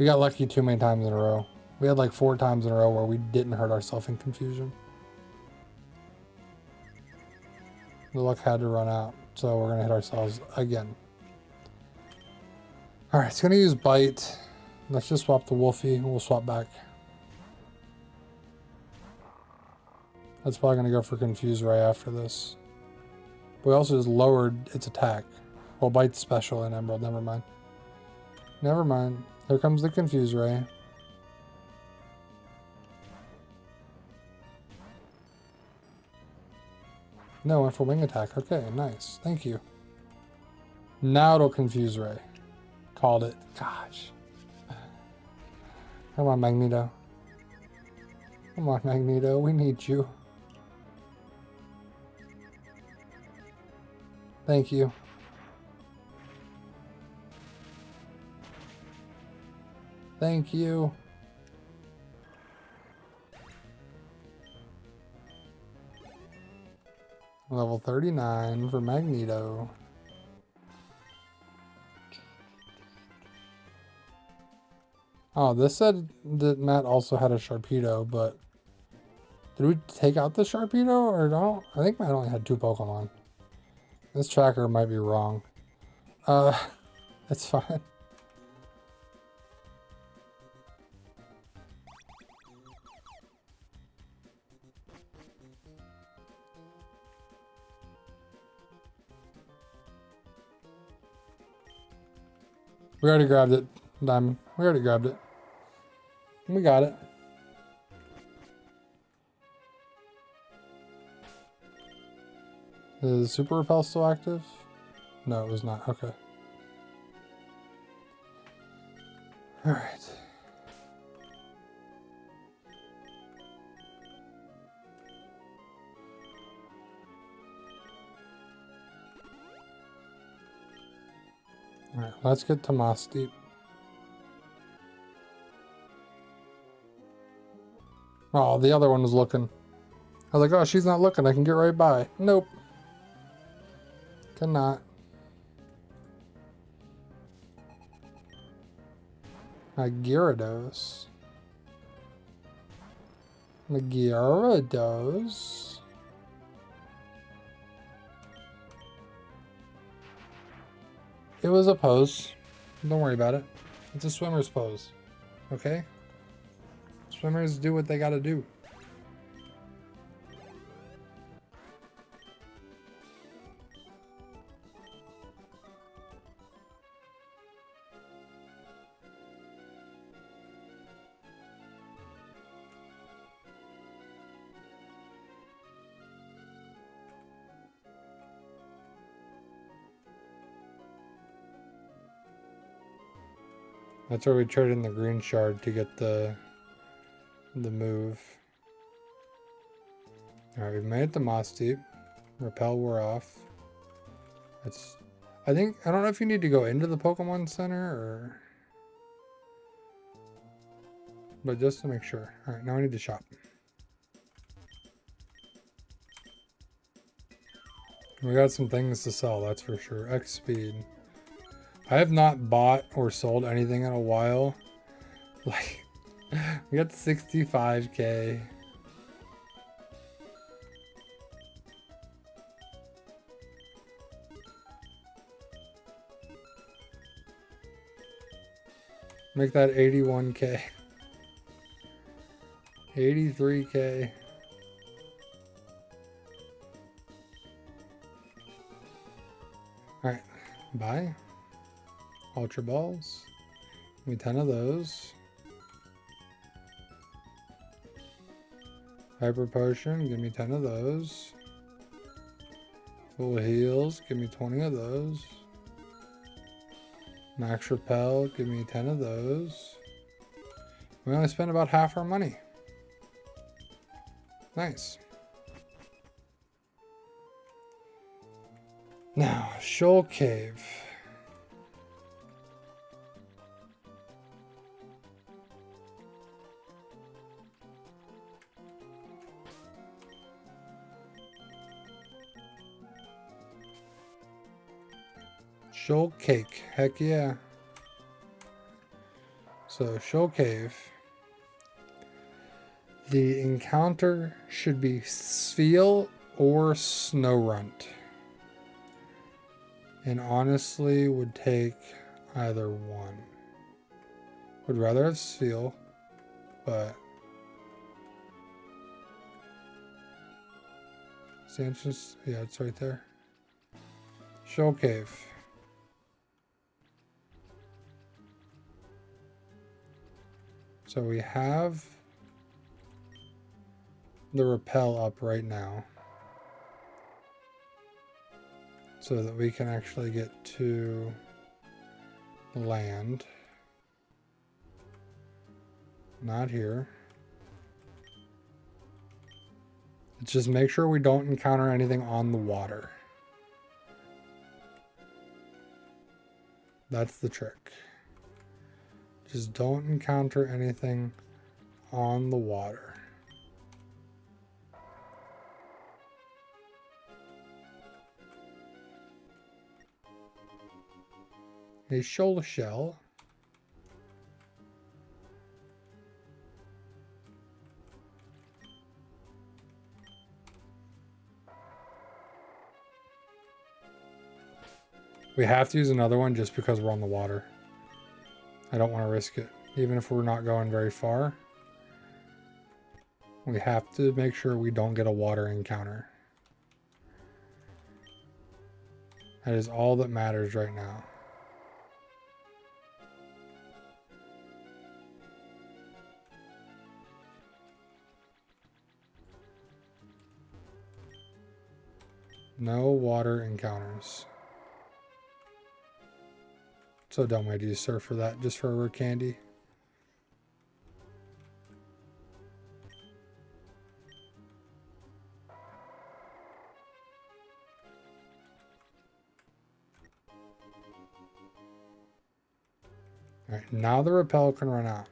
got lucky too many times in a row. We had like 4 times in a row where we didn't hurt ourselves in confusion. The luck had to run out, so we're gonna hit ourselves again. Alright, it's gonna use Bite. Let's just swap the Wolfie and we'll swap back. That's probably going to go for Confuse Ray after this. We also just lowered its attack. Well, Bite's special in Emerald. Never mind. Never mind. Here comes the Confuse Ray. No, went for Wing Attack. Okay, nice. Thank you. Now it'll Confuse Ray. Called it. Gosh. Come on, Magneto. Come on, Magneto. We need you. Thank you. Thank you. Level 39 for Magneto. Oh, this said that Matt also had a Sharpedo, but did we take out the Sharpedo or no? I think Matt only had 2 Pokemon. This tracker might be wrong. Uh, it's fine. We already grabbed it, Diamond. We already grabbed it. We got it. Is Super Repel still active? No, it was not. Okay. Alright. Alright, let's get to Moss Deep. Oh, the other one was looking. I was like, oh, she's not looking. I can get right by. Nope. Cannot. A Gyarados. The Gyarados. It was a pose. Don't worry about it. It's a swimmer's pose. Okay? Swimmers do what they gotta do. That's where we traded in the green shard to get the move. Alright, we've made it to Moss Deep. Repel wore off. That's I don't know if you need to go into the Pokemon Center or but just to make sure. Alright, now I need to shop. We got some things to sell, that's for sure. X speed. I have not bought or sold anything in a while. Like, we got 65K. Make that 81K. 83K. Alright, buy. Ultra Balls. Give me 10 of those. Hyper Potion, give me 10 of those. Full Heals, give me 20 of those. Max Repel, give me 10 of those. We only spent about half our money. Nice. Now, Shoal Cave. Shoal Cake, heck yeah. So, Shoal Cave. The encounter should be Spheal or Snorunt. And honestly, would take either one. Would rather have Spheal, but Sanchez, yeah, it's right there. Shoal Cave. So we have the repel up right now so that we can actually get to land. Not here. Let's just make sure we don't encounter anything on the water. That's the trick. Just don't encounter anything on the water. A shoal shell. We have to use another one just because we're on the water. I don't want to risk it. Even if we're not going very far. We have to make sure we don't get a water encounter. That is all that matters right now. No water encounters. So dumb way to use surf for that, just for a rare candy. Alright, now the rappel can run out.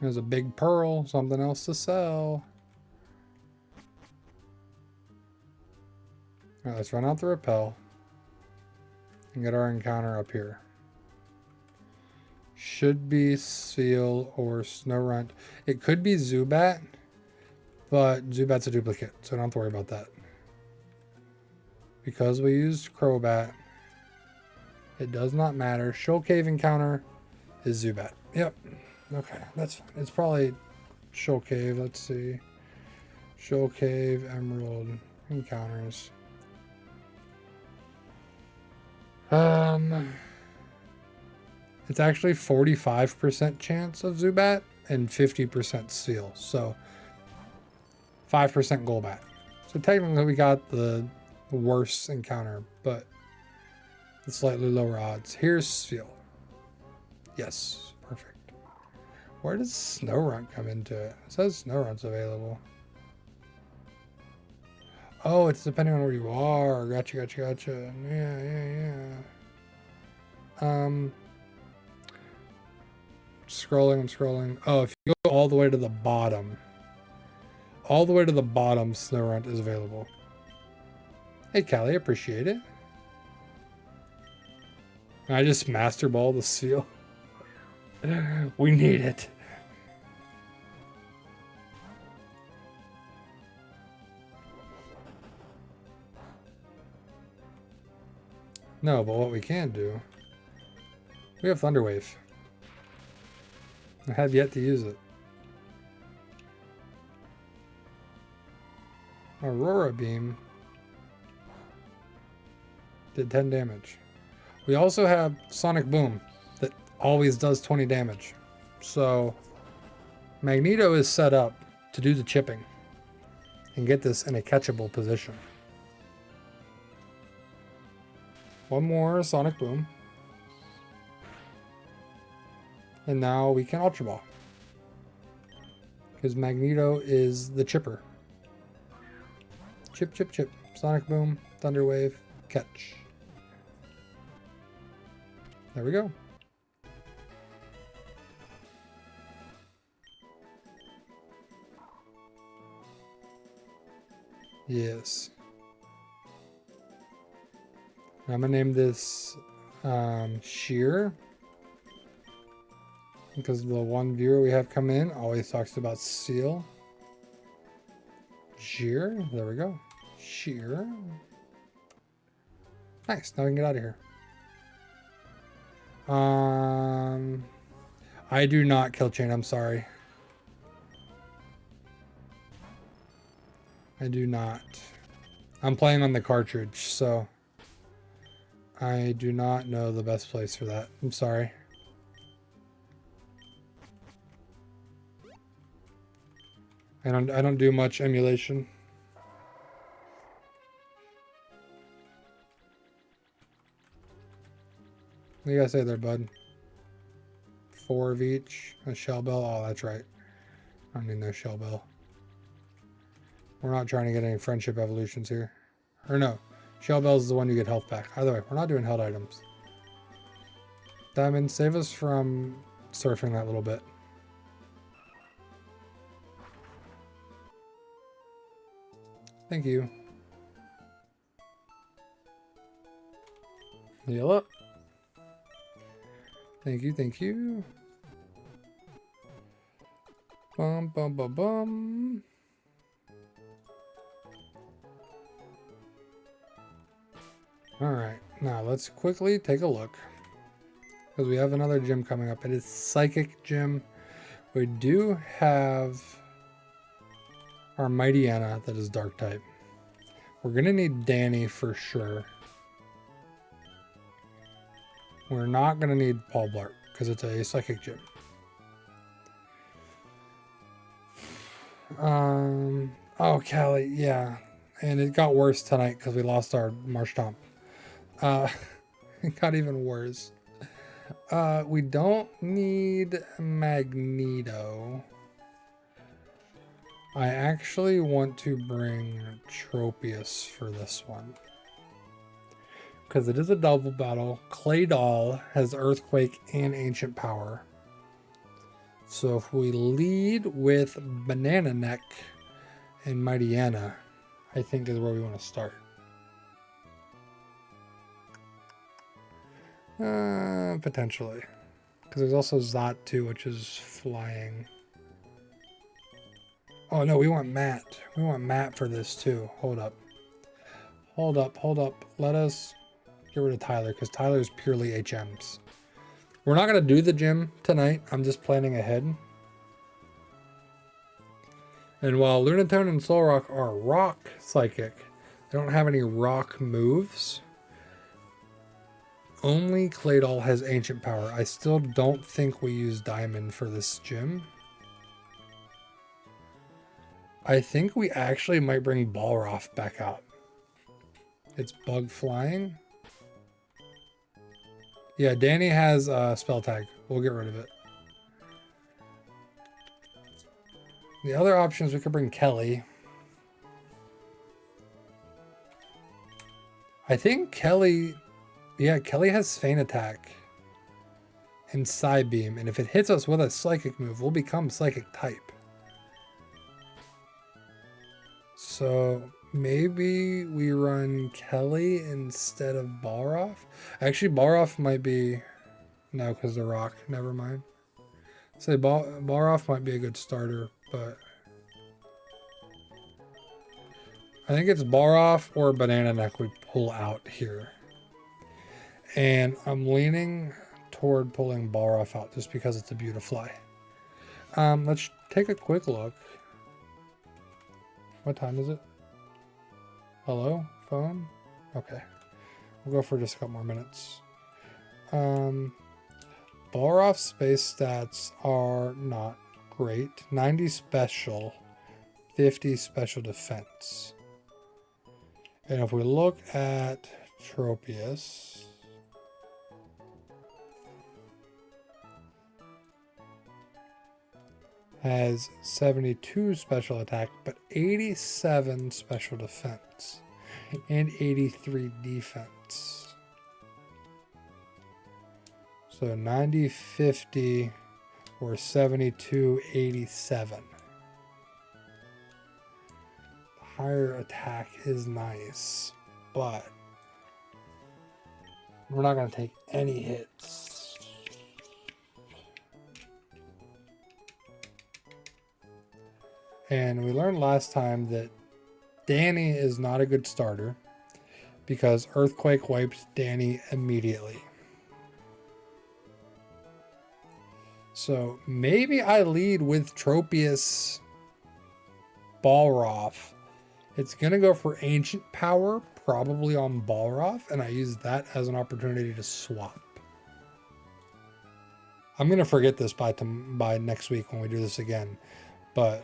There's a big pearl, something else to sell. Alright, let's run out the rappel and get our encounter up here. Should be seal or Snorunt. It could be Zubat, but Zubat's a duplicate, so don't have to worry about that. Because we used Crobat, it does not matter. Shoal Cave encounter is Zubat. Yep. Okay, that's fine. It's probably Shoal Cave. Let's see. Shoal Cave, Emerald encounters. It's actually 45% chance of Zubat and 50% Seal. So 5% Golbat. So technically we got the worst encounter, but the slightly lower odds. Here's Seal. Yes, perfect. Where does Snorunt come into it? It says Snorunt's available. Oh, it's depending on where you are. Gotcha, gotcha, gotcha. Yeah. I'm scrolling. Oh, if you go all the way to the bottom. All the way to the bottom, Snorunt is available. Hey, Callie, appreciate it. I just Master Ball the Seal. We need it. No, but what we can do, we have Thunder Wave. I have yet to use it. Aurora Beam did 10 damage. We also have Sonic Boom that always does 20 damage. So Magneto is set up to do the chipping and get this in a catchable position. One more Sonic Boom. And now we can Ultra Ball. Because Magneto is the chipper. Chip, chip, chip. Sonic Boom, Thunder Wave, catch. There we go. Yes. I'm gonna name this Sheer. Because the one viewer we have come in always talks about Seal. Sheer. There we go. Sheer. Nice. Now we can get out of here. I do not kill chain. I'm sorry. I do not. I'm playing on the cartridge, so I do not know the best place for that. I'm sorry. I don't do much emulation. What do you guys say there, bud? 4 of each. A Shell Bell. Oh, that's right. I don't need no Shell Bell. We're not trying to get any friendship evolutions here. Or no. Shell Bell is the one you get health back. Either way, we're not doing held items. Diamond, save us from surfing that little bit. Thank you. Heal up. Thank you, thank you. Bum, bum, bum, bum. Alright, now let's quickly take a look. Because we have another gym coming up. It is Psychic Gym. We do have our Mighty Anna that is Dark type. We're going to need Danny for sure. We're not going to need Paul Blart because it's a Psychic Gym. Oh, Callie, yeah. And it got worse tonight because we lost our Marshtomp. It got even worse. We don't need Magneto. I actually want to bring Tropius for this one. Because it is a double battle. Clay Doll has Earthquake and Ancient Power. So if we lead with Banana Neck and Mighty Anna, I think is where we want to start. Potentially. Because there's also Zot too, which is flying. Oh no, we want Matt. We want Matt for this too. Hold up. Hold up, hold up. Let us get rid of Tyler, because Tyler is purely HMs. We're not going to do the gym tonight. I'm just planning ahead. And while Lunatone and Solrock are rock psychic, they don't have any rock moves. Only Claydol has ancient power. I still don't think we use Diamond for this gym. I think we actually might bring Balroth back out. It's bug flying. Yeah, Danny has spell tag. We'll get rid of it. The other options, we could bring Kelly. I think Kelly... Yeah, Kelly has Feint Attack and Psybeam, and if it hits us with a Psychic move, we'll become Psychic type. So maybe we run Kelly instead of Balroth. Actually, Balroth might be... No, because the rock. Never mind. Say Balroth might be a good starter, but... I think it's Balroth or Banana Neck we pull out here. And I'm leaning toward pulling Balroth out just because it's a Beautifly. Let's take a quick look. What time is it? Hello? Phone? Okay. We'll go for just a couple more minutes. Balroth's space stats are not great. 90 special, 50 special defense. And if we look at Tropius... has 72 special attack, but 87 special defense and 83 defense. So 90, 50 or 72, 87. The higher attack is nice, but we're not going to take any hits. And we learned last time that Danny is not a good starter because Earthquake wiped Danny immediately. So maybe I lead with Tropius Balroth. It's going to go for Ancient Power, probably on Balroth, and I use that as an opportunity to swap. I'm going to forget this by next week when we do this again, but...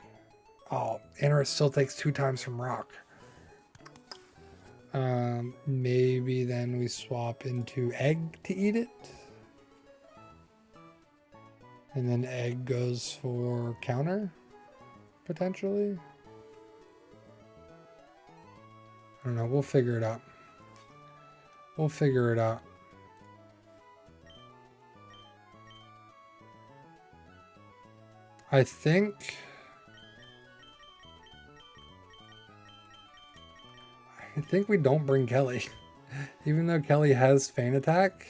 Oh, Interest still takes 2 times from rock. Maybe then we swap into egg to eat it. And then egg goes for counter, potentially. I don't know. We'll figure it out. We'll figure it out. I think we don't bring Kelly. Even though Kelly has Feint Attack.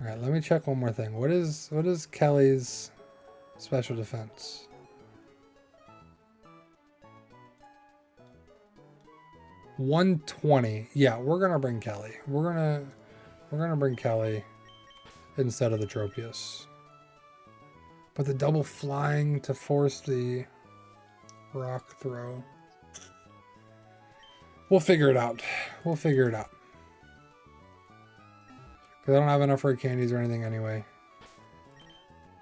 Alright, let me check one more thing. What is Kelly's special defense? 120. Yeah, we're gonna bring Kelly. We're gonna bring Kelly instead of the Tropius. But the double flying to force the rock throw. We'll figure it out. We'll figure it out. Because I don't have enough rare candies or anything anyway.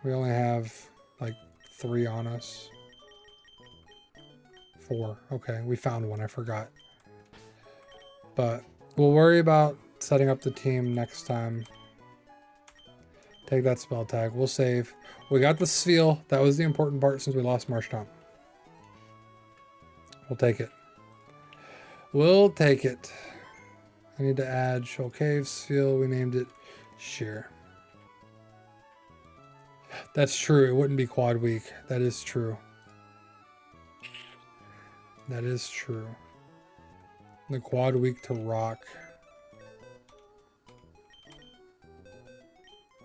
We only have like 3 on us. 4. Okay, we found one. I forgot. But we'll worry about setting up the team next time. Take that spell tag. We'll save. We got the seal. That was the important part since we lost Marshtomp. We'll take it. We'll take it. I need to add Shoal Cave seal. We named it Sheer. That's true. It wouldn't be quad week. That is true. That is true. The quad week to rock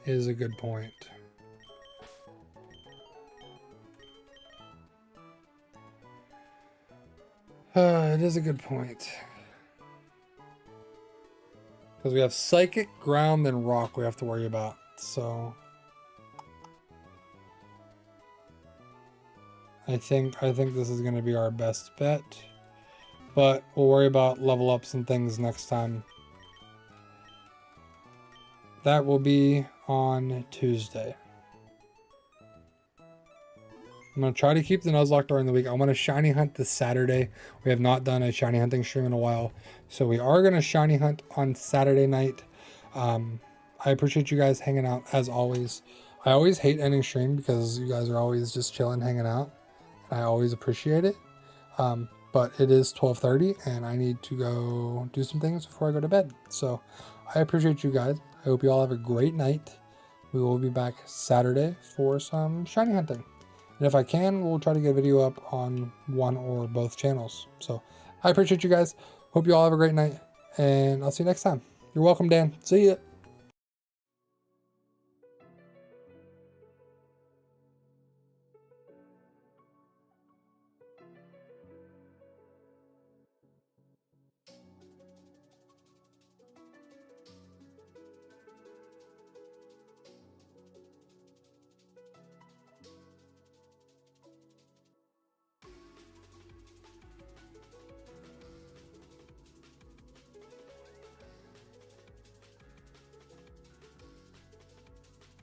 is a good point. It is a good point. Because we have psychic, ground, and rock we have to worry about. So I think this is going to be our best bet. But we'll worry about level ups and things next time. That will be on Tuesday. I'm going to try to keep the Nuzlocke during the week. I want to shiny hunt this Saturday. We have not done a shiny hunting stream in a while. So we are going to shiny hunt on Saturday night. I appreciate you guys hanging out as always. I always hate ending stream because you guys are always just chilling, hanging out. I always appreciate it. But it is 12:30 and I need to go do some things before I go to bed. So I appreciate you guys. I hope you all have a great night. We will be back Saturday for some shiny hunting. And if I can, we'll try to get a video up on one or both channels. So I appreciate you guys. Hope you all have a great night. And I'll see you next time. You're welcome, Dan. See ya.